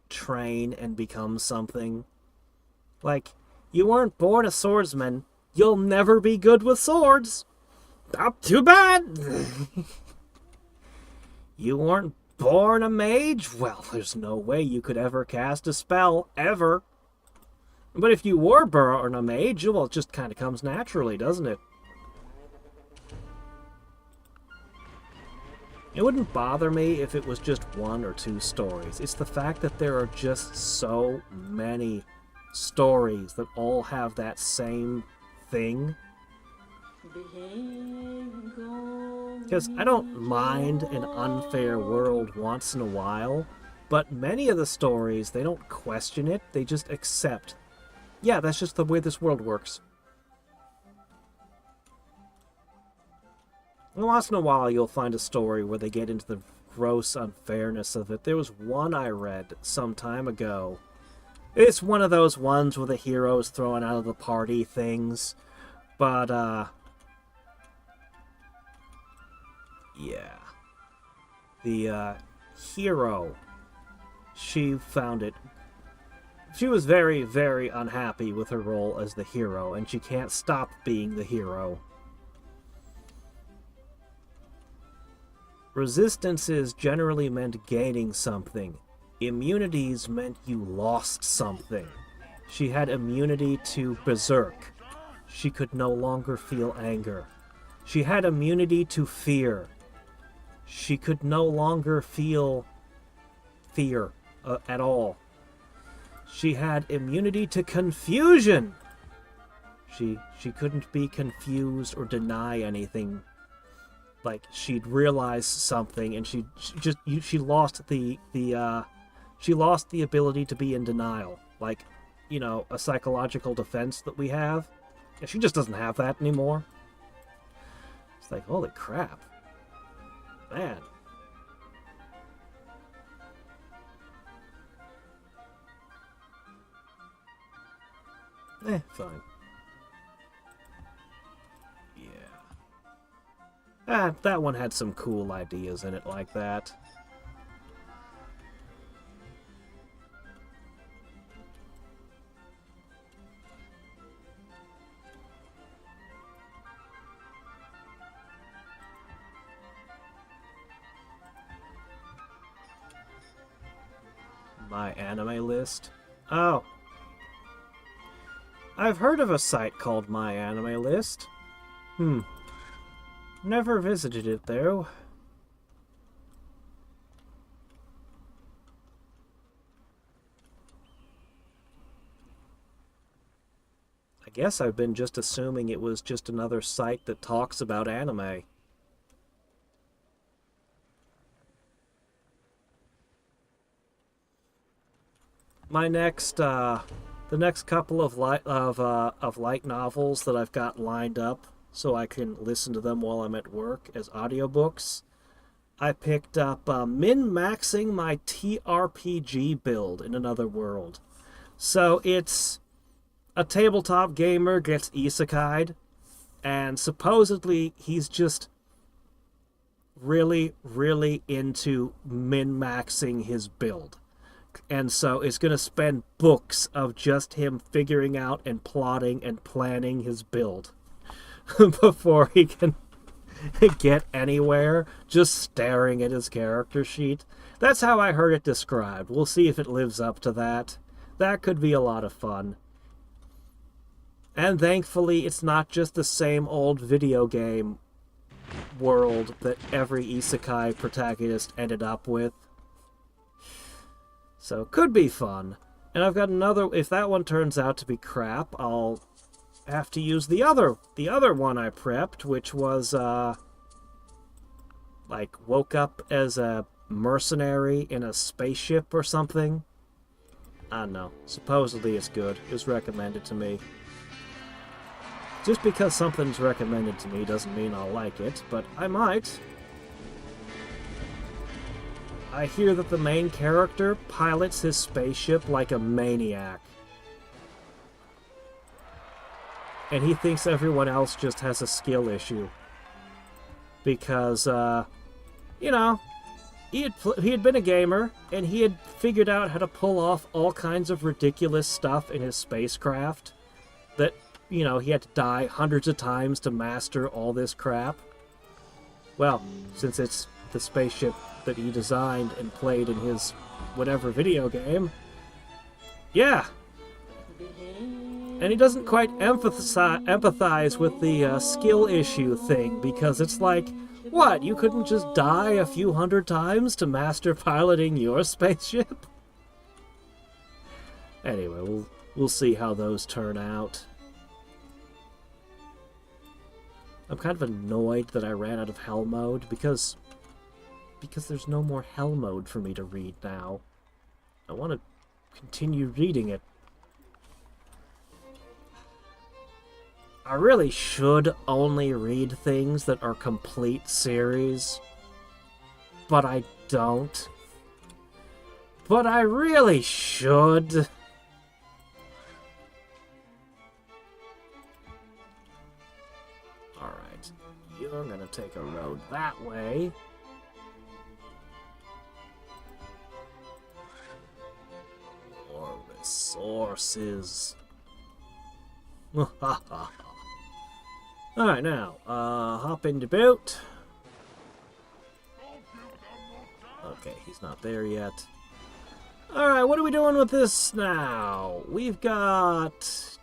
Speaker 1: train and become something. Like, you weren't born a swordsman. You'll never be good with swords. Too bad. You weren't born a mage. Well, there's no way you could ever cast a spell, ever. But if you were born a mage, well, it just kind of comes naturally, doesn't it? It wouldn't bother me if it was just 1 or 2 stories. It's the fact that there are just so many stories that all have that same thing. Because I don't mind an unfair world once in a while, but many of the stories, they don't question it, they just accept. Yeah, that's just the way this world works. And once in a while, you'll find a story where they get into the gross unfairness of it. There was one I read some time ago. It's one of those ones where the hero's thrown out of the party things. But, yeah. The, hero, she found it. She was very, very unhappy with her role as the hero, and she can't stop being the hero. Resistances generally meant gaining something. Immunities meant you lost something. She had immunity to berserk. She could no longer feel anger. She had immunity to fear. She could no longer feel fear at all. She had immunity to confusion. She couldn't be confused or deny anything. Like, she'd realize something and she lost she lost the ability to be in denial. Like, you know, a psychological defense that we have. Yeah, she just doesn't have that anymore. It's like, holy crap. Man. Fine. Yeah. That one had some cool ideas in it like that. My anime list? Oh. I've heard of a site called My Anime List. Never visited it, though. I guess I've been just assuming it was just another site that talks about anime. My next, the next couple of light novels that I've got lined up so I can listen to them while I'm at work as audiobooks. I picked up Min-Maxing My TRPG Build in Another World. So it's a tabletop gamer gets isekai'd, and supposedly he's just really, really into min-maxing his build. And so it's going to spend books of just him figuring out and plotting and planning his build before he can get anywhere, just staring at his character sheet. That's how I heard it described. We'll see if it lives up to that. That could be a lot of fun. And thankfully, it's not just the same old video game world that every isekai protagonist ended up with. So, could be fun. And I've got another, if that one turns out to be crap, I'll have to use the other one I prepped, which was, like, woke up as a mercenary in a spaceship or something. I don't know. Supposedly it's good. It was recommended to me. Just because something's recommended to me doesn't mean I'll like it, but I might. I hear that the main character pilots his spaceship like a maniac. And he thinks everyone else just has a skill issue. Because, you know, he had been a gamer, and he had figured out how to pull off all kinds of ridiculous stuff in his spacecraft that, you know, he had to die hundreds of times to master all this crap. Well, since it's the spaceship that he designed and played in his whatever video game, yeah. And he doesn't quite empathize with the skill issue thing, because it's like, what, you couldn't just die a few hundred times to master piloting your spaceship? Anyway, we'll see how those turn out. I'm kind of annoyed that I ran out of hell mode, because there's no more hell mode for me to read now. I want to continue reading it. I really should only read things that are complete series, but I don't. But I really should. Alright, you're gonna take a road that way. More resources. Alright, now, hop into boat. Okay, he's not there yet. Alright, what are we doing with this now? We've got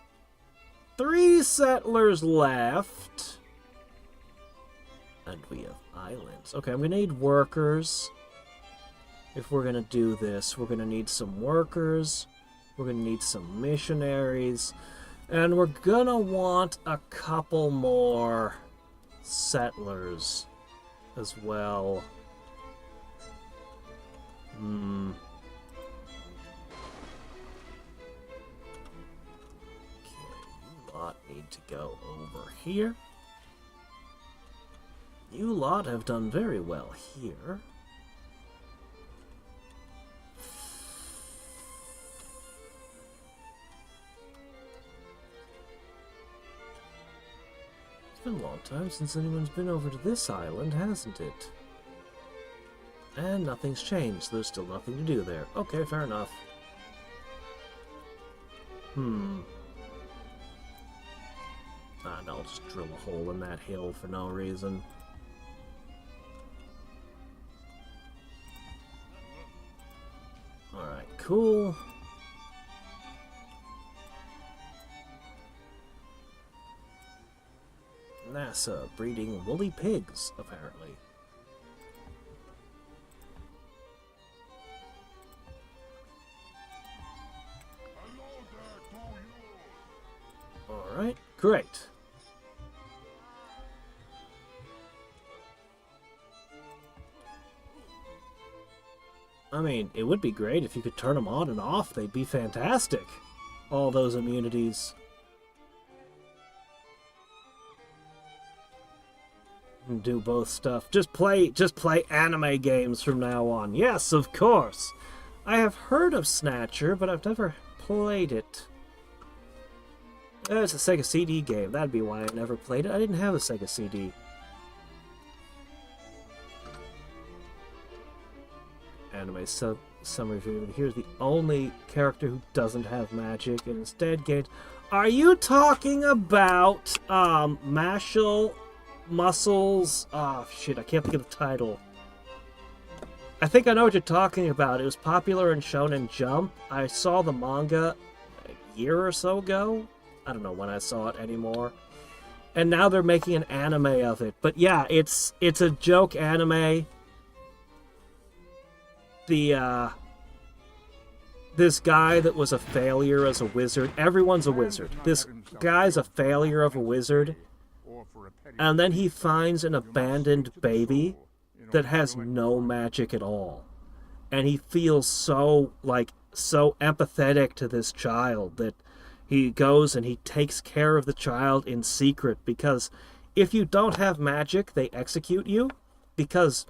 Speaker 1: 3 settlers left. And we have islands. Okay, I'm gonna need workers. If we're gonna do this, we're gonna need some workers. We're gonna need some missionaries. And we're gonna want a couple more settlers as well. Okay, you lot need to go over here. You lot have done very well here. It's been a long time since anyone's been over to this island, hasn't it? And nothing's changed. There's still nothing to do there. Okay, fair enough. I'll just drill a hole in that hill for no reason. Alright, cool. NASA breeding woolly pigs, apparently. Alright, great. I mean, it would be great if you could turn them on and off. They'd be fantastic. All those immunities. And do both stuff. Just play anime games from now on. Yes, of course. I have heard of Snatcher, but I've never played it. It's a Sega CD game. That'd be why I never played it. I didn't have a Sega CD. Anime summary video. Here's the only character who doesn't have magic and instead gained. Are you talking about Mashal Muscles? Oh shit, I can't think of the title. I think I know what you're talking about. It was popular in Shonen Jump. I saw the manga a year or so ago. I don't know when I saw it anymore. And now they're making an anime of it. But yeah, it's a joke anime. This guy that was a failure as a wizard. Everyone's a wizard. This guy's a failure of a wizard. And then he finds an abandoned baby that has no magic at all. And he feels so, like, so empathetic to this child that he goes and he takes care of the child in secret, because if you don't have magic, they execute you because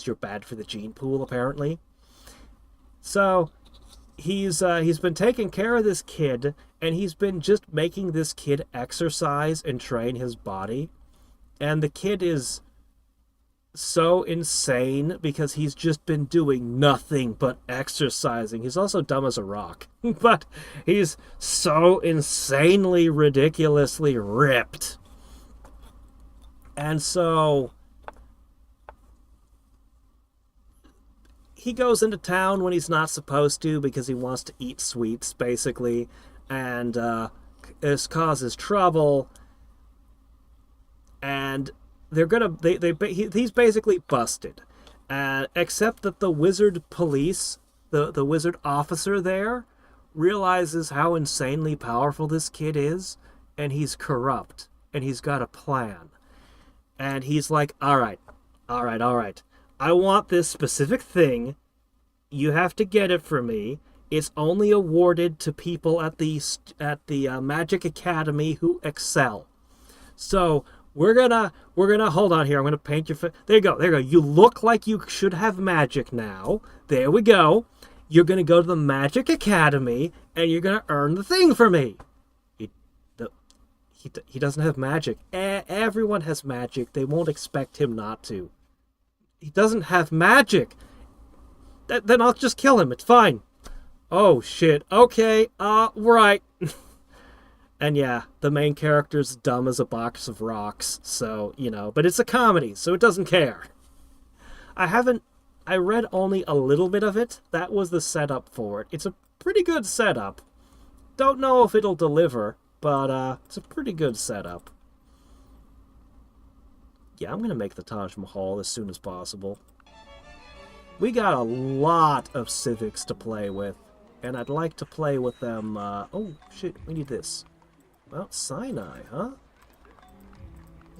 Speaker 1: you're bad for the gene pool, apparently. So he's been taking care of this kid, and he's been just making this kid exercise and train his body. And the kid is so insane because he's just been doing nothing but exercising. He's also dumb as a rock, but he's so insanely, ridiculously ripped. And so he goes into town when he's not supposed to because he wants to eat sweets, basically, and this causes trouble. And he's basically busted, except that the wizard police, the wizard officer there, realizes how insanely powerful this kid is, and he's corrupt, and he's got a plan. And he's like, all right, I want this specific thing. You have to get it for me. It's only awarded to people at the Magic Academy who excel. So we're gonna hold on here. I'm gonna paint your face. There you go. You look like you should have magic now. There we go. You're gonna go to the Magic Academy and you're gonna earn the thing for me. He doesn't have magic. Everyone has magic. They won't expect him not to. He doesn't have magic. Then I'll just kill him. It's fine. Oh shit. Okay. Right. And yeah, the main character's dumb as a box of rocks, so, but it's a comedy, so it doesn't care. I read only a little bit of it. That was the setup for it. It's a pretty good setup. Don't know if it'll deliver, but it's a pretty good setup. Yeah, I'm gonna make the Taj Mahal as soon as possible. We got a lot of civics to play with, and I'd like to play with them, oh shit, we need this. Mount Sinai, huh?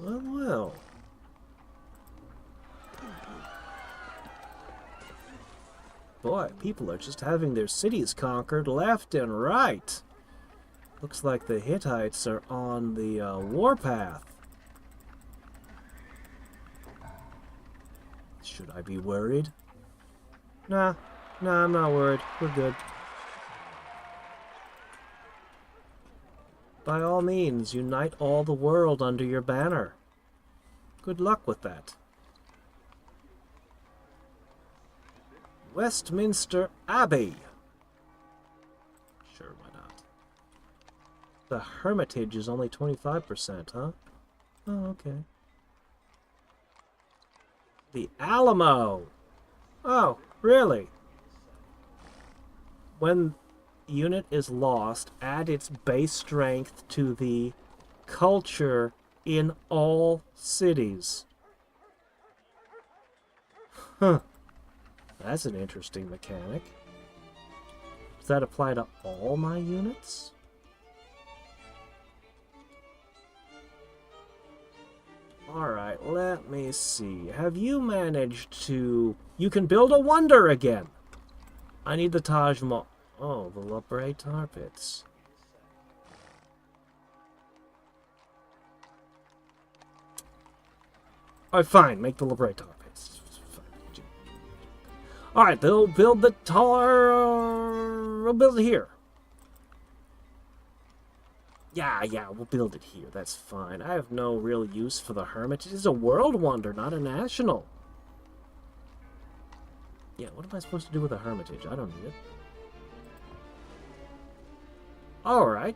Speaker 1: Well. Boy, people are just having their cities conquered left and right. Looks like the Hittites are on the warpath. Should I be worried? Nah, I'm not worried. We're good. By all means, unite all the world under your banner. Good luck with that. Westminster Abbey. Sure, why not? The Hermitage is only 25%, huh? Oh, okay. The Alamo. Oh, really? When unit is lost, add its base strength to the culture in all cities. Huh. That's an interesting mechanic. Does that apply to all my units? Alright, let me see. Have you managed to... You can build a wonder again. I need the Taj Mahal. Oh, the La Brea tar pits. Alright, fine. Make the La Brea tar pits. Alright, they'll build the tar... We'll build it here. Yeah, we'll build it here. That's fine. I have no real use for the Hermitage. It's a world wonder, not a national. Yeah, what am I supposed to do with a Hermitage? I don't need it. Alright.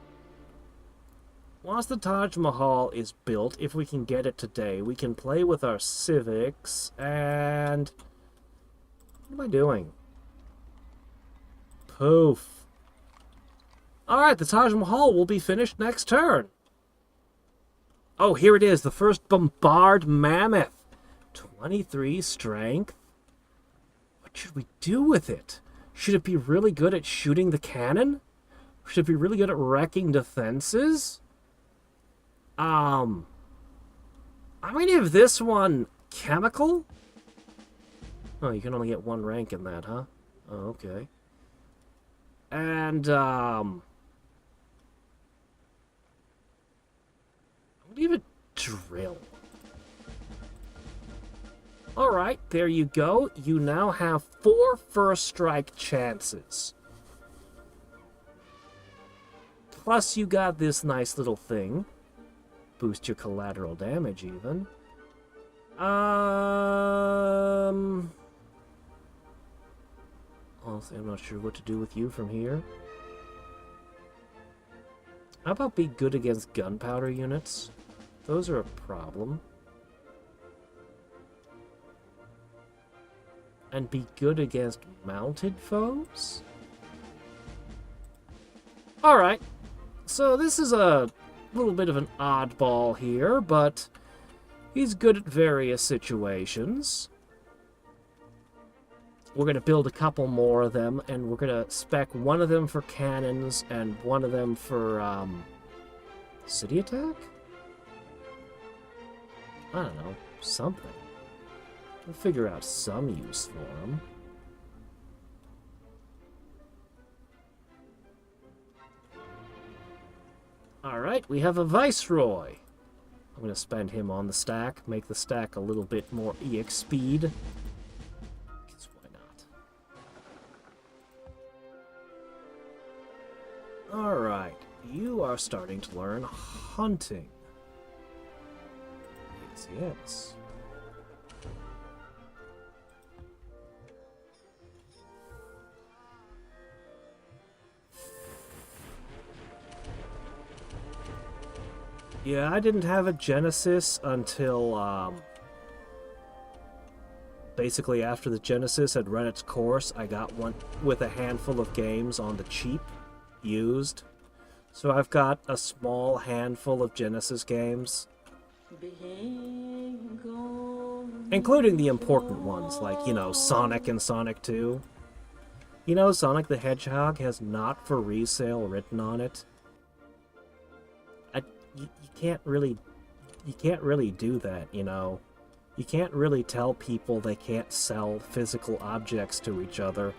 Speaker 1: Once the Taj Mahal is built, if we can get it today, we can play with our civics, and... What am I doing? Poof. Alright, the Taj Mahal will be finished next turn. Oh, here it is, the first Bombard Mammoth. 23 strength. What should we do with it? Should it be really good at shooting the cannon? Should be really good at wrecking defenses. I'm gonna give this one chemical. Oh, you can only get one rank in that, huh? Oh, okay. And, leave a drill. Alright, there you go. You now have 4 first strike chances. Plus you got this nice little thing. Boost your collateral damage even. Honestly, I'm not sure what to do with you from here. How about be good against gunpowder units? Those are a problem. And be good against mounted foes? Alright. So this is a little bit of an oddball here, but he's good at various situations. We're going to build a couple more of them, and we're going to spec one of them for cannons and one of them for, city attack? I don't know, something. We'll figure out some use for them. Alright, we have a Viceroy. I'm going to spend him on the stack, make the stack a little bit more EX speed. Because why not? Alright, you are starting to learn hunting. Yes, yes. Yeah, I didn't have a Genesis until, basically after the Genesis had run its course, I got one with a handful of games on the cheap, used. So I've got a small handful of Genesis games. Including the important ones, like, you know, Sonic and Sonic 2. You know, Sonic the Hedgehog has not for resale written on it. You can't really do that, you know. You can't really tell people they can't sell physical objects to each other.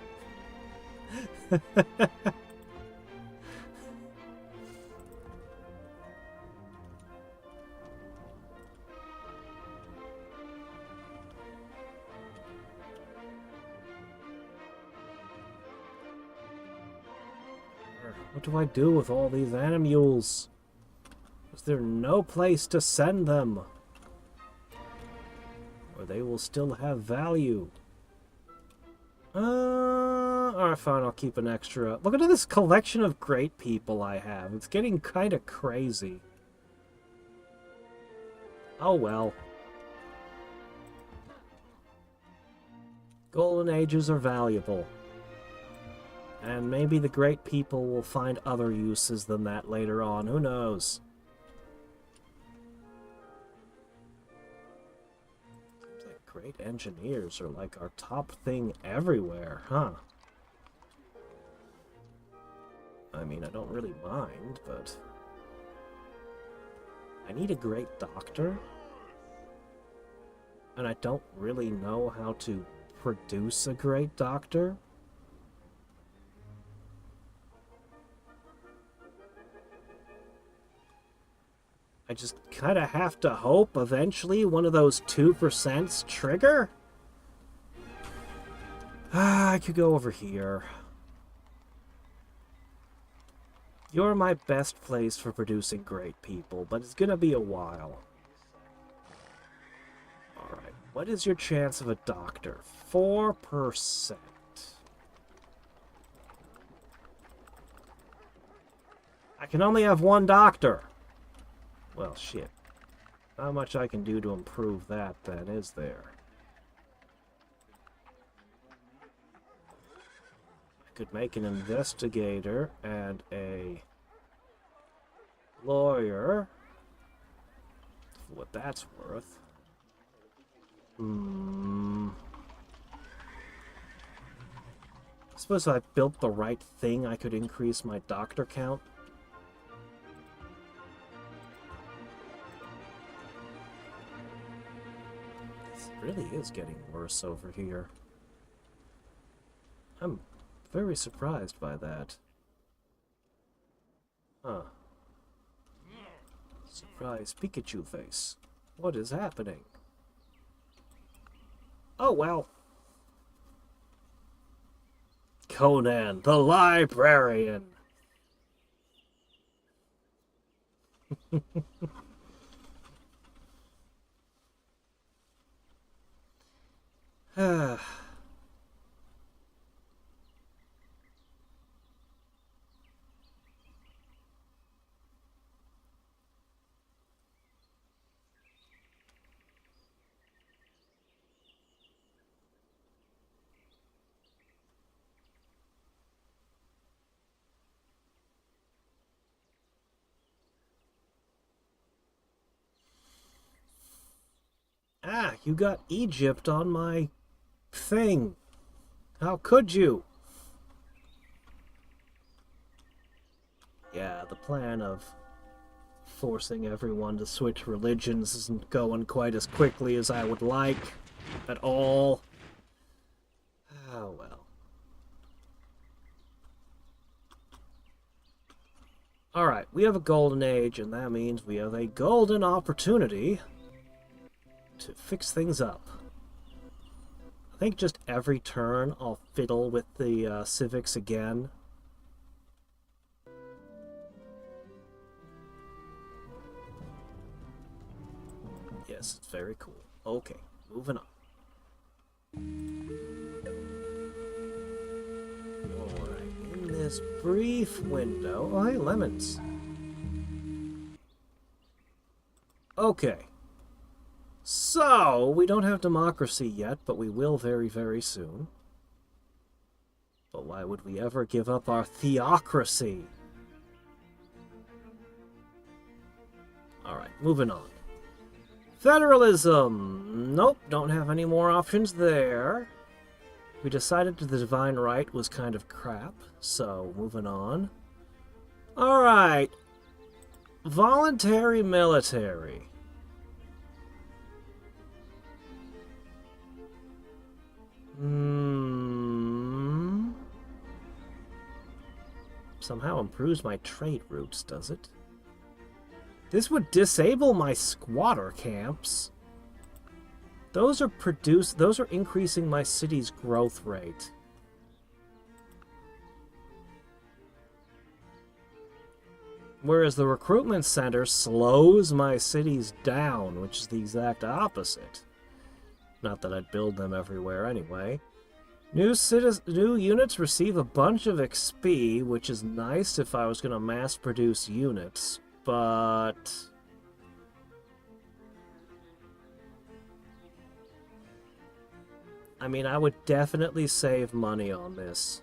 Speaker 1: What do I do with all these animules? Is there no place to send them? Or they will still have value. Alright, fine, I'll keep an extra. Look at this collection of great people I have. It's getting kind of crazy. Oh well. Golden Ages are valuable. And maybe the great people will find other uses than that later on. Who knows? Seems like great engineers are like our top thing everywhere, huh? I mean, I don't really mind, but I need a great doctor. And I don't really know how to produce a great doctor. I just kind of have to hope eventually one of those 2% trigger. I could go over here. You're my best place for producing great people, but it's gonna be a while. Alright, what is your chance of a doctor? 4%. I can only have one doctor. Well, shit. Not much I can do to improve that, then, is there? I could make an investigator and a lawyer. For what that's worth. I suppose if I built the right thing, I could increase my doctor count. Really is getting worse over here. I'm very surprised by that. Huh. Surprise Pikachu face. What is happening? Oh, well. Conan, the librarian. Ah, you got Egypt on my thing. How could you? Yeah, the plan of forcing everyone to switch religions isn't going quite as quickly as I would like at all. Oh well. Alright, we have a golden age, and that means we have a golden opportunity to fix things up. I think just every turn I'll fiddle with the civics again. Yes, it's very cool. Okay, moving on. Alright, in this brief window... Oh, hey, lemons. Okay. So, we don't have democracy yet, but we will very, very soon. But why would we ever give up our theocracy? Alright, moving on. Federalism! Nope, don't have any more options there. We decided the divine right was kind of crap, so moving on. Alright. Voluntary military. Somehow improves my trade routes, does it? This would disable my squatter camps. Those are increasing my city's growth rate. Whereas the recruitment center slows my cities down, which is the exact opposite. Not that I'd build them everywhere anyway. New units receive a bunch of XP, which is nice if I was going to mass produce units, but... I mean, I would definitely save money on this.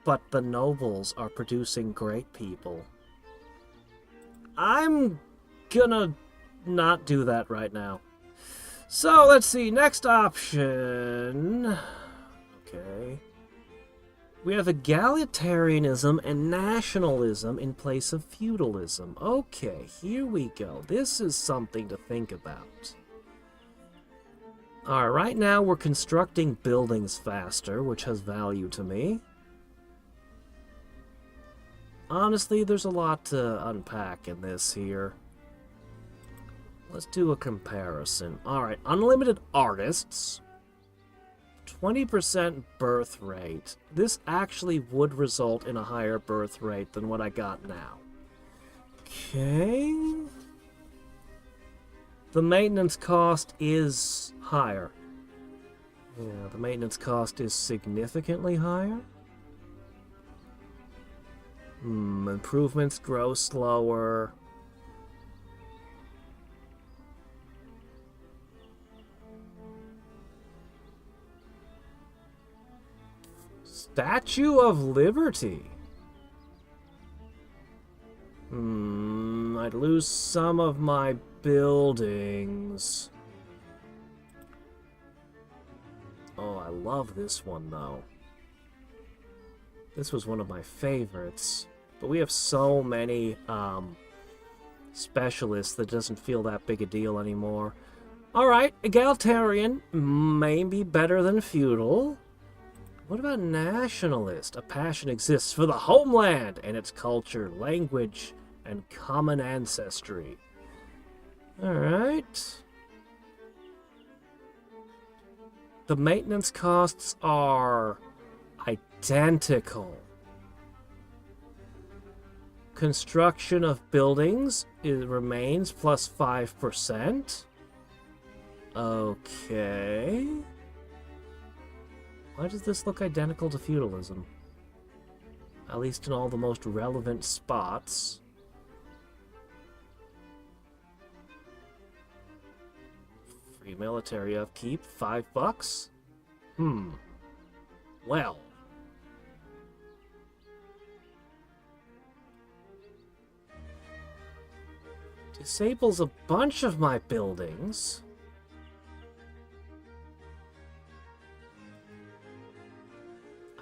Speaker 1: But the nobles are producing great people. I'm gonna not do that right now. So, let's see, next option. Okay. We have egalitarianism and nationalism in place of feudalism. Okay, here we go. This is something to think about. Alright, right now we're constructing buildings faster, which has value to me. Honestly, there's a lot to unpack in this here. Let's do a comparison. Alright, unlimited artists. 20% birth rate. This actually would result in a higher birth rate than what I got now. Okay. The maintenance cost is higher. Yeah, the maintenance cost is significantly higher. Improvements grow slower. Statue of Liberty. I'd lose some of my buildings. Oh, I love this one, though. This was one of my favorites. But we have so many specialists that it doesn't feel that big a deal anymore. Alright, egalitarian may be better than feudal. What about nationalist? A passion exists for the homeland and its culture, language, and common ancestry. Alright. The maintenance costs are identical. Construction of buildings, it remains plus 5%. Okay. Why does this look identical to feudalism? At least in all the most relevant spots. Free military upkeep, $5? Well. Disables a bunch of my buildings.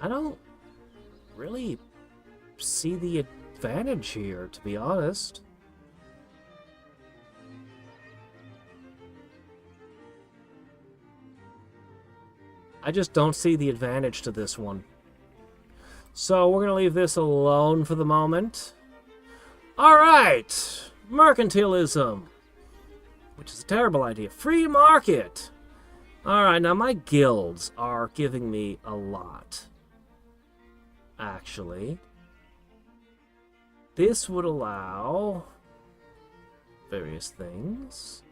Speaker 1: I don't really see the advantage here, to be honest. I just don't see the advantage to this one. So we're going to leave this alone for the moment. Alright! Mercantilism. Which is a terrible idea. Free market! Alright, now my guilds are giving me a lot. Actually, this would allow various things.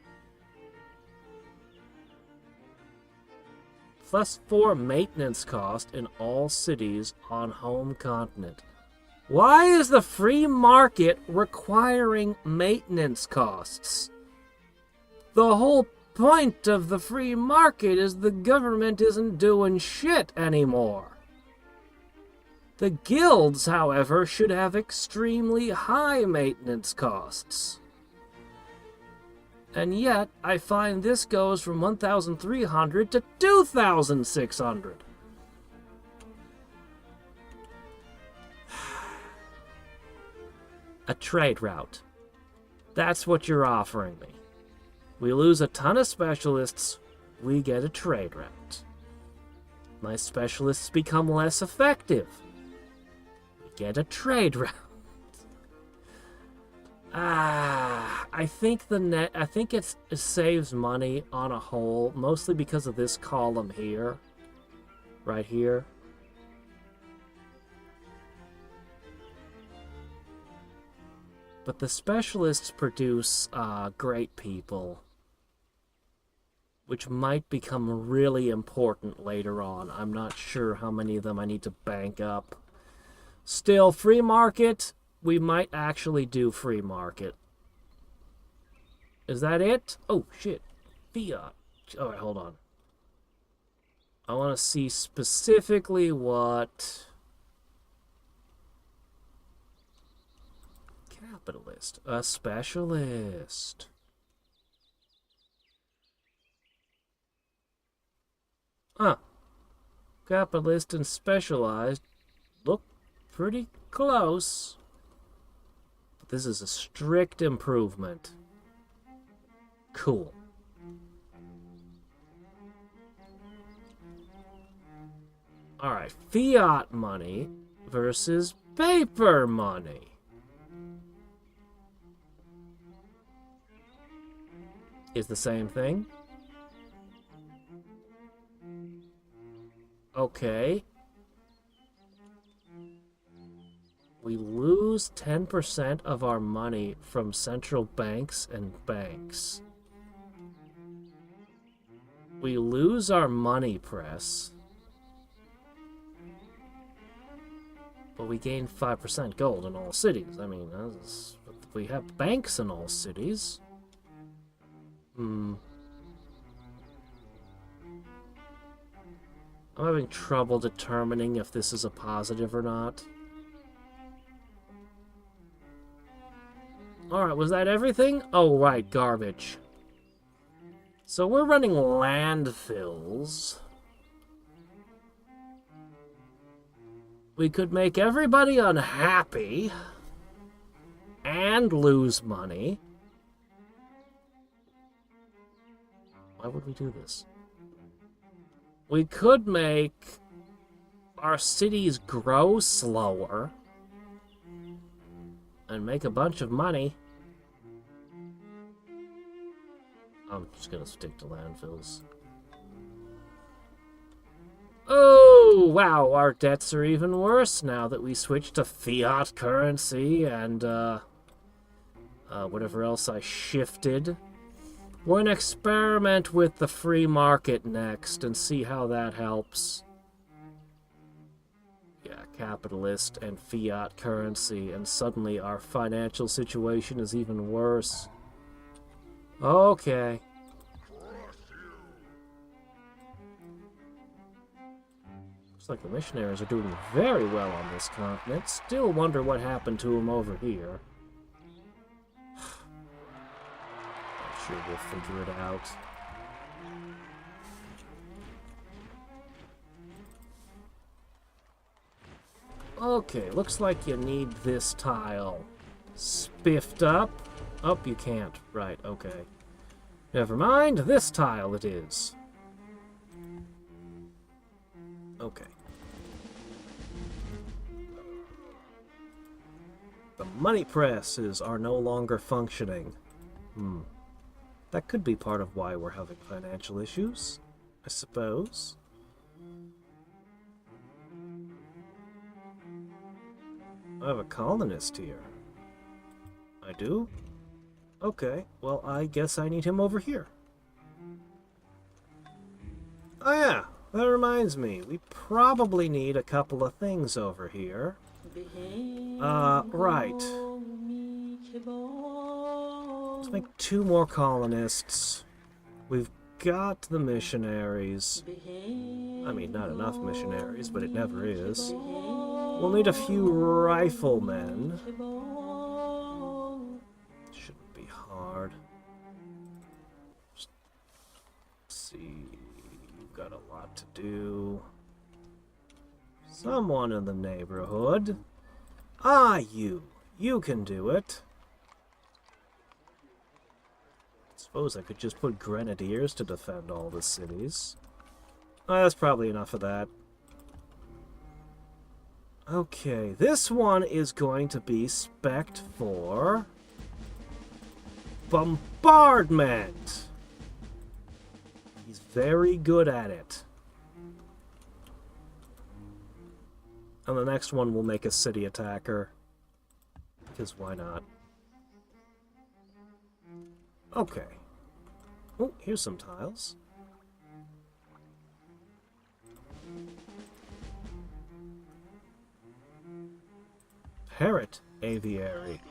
Speaker 1: +4 maintenance cost in all cities on home continent. Why is the free market requiring maintenance costs? The whole point of the free market is the government isn't doing shit anymore. The guilds, however, should have extremely high maintenance costs. And yet, I find this goes from 1,300 to 2,600. A trade route. That's what you're offering me. We lose a ton of specialists, we get a trade route. My specialists become less effective. Get a trade route. I think it saves money on a whole, mostly because of this column here, right here. But the specialists produce great people, which might become really important later on. I'm not sure how many of them I need to bank up. Still, free market, we might actually do free market. Is that it? Oh, shit. Fiat. Alright, hold on. I want to see specifically what... Capitalist. A specialist. Capitalist and specialized look pretty close. But this is a strict improvement. Cool. Alright, fiat money versus paper money. Is the same thing. Okay. We lose 10% of our money from central banks and banks. We lose our money press. But we gain 5% gold in all cities. I mean, we have banks in all cities. I'm having trouble determining if this is a positive or not. Alright, was that everything? Oh, right, garbage. So we're running landfills. We could make everybody unhappy and lose money. Why would we do this? We could make our cities grow slower and make a bunch of money. I'm just gonna stick to landfills. Oh, wow, our debts are even worse now that we switched to fiat currency and, whatever else I shifted. We're gonna experiment with the free market next and see how that helps. Yeah, capitalist and fiat currency, and suddenly our financial situation is even worse. Okay. Looks like the missionaries are doing very well on this continent. Still wonder what happened to them over here. I'm sure we'll figure it out. Okay, looks like you need this tile spiffed up. Oh, you can't. Right, okay. Never mind, this tile it is. Okay. The money presses are no longer functioning. That could be part of why we're having financial issues, I suppose. I have a colonist here. I do? Okay, well, I guess I need him over here. Oh yeah, that reminds me. We probably need a couple of things over here. Right. Let's make 2 more colonists. We've got the missionaries. I mean, not enough missionaries, but it never is. We'll need a few riflemen. Shouldn't be hard. Just see. You've got a lot to do. Someone in the neighborhood. Ah, you. You can do it. Suppose I could just put grenadiers to defend all the cities. Oh, that's probably enough of that. Okay, this one is going to be spec'd for bombardment. He's very good at it. And the next one will make a city attacker. Because why not? Okay. Oh, here's some tiles. Parrot aviary.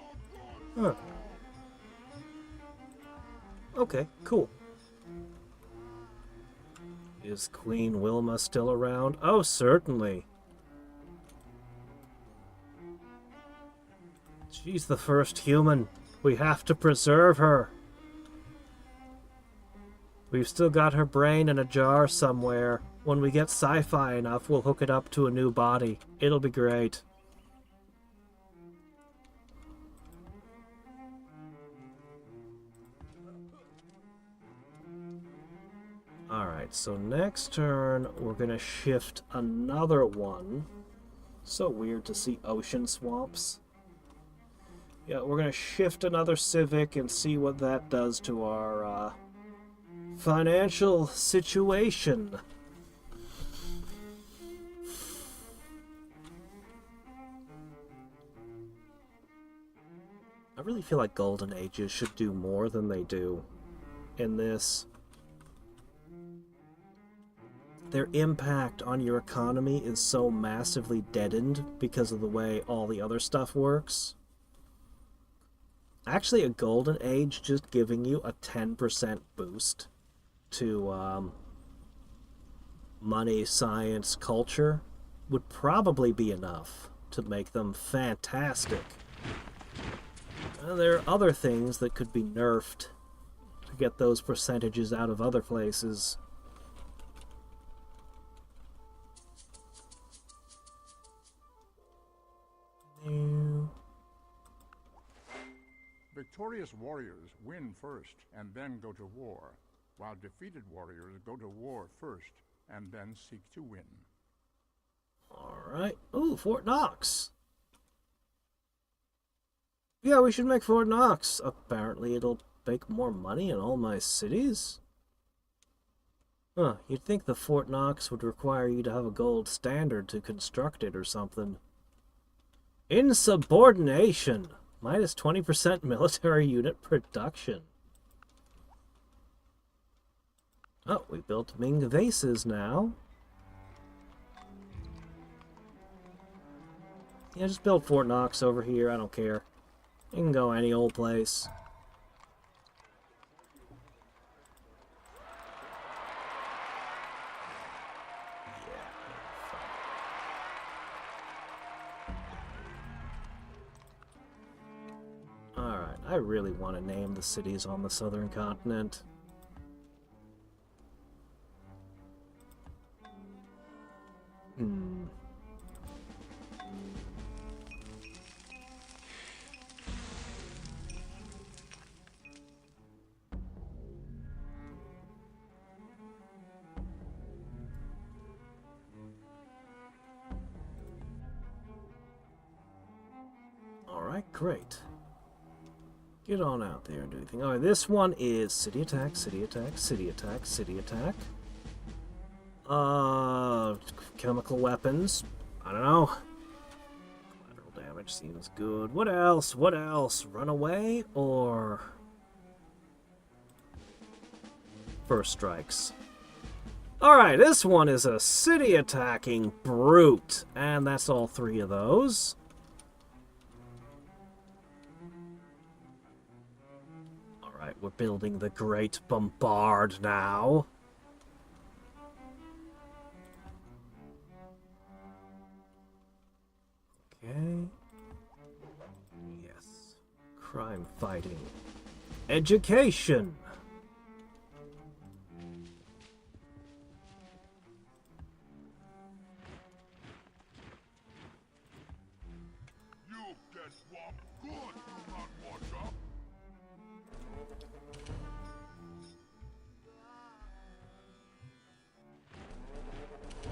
Speaker 1: Huh. Okay, cool. Is Queen Wilma still around? Oh, certainly. She's the first human. We have to preserve her. We've still got her brain in a jar somewhere. When we get sci-fi enough, we'll hook it up to a new body. It'll be great. Alright, so next turn, we're gonna shift another one. So weird to see ocean swamps. Yeah, we're gonna shift another civic and see what that does to our, financial situation. I really feel like Golden Ages should do more than they do in this. Their impact on your economy is so massively deadened because of the way all the other stuff works. Actually, a Golden Age just giving you a 10% boost to money, science, culture would probably be enough to make them fantastic. There are other things that could be nerfed to get those percentages out of other places.
Speaker 4: Victorious warriors win first and then go to war. while defeated warriors go to war first and then seek to win.
Speaker 1: Alright. Ooh, Fort Knox. Yeah, we should make Fort Knox. Apparently it'll make more money in all my cities? Huh, you'd think the Fort Knox would require you to have a gold standard to construct it or something. Insubordination. Minus 20% military unit production. Oh, we built Ming vases now. Yeah, just build Fort Knox over here. I don't care. You can go any old place. Alright, I really want to name the cities on the southern continent. Alright, great. Get on out there and do anything. Alright, this one is city attack, city attack, city attack, city attack. Chemical weapons. I don't know. Collateral damage seems good. What else? What else? Runaway or first strikes? Alright, this one is a city attacking brute. And that's all three of those. Alright, we're building the Great Bombard now. Okay. Yes. Crime fighting. Education.
Speaker 4: You get what good, you not watch up.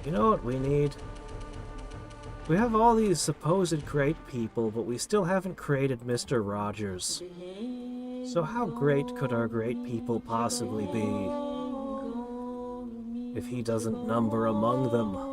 Speaker 1: You know what we need? We have all these supposed great people, but we still haven't created Mr. Rogers. So how great could our great people possibly be if he doesn't number among them?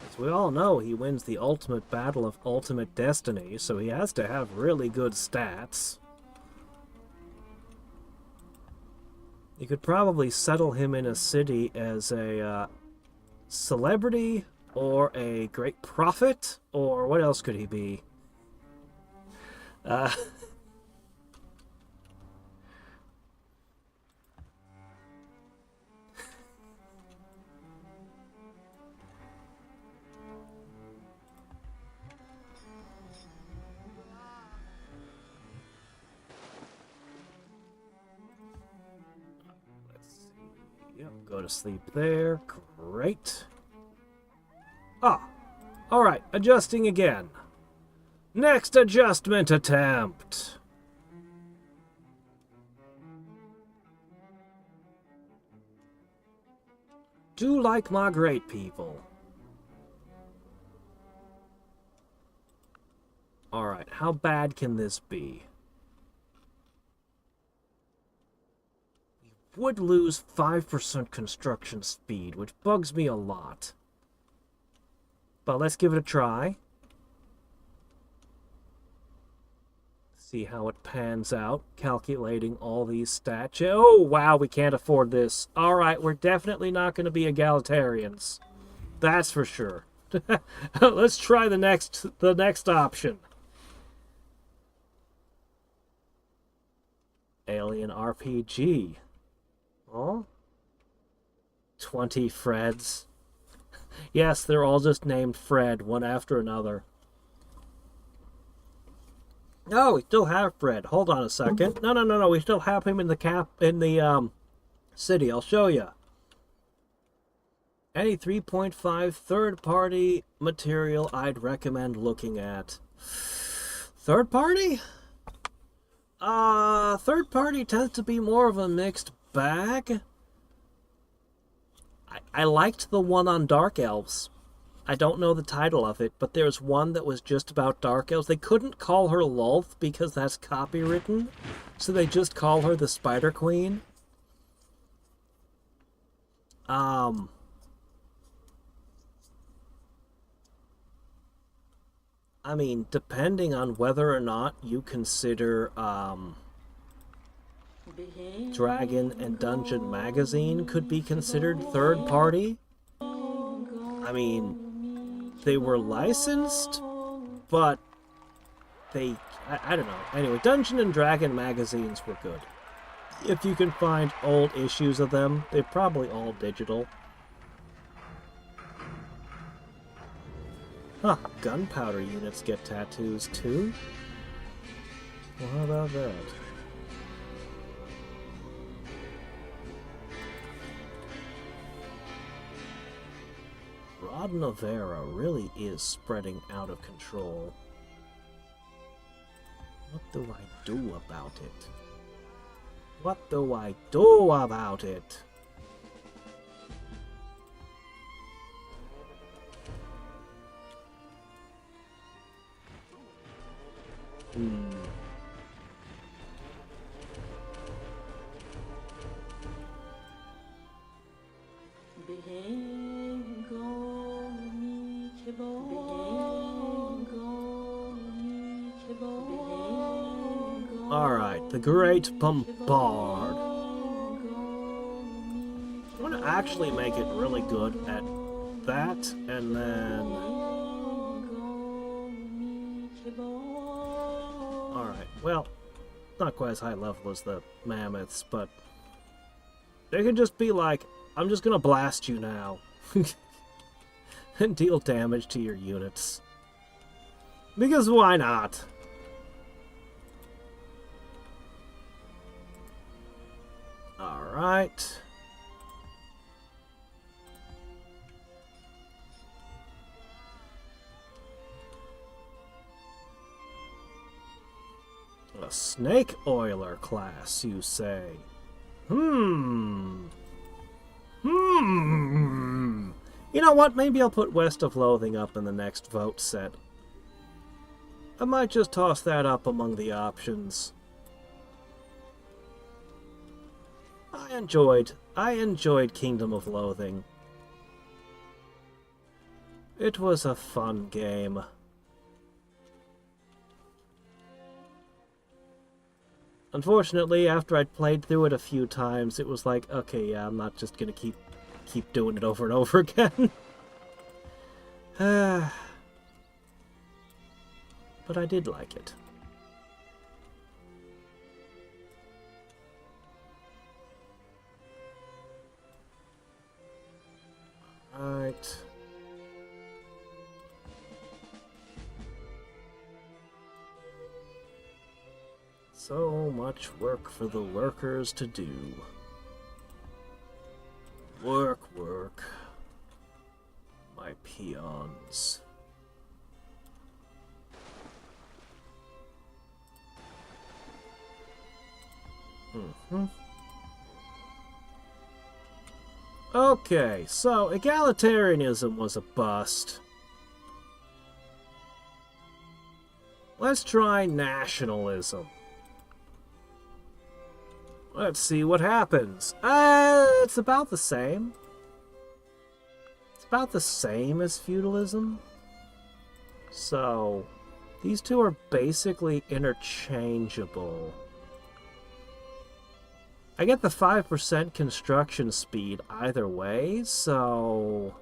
Speaker 1: As we all know, he wins the ultimate battle of ultimate destiny, so he has to have really good stats. You could probably settle him in a city as a celebrity, or a great prophet, or what else could he be? Go to sleep there. Great. Ah. Alright, adjusting again. Next adjustment attempt. Do like my great people. Alright, how bad can this be? Would lose 5% construction speed, which bugs me a lot. But let's give it a try. See how it pans out, calculating all these stats. Oh, wow, we can't afford this. Alright, we're definitely not going to be egalitarians. That's for sure. Let's try the next option. Alien RPG. Oh? 20 Freds. Yes, they're all just named Fred, one after another. Oh, we still have Fred. Hold on a second. No. We still have him in the city. I'll show you. Any 3.5 third-party material I'd recommend looking at. Third-party? Third-party tends to be more of a mixed bag. I liked the one on Dark Elves. I don't know the title of it, but there's one that was just about Dark Elves. They couldn't call her Lolth because that's copywritten, so they just call her the Spider Queen. I mean, depending on whether or not you consider, Dragon and Dungeon Magazine could be considered third party. I mean, they were licensed, but I don't know. Anyway, Dungeon and Dragon magazines were good. If you can find old issues of them, they're probably all digital. Huh, gunpowder units get tattoos too? Well, how about that? Rod Novera really is spreading out of control. What do I do about it? What do I do about it? Alright, the Great Bombard. I'm gonna actually make it really good at that, and then... Alright, well, not quite as high level as the mammoths, but they can just be like, I'm just gonna blast you now. And deal damage to your units. Because why not? Alright. A snake oiler class, you say? You know what? Maybe I'll put West of Loathing up in the next vote set. I might just toss that up among the options. I enjoyed Kingdom of Loathing. It was a fun game. Unfortunately, after I'd played through it a few times, it was like, okay, yeah, I'm not just gonna keep doing it over and over again. But I did like it. Right. So much work for the workers to do. Work, work. My peons. Okay, so egalitarianism was a bust. Let's try nationalism. Let's see what happens. It's about the same. It's about the same as feudalism. So, these two are basically interchangeable. I get the 5% construction speed either way, so...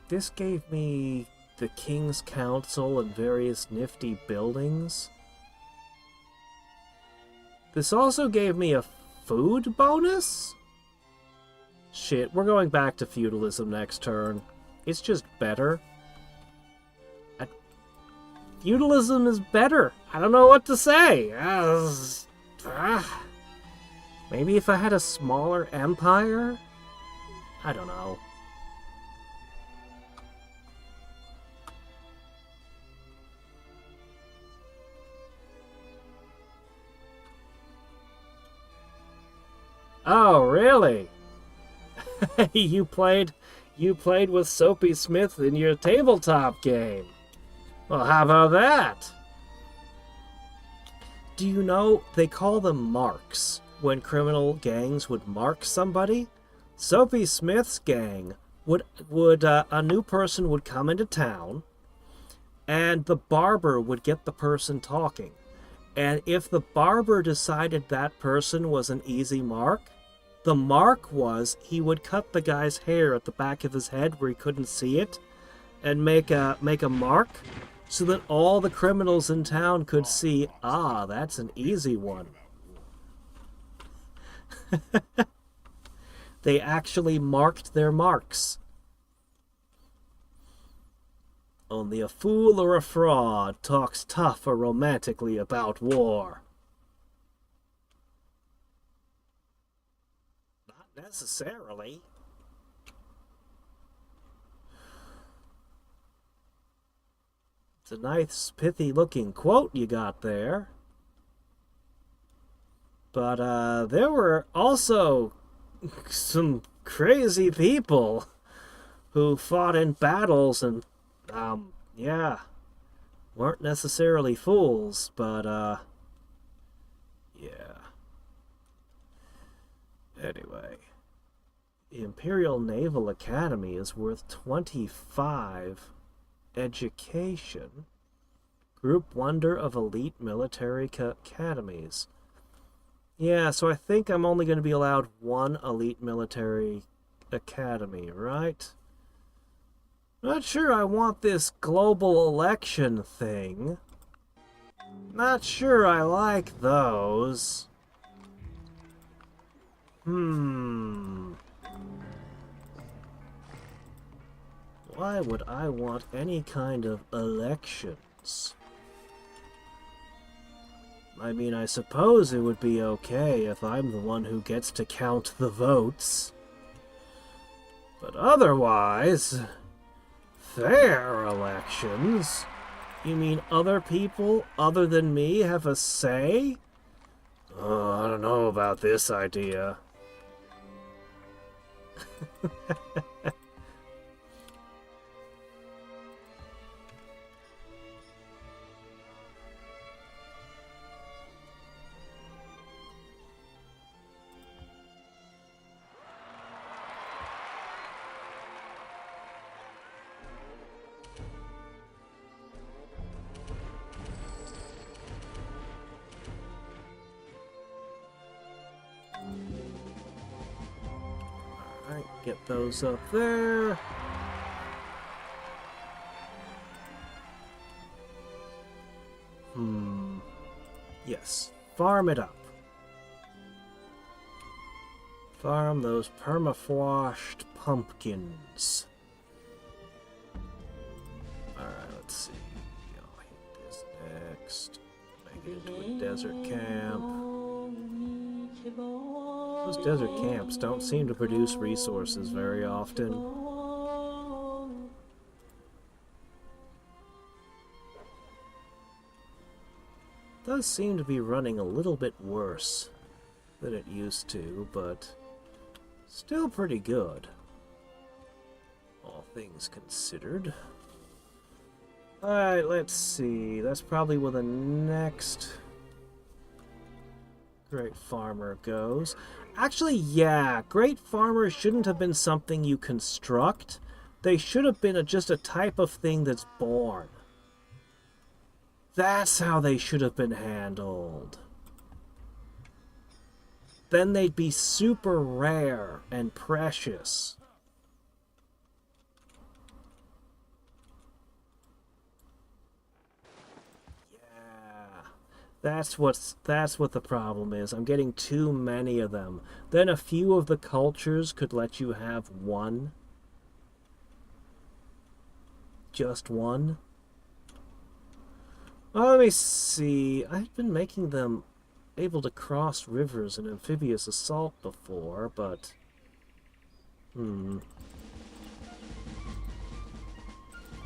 Speaker 1: This gave me the King's Council and various nifty buildings. This also gave me a food bonus? Shit, we're going back to feudalism next turn. It's just better. Feudalism is better. I don't know what to say. Maybe if I had a smaller empire? I don't know. Oh, really? you played with Soapy Smith in your tabletop game. Well, how about that? Do you know they call them marks when criminal gangs would mark somebody? Soapy Smith's gang would a new person would come into town, and the barber would get the person talking. And if the barber decided that person was an easy mark, the mark was he would cut the guy's hair at the back of his head where he couldn't see it, and make a mark so that all the criminals in town could see, ah, that's an easy one. They actually marked their marks. Only a fool or a fraud talks tough or romantically about war. Not necessarily. It's a nice, pithy-looking quote you got there. But there were also some crazy people who fought in battles and, yeah, weren't necessarily fools, but, yeah. Anyway, the Imperial Naval Academy is worth 25 education. Group Wonder of Elite Military Academies. Yeah, so I think I'm only going to be allowed one elite military academy, right? Not sure I want this global election thing. Not sure I like those. Why would I want any kind of elections? I mean, I suppose it would be okay if I'm the one who gets to count the votes. But otherwise, fair elections? You mean other people other than me have a say? Oh, I don't know about this idea. Alright, get those up there. Yes, farm it up. Farm those permafrosted pumpkins. Alright, let's see. I'll hit this next. Make it into a desert camp. Those desert camps don't seem to produce resources very often. Does seem to be running a little bit worse than it used to, but still pretty good, all things considered. Alright, let's see. That's probably where the next Great Farmer goes. Actually, yeah, Great Farmer shouldn't have been something you construct. They should have been just a type of thing that's born. That's how they should have been handled. Then they'd be super rare and precious. Yeah. That's what the problem is. I'm getting too many of them. Then a few of the cultures could let you have one. Just one. Well, let me see. I've been making them able to cross rivers in amphibious assault before, but... I don't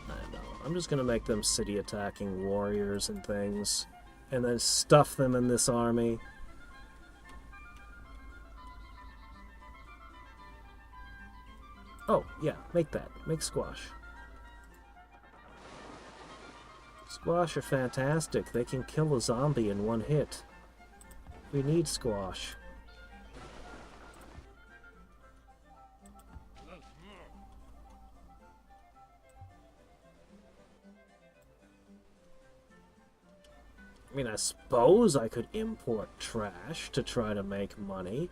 Speaker 1: know. I'm just gonna make them city-attacking warriors and things, and then stuff them in this army. Oh, yeah, make that. Make squash. Squash are fantastic. They can kill a zombie in one hit. We need squash. I mean, I suppose I could import trash to try to make money,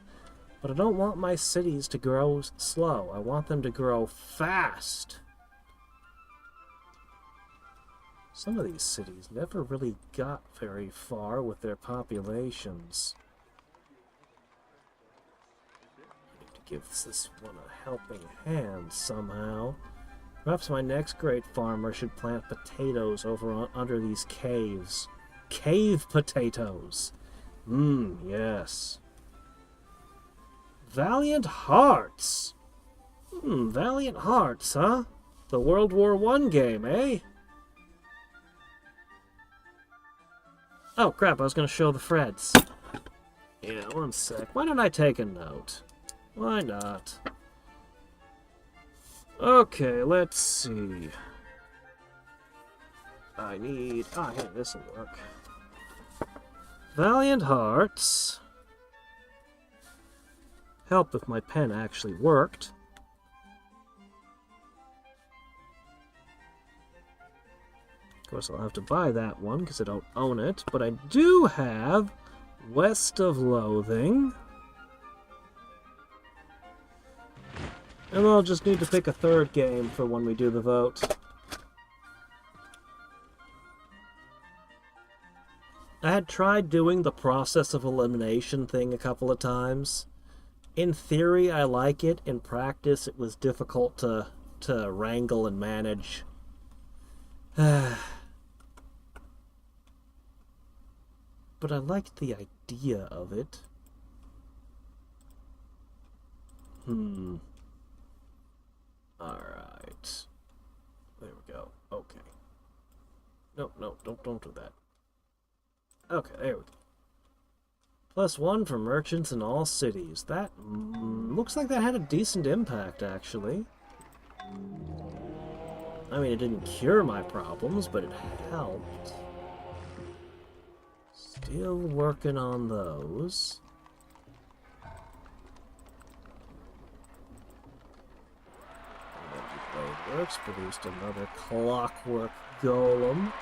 Speaker 1: but I don't want my cities to grow slow. I want them to grow fast. Some of these cities never really got very far with their populations. I need to give this one a helping hand somehow. Perhaps my next great farmer should plant potatoes under these caves. Cave potatoes! Yes. Valiant Hearts! Valiant Hearts, huh? The World War I game, eh? Oh, crap, I was going to show the Freds. Yeah, one sec. Why don't I take a note? Why not? Okay, let's see. I need... Ah, hey, this'll work. Valiant Hearts. Help if my pen actually worked. Of course, I'll have to buy that one because I don't own it, but I do have West of Loathing. And I'll just need to pick a third game for when we do the vote. I had tried doing the process of elimination thing a couple of times. In theory, I like it. In practice, it was difficult to wrangle and manage. But I liked the idea of it. Alright. There we go. Okay. No, don't do that. Okay, there we go. +1 for merchants in all cities. That looks like that had a decent impact, actually. I mean, it didn't cure my problems, but it helped. Still working on those. Works, produced another clockwork golem.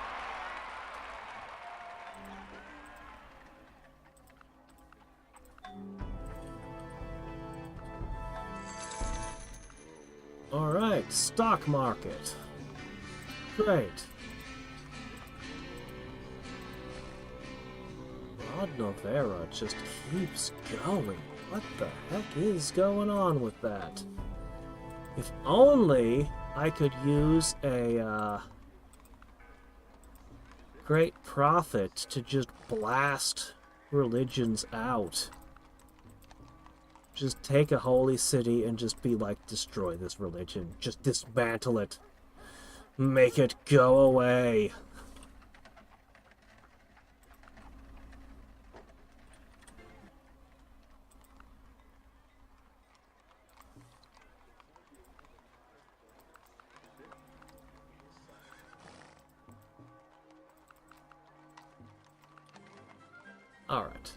Speaker 1: Alright, stock market. Great. Rod Novera just keeps going. What the heck is going on with that? If only I could use a great prophet to just blast religions out. Just take a holy city and just be like, destroy this religion. Just dismantle it. Make it go away. Alright.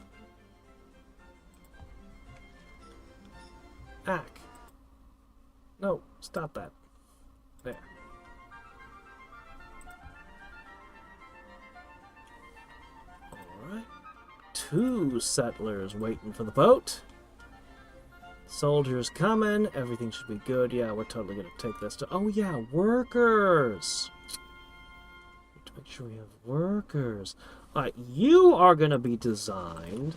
Speaker 1: Ack. No, stop that. There. Alright. 2 settlers waiting for the boat. Soldiers coming. Everything should be good. Yeah, we're totally going to take this to... Oh, yeah, workers! Need to make sure we have workers. Alright, you are going to be designed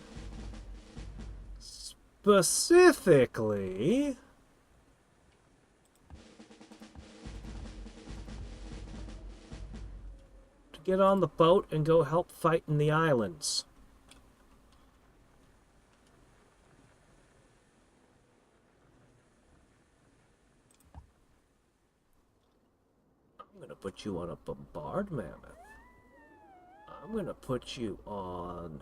Speaker 1: specifically to get on the boat and go help fight in the islands. put you on a bombard mammoth. I'm gonna put you on...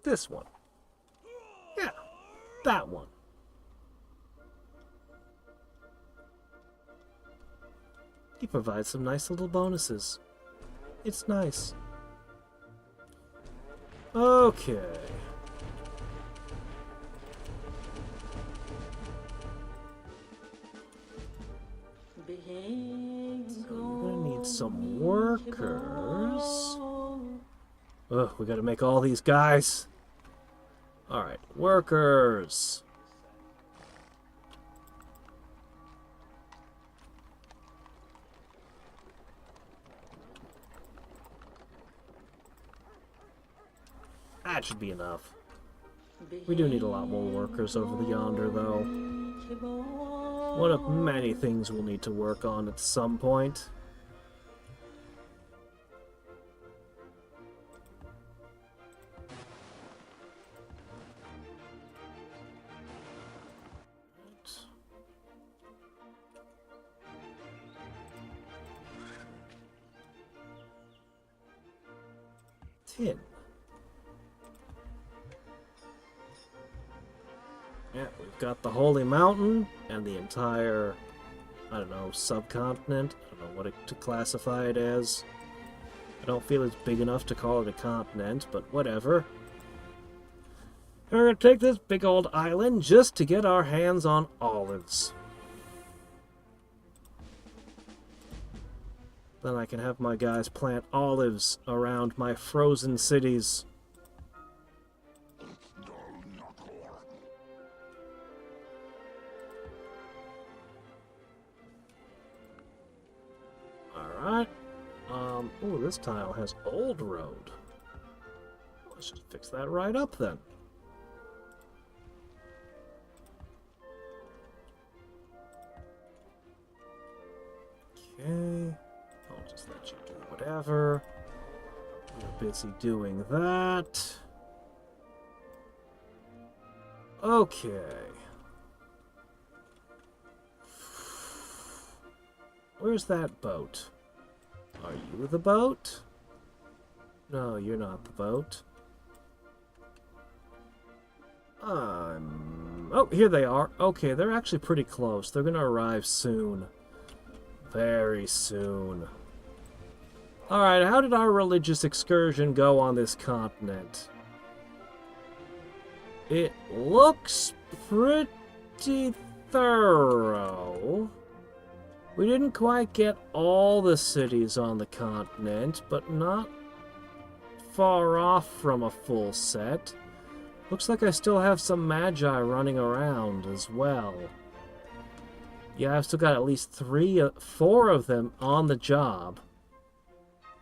Speaker 1: this one. Yeah, that one. He provides some nice little bonuses. It's nice. Okay. So we're gonna need some workers. Ugh, we gotta make all these guys. Alright, workers. That should be enough. We do need a lot more workers over the yonder, though. One of many things we'll need to work on at some point. Tin. Yeah, we've got the Holy Mountain and the entire, I don't know, subcontinent. I don't know what to classify it as. I don't feel it's big enough to call it a continent, but whatever. And we're gonna take this big old island just to get our hands on olives. Then I can have my guys plant olives around my frozen cities. Alright. Ooh, this tile has old road. Let's just fix that right up then. Okay. I'll just let you do whatever. We're busy doing that. Okay. Where's that boat? Are you the boat? No, you're not the boat. Oh, here they are. Okay, they're actually pretty close. They're gonna arrive soon. Very soon. Alright, how did our religious excursion go on this continent? It looks pretty thorough. We didn't quite get all the cities on the continent, but not far off from a full set. Looks like I still have some magi running around as well. Yeah, I've still got at least 4 of them on the job.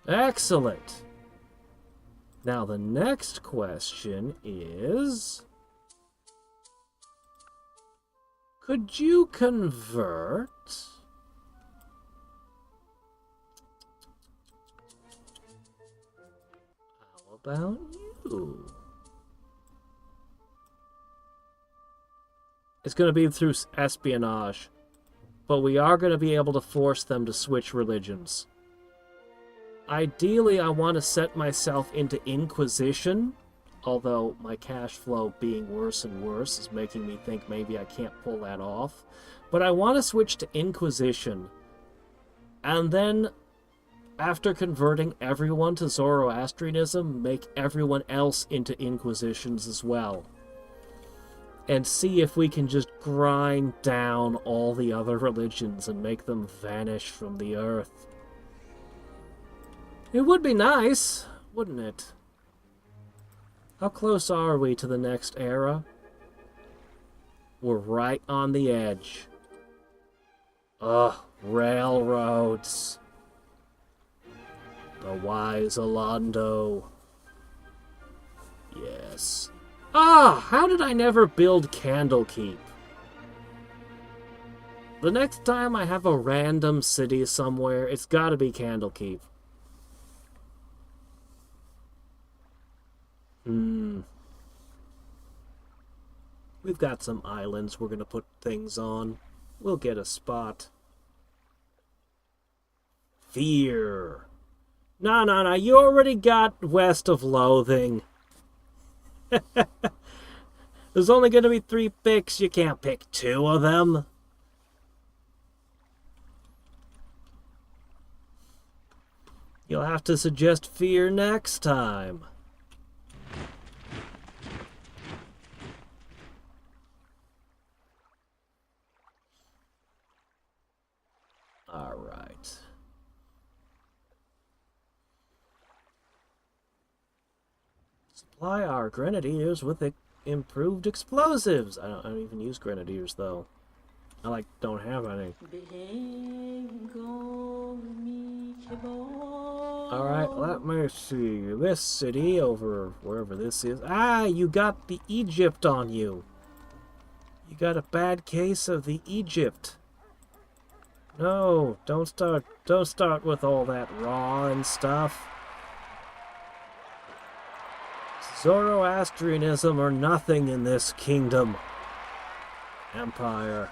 Speaker 1: Excellent! Now the next question is... could you convert... how about you? It's going to be through espionage. But we are going to be able to force them to switch religions. Ideally, I want to set myself into Inquisition, although my cash flow being worse and worse is making me think maybe I can't pull that off. But I want to switch to Inquisition, and then, after converting everyone to Zoroastrianism, make everyone else into Inquisitions as well. And see if we can just grind down all the other religions and make them vanish from the earth. It would be nice, wouldn't it? How close are we to the next era? We're right on the edge. Ugh, railroads. The wise Alondo. Yes. Ah, how did I never build Candlekeep? The next time I have a random city somewhere, it's gotta be Candlekeep. We've got some islands we're gonna put things on. We'll get a spot. Fear. No, you already got West of Loathing. There's only gonna be 3 picks, you can't pick 2 of them. You'll have to suggest Fear next time. Alright. Supply our grenadiers with improved explosives. I don't even use grenadiers though. I don't have any. Alright, let me see. This city over wherever this is. Ah, you got the Egypt on you. You got a bad case of the Egypt. No, don't start with all that raw and stuff. Zoroastrianism or nothing in this kingdom. Empire.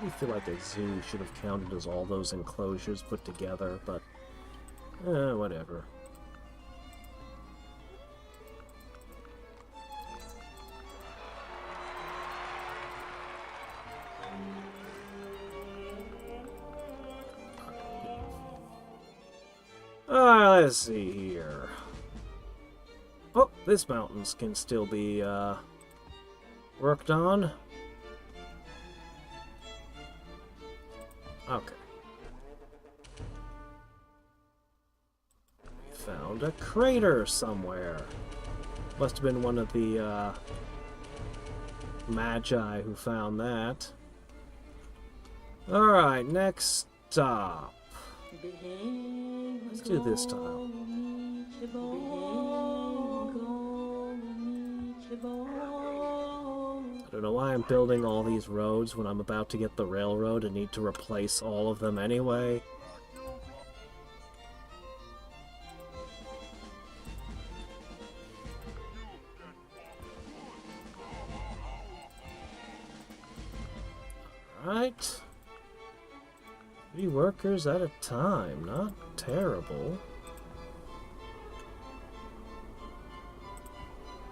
Speaker 1: I feel like a zoo should have counted as all those enclosures put together, but whatever. Let's see here. Oh, this mountains can still be worked on. Okay. We found a crater somewhere. Must have been one of the Magi who found that. Alright, next stop. Let's do this tile. I don't know why I'm building all these roads when I'm about to get the railroad and need to replace all of them anyway. Alright. 3 workers at a time, not terrible.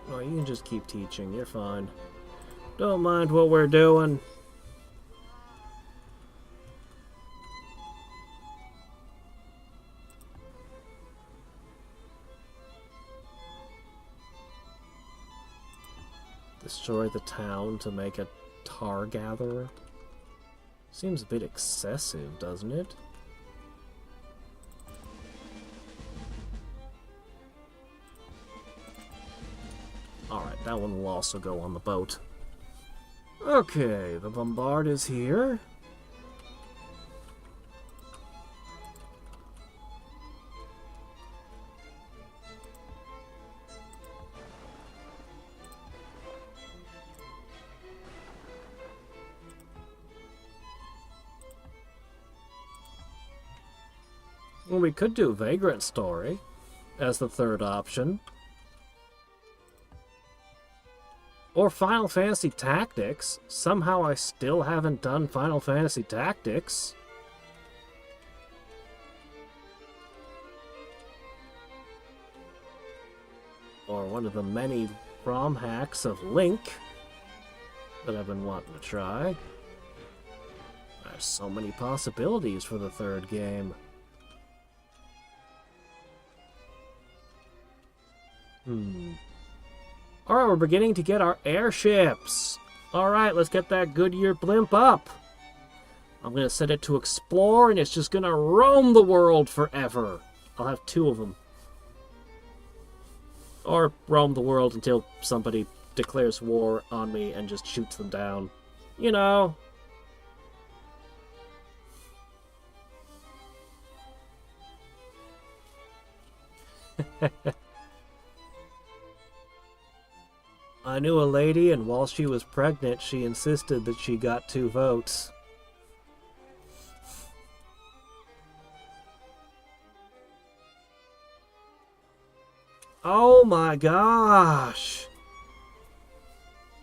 Speaker 1: Oh, you can just keep teaching, you're fine. Don't mind what we're doing. Destroy the town to make a tar gatherer? Seems a bit excessive, doesn't it? Alright, that one will also go on the boat. Okay, the bombard is here. Well, we could do Vagrant Story as the 3rd option. Or Final Fantasy Tactics. Somehow I still haven't done Final Fantasy Tactics. Or one of the many ROM hacks of Link that I've been wanting to try. There's so many possibilities for the 3rd game. Alright, we're beginning to get our airships. Alright, let's get that Goodyear blimp up. I'm going to set it to explore, and it's just going to roam the world forever. I'll have 2 of them. Or roam the world until somebody declares war on me and just shoots them down. You know. I knew a lady, and while she was pregnant, she insisted that she got 2 votes. Oh my gosh.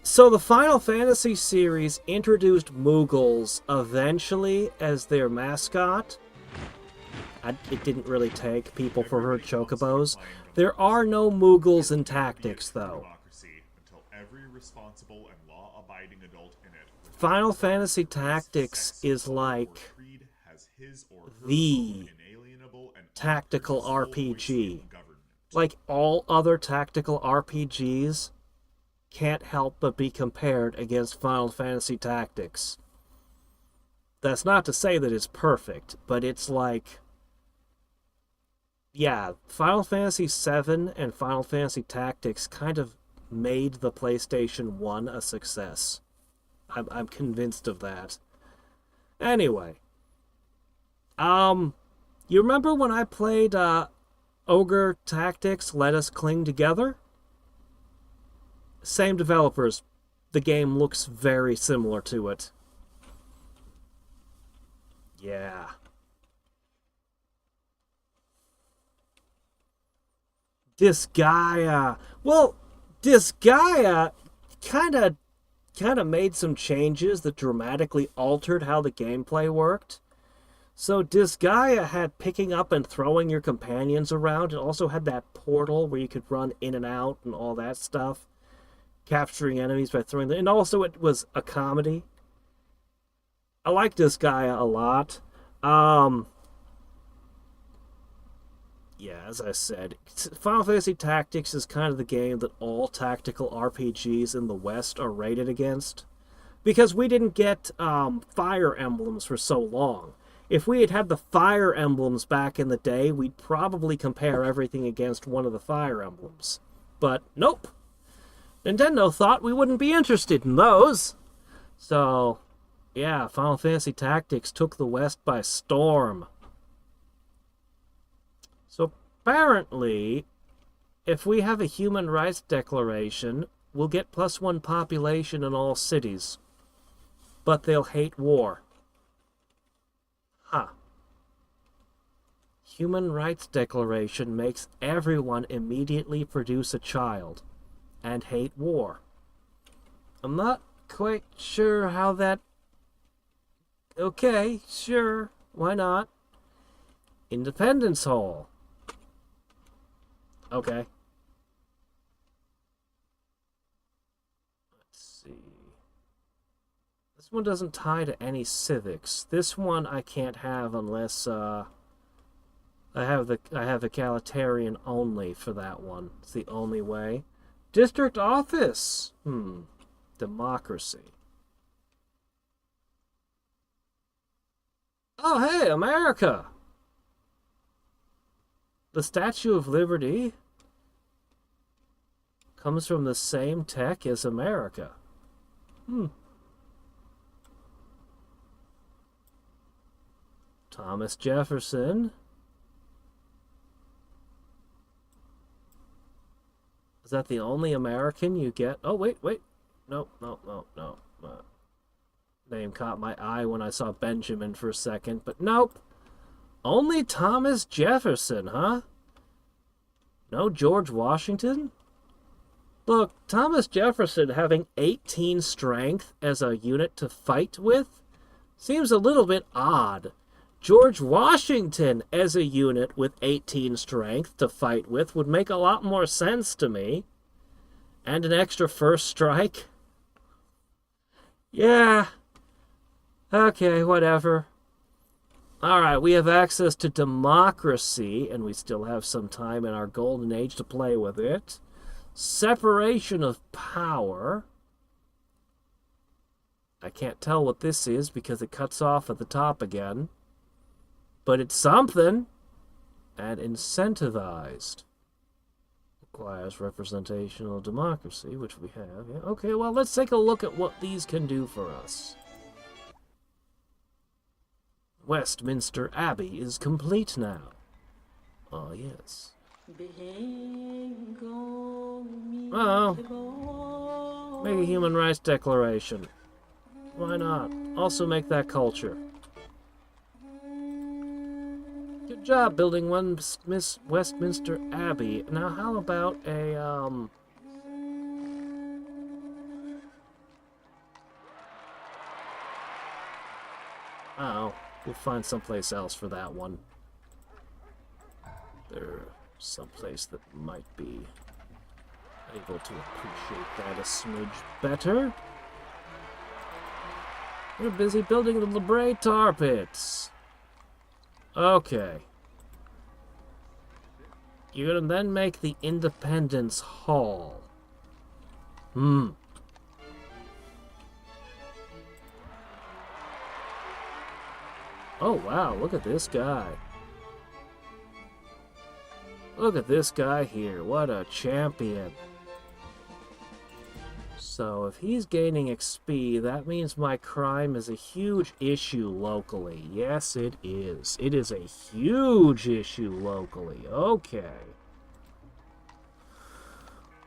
Speaker 1: So the Final Fantasy series introduced Moogles eventually as their mascot. It didn't really take. People preferred chocobos. There are no Moogles in Tactics, though.
Speaker 2: Until every responsible and law-abiding adult in it
Speaker 1: Final Fantasy Tactics is like the tactical RPG. Like all other tactical RPGs can't help but be compared against Final Fantasy Tactics. That's not to say that it's perfect, but it's like... Yeah, Final Fantasy VII and Final Fantasy Tactics kind of made the PlayStation 1 a success. I'm convinced of that. Anyway. You remember when I played Ogre Tactics, Let Us Cling Together? Same developers. The game looks very similar to it. Yeah. Disgaea. Well, Disgaea kind of made some changes that dramatically altered how the gameplay worked. So Disgaea had picking up and throwing your companions around. It also had that portal where you could run in and out and all that stuff. Capturing enemies by throwing them. And also it was a comedy. I like Disgaea a lot. Yeah, as I said, Final Fantasy Tactics is kind of the game that all tactical RPGs in the West are rated against. Because we didn't get Fire Emblems for so long. If we had had the Fire Emblems back in the day, we'd probably compare everything against one of the Fire Emblems. But nope. Nintendo thought we wouldn't be interested in those. So, yeah, Final Fantasy Tactics took the West by storm. So apparently, if we have a human rights declaration, we'll get +1 population in all cities. But they'll hate war. Huh. Human rights declaration makes everyone immediately produce a child and hate war. I'm not quite sure how that... Okay, sure, why not? Independence Hall. Okay. Let's see. This one doesn't tie to any civics. This one I can't have unless I have the egalitarian only for that one. It's the only way. District office. Democracy. Oh hey, America. The Statue of Liberty comes from the same tech as America. Thomas Jefferson. Is that the only American you get? Oh, wait. No. Name caught my eye when I saw Benjamin for a second, but nope. Only Thomas Jefferson, huh? No George Washington? Look, Thomas Jefferson having 18 strength as a unit to fight with seems a little bit odd. George Washington as a unit with 18 strength to fight with would make a lot more sense to me. And an extra first strike? Yeah. Okay, whatever. Alright, we have access to democracy, and we still have some time in our golden age to play with it. Separation of power. I can't tell what this is because it cuts off at the top again. But it's something. And incentivized. Requires representational democracy, which we have. Yeah. Okay, well, let's take a look at what these can do for us. Westminster Abbey is complete now. Oh, yes. Oh. Make a human rights declaration. Why not? Also make that culture. Good job building one Miss Westminster Abbey. Now how about a, oh, we'll find someplace else for that one. There's someplace that might be able to appreciate that a smidge better. We're busy building the LeBray tar pits. Okay. You're gonna then make the Independence Hall. Oh wow, look at this guy. Look at this guy here. What a champion. So if he's gaining XP, that means my crime is a huge issue locally. Yes, it is. It is a huge issue locally. Okay.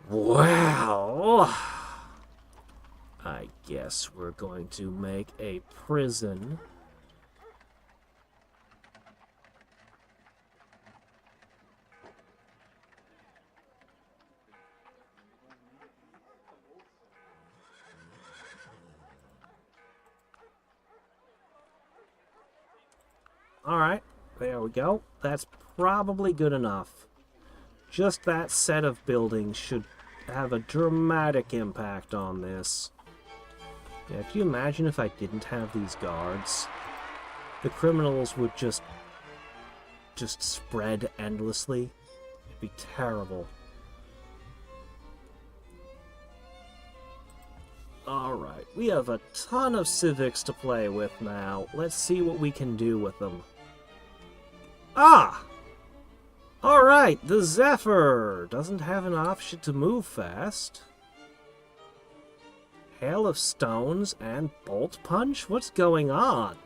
Speaker 1: Well, I guess we're going to make a prison. Alright, there we go. That's probably good enough. Just that set of buildings should have a dramatic impact on this. Yeah, can you imagine if I didn't have these guards? The criminals would just spread endlessly. It'd be terrible. Alright, we have a ton of civics to play with now. Let's see what we can do with them. Ah! Alright, the Zephyr doesn't have an option to move fast. Hail of Stones and Bolt Punch? What's going on?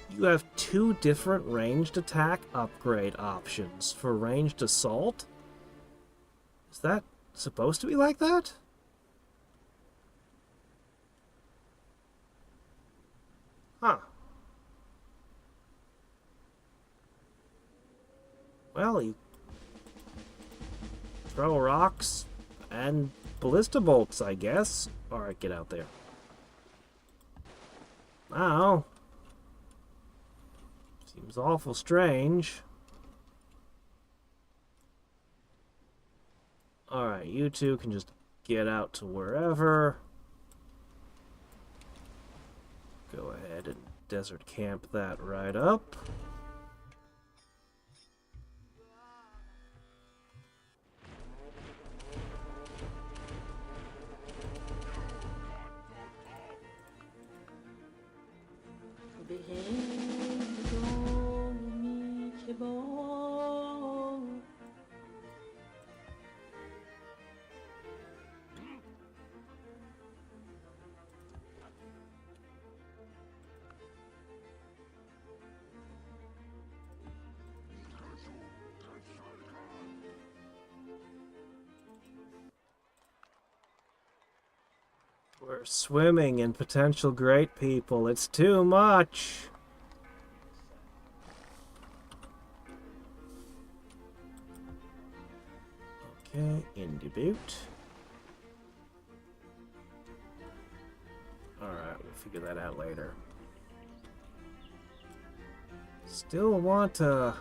Speaker 1: You have two different ranged attack upgrade options for ranged assault? Is that supposed to be like that? Huh. Well, you throw rocks and ballista bolts, I guess. Alright, get out there. Wow. Seems awful strange. Alright, you two can just get out to wherever. Go ahead and desert camp that right up. We're swimming in potential great people. It's too much. Okay, Indie Butte. Alright, we'll figure that out later. Still want to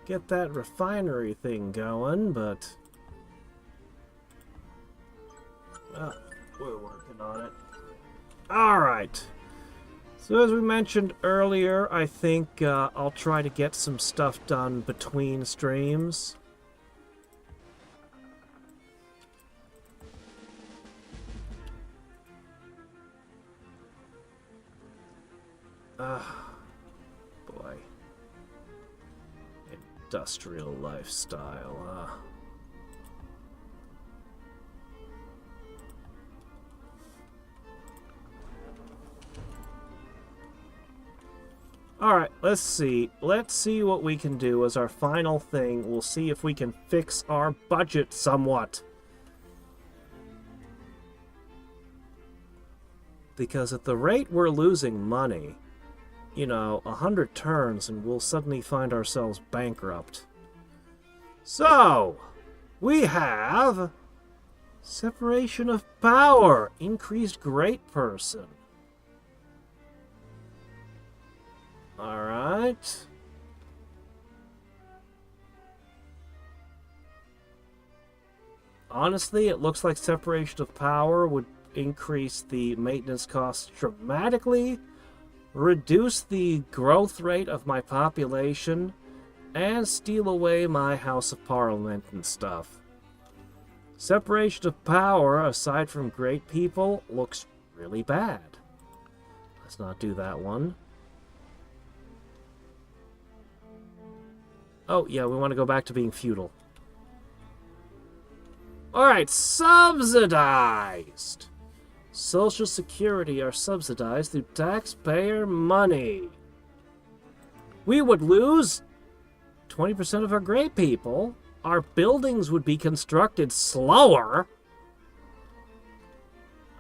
Speaker 1: get that refinery thing going, but... well, we're working on it. Alright. So as we mentioned earlier, I think I'll try to get some stuff done between streams. Boy. Industrial lifestyle, huh? Alright, let's see. Let's see what we can do as our final thing. We'll see if we can fix our budget somewhat. Because at the rate we're losing money, you know, 100 turns and we'll suddenly find ourselves bankrupt. So, we have separation of power, increased great person. Alright. Honestly, it looks like separation of power would increase the maintenance costs dramatically, reduce the growth rate of my population, and steal away my House of Parliament and stuff. Separation of power, aside from great people, looks really bad. Let's not do that one. Oh, yeah, we want to go back to being feudal. Alright, subsidized! Social Security are subsidized through taxpayer money. We would lose 20% of our great people. Our buildings would be constructed slower.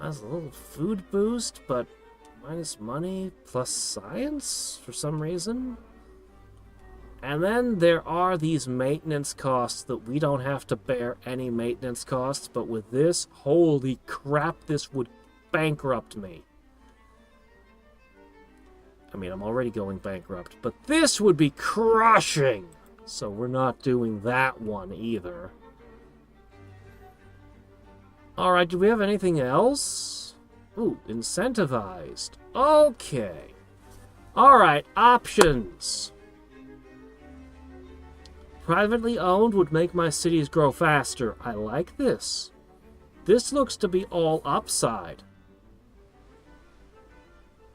Speaker 1: That's a little food boost, but minus money plus science for some reason. And then there are these maintenance costs that we don't have to bear any maintenance costs, but with this, holy crap, this would bankrupt me. I mean, I'm already going bankrupt, but this would be crushing. So we're not doing that one either. Alright, do we have anything else? Ooh, incentivized. Okay. Alright, options. Privately owned would make my cities grow faster. I like this. This looks to be all upside.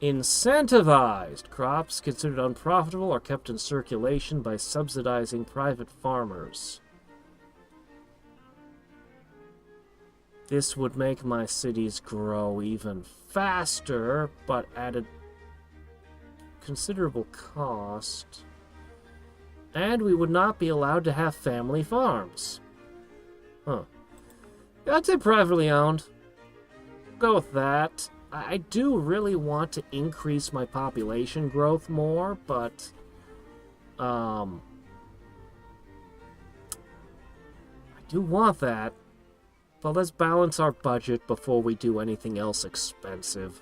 Speaker 1: Incentivized. Crops considered unprofitable are kept in circulation by subsidizing private farmers. This would make my cities grow even faster, but at a considerable cost. And we would not be allowed to have family farms. Huh. I'd say privately owned. Go with that. I do really want to increase my population growth more, but I do want that. But let's balance our budget before we do anything else expensive.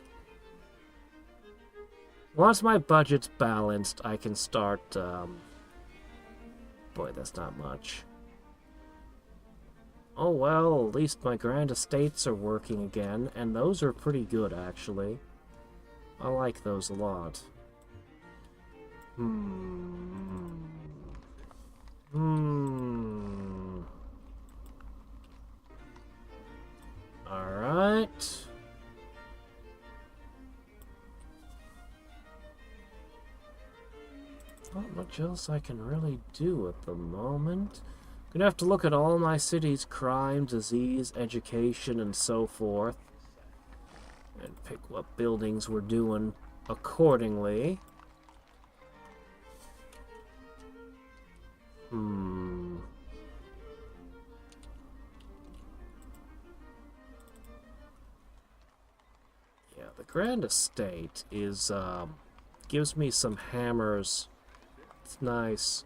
Speaker 1: Once my budget's balanced, I can start, boy, that's not much. Oh well, at least my grand estates are working again, and those are pretty good, actually. I like those a lot. Alright. Not much else I can really do at the moment. Gonna have to look at all my cities' crime, disease, education, and so forth. And pick what buildings we're doing accordingly. Yeah, the Grand Estate is, gives me some hammers. It's nice.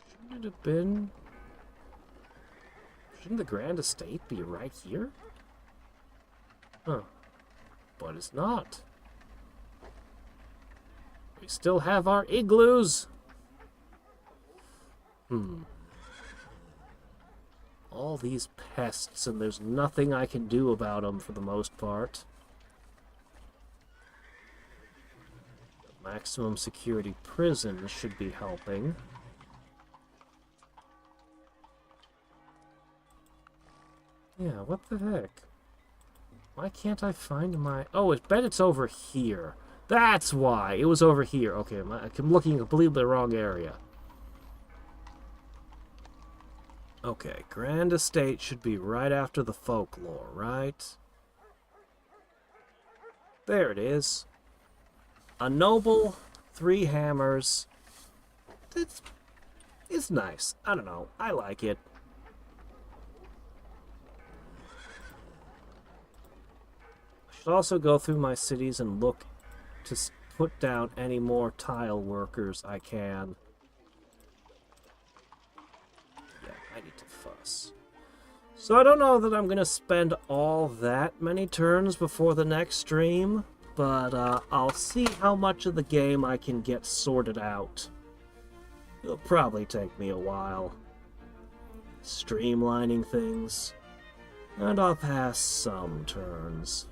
Speaker 1: Shouldn't it have been... Shouldn't the Grand Estate be right here? Huh. But it's not. We still have our igloos. All these pests, and there's nothing I can do about them for the most part. The maximum security prison should be helping. Yeah, what the heck? Why can't I find my... Oh, I bet it's over here. That's why! It was over here. Okay, I'm looking in completely the wrong area. Okay, Grand Estate should be right after the folklore, right? There it is. A noble, 3 hammers. It's nice. I don't know. I like it. should also go through my cities and look to put down any more tile workers I can. Yeah, I need to fuss. So I don't know that I'm going to spend all that many turns before the next stream, but I'll see how much of the game I can get sorted out. It'll probably take me a while. Streamlining things. And I'll pass some turns.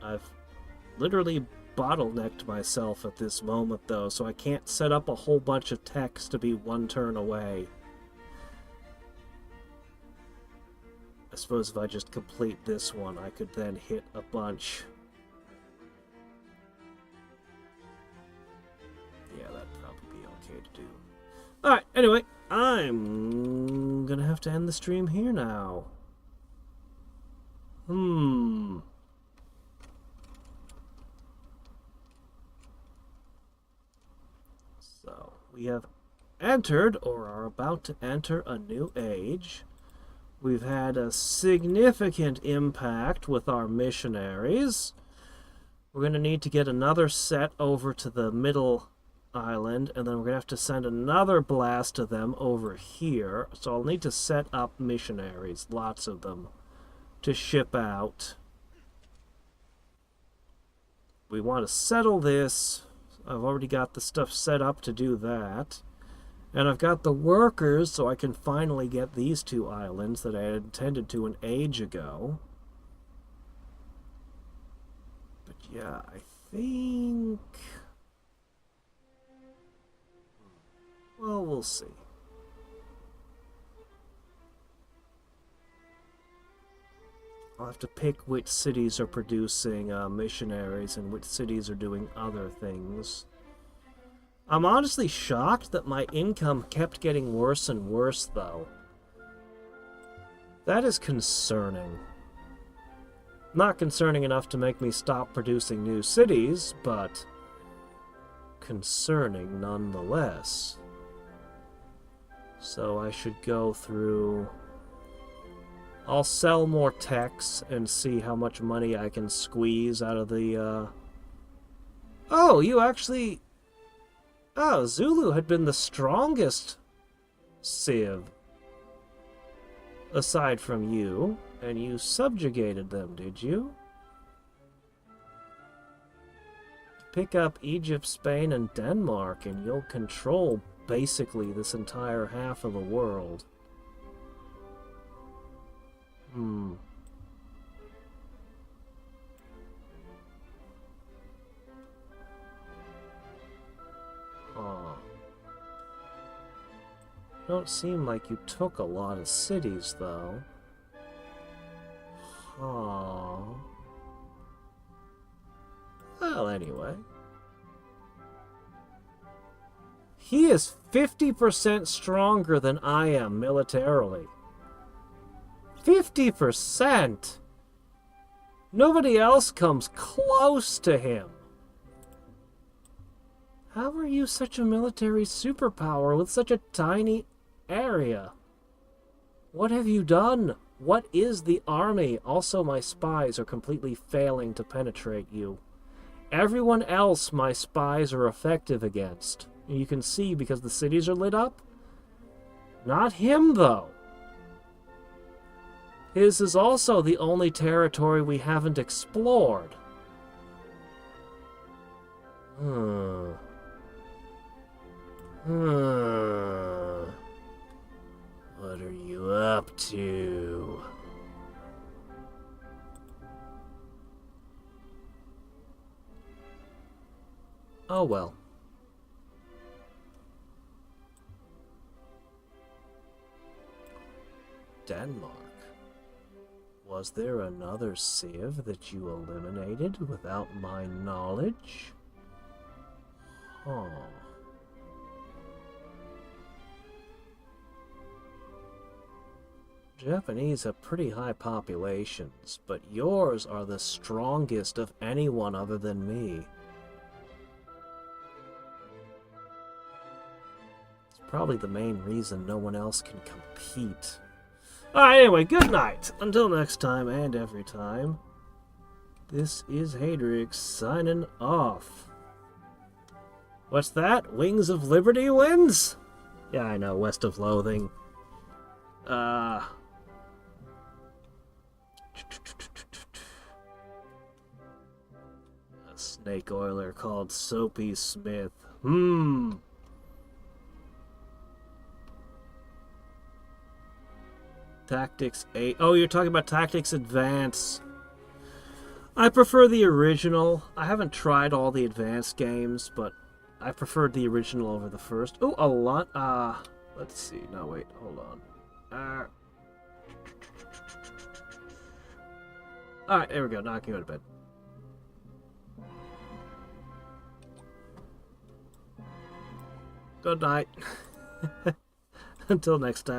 Speaker 1: I've literally bottlenecked myself at this moment, though, so I can't set up a whole bunch of text to be one turn away. I suppose if I just complete this one, I could then hit a bunch. Yeah, that'd probably be okay to do. Alright, anyway, I'm gonna have to end the stream here now. So, we have entered, or are about to enter, a new age. We've had a significant impact with our missionaries. We're going to need to get another set over to the middle island, and then we're going to have to send another blast of them over here. So I'll need to set up missionaries, lots of them, to ship out. We want to settle this. I've already got the stuff set up to do that. And I've got the workers, so I can finally get these two islands that I had intended to an age ago. But yeah, I think... well, we'll see. I'll have to pick which cities are producing missionaries and which cities are doing other things. I'm honestly shocked that my income kept getting worse and worse, though. That is concerning. Not concerning enough to make me stop producing new cities, but concerning nonetheless. So I should go through... I'll sell more techs and see how much money I can squeeze out of the, Oh, you actually... Oh, Zulu had been the strongest civ, aside from you, and you subjugated them, did you? Pick up Egypt, Spain, and Denmark, and you'll control basically this entire half of the world. Don't seem like you took a lot of cities, though. Well, anyway. He is 50% stronger than I am militarily. 50%! Nobody else comes close to him. How are you such a military superpower with such a tiny area? What have you done? What is the army? Also, my spies are completely failing to penetrate you. Everyone else my spies are effective against. You can see because the cities are lit up. Not him, though. His is also the only territory we haven't explored. What are you up to? Oh well. Denmark. Was there another civ that you eliminated without my knowledge? Huh. Japanese have pretty high populations, but yours are the strongest of anyone other than me. It's Probably the main reason no one else can compete. Alright, anyway, good night. Until next time and every time, this is Hadriex signing off. What's that? Wings of Liberty wins? Yeah, I know, West of Loathing. A snake oiler called Soapy Smith. Tactics 8. Oh, you're talking about Tactics Advance. I prefer the original. I haven't tried all the advanced games, but I preferred the original over the first. Oh, a lot. Let's see. No, wait. Hold on. Alright, there we go. Now I can go to bed. Good night. Until next time.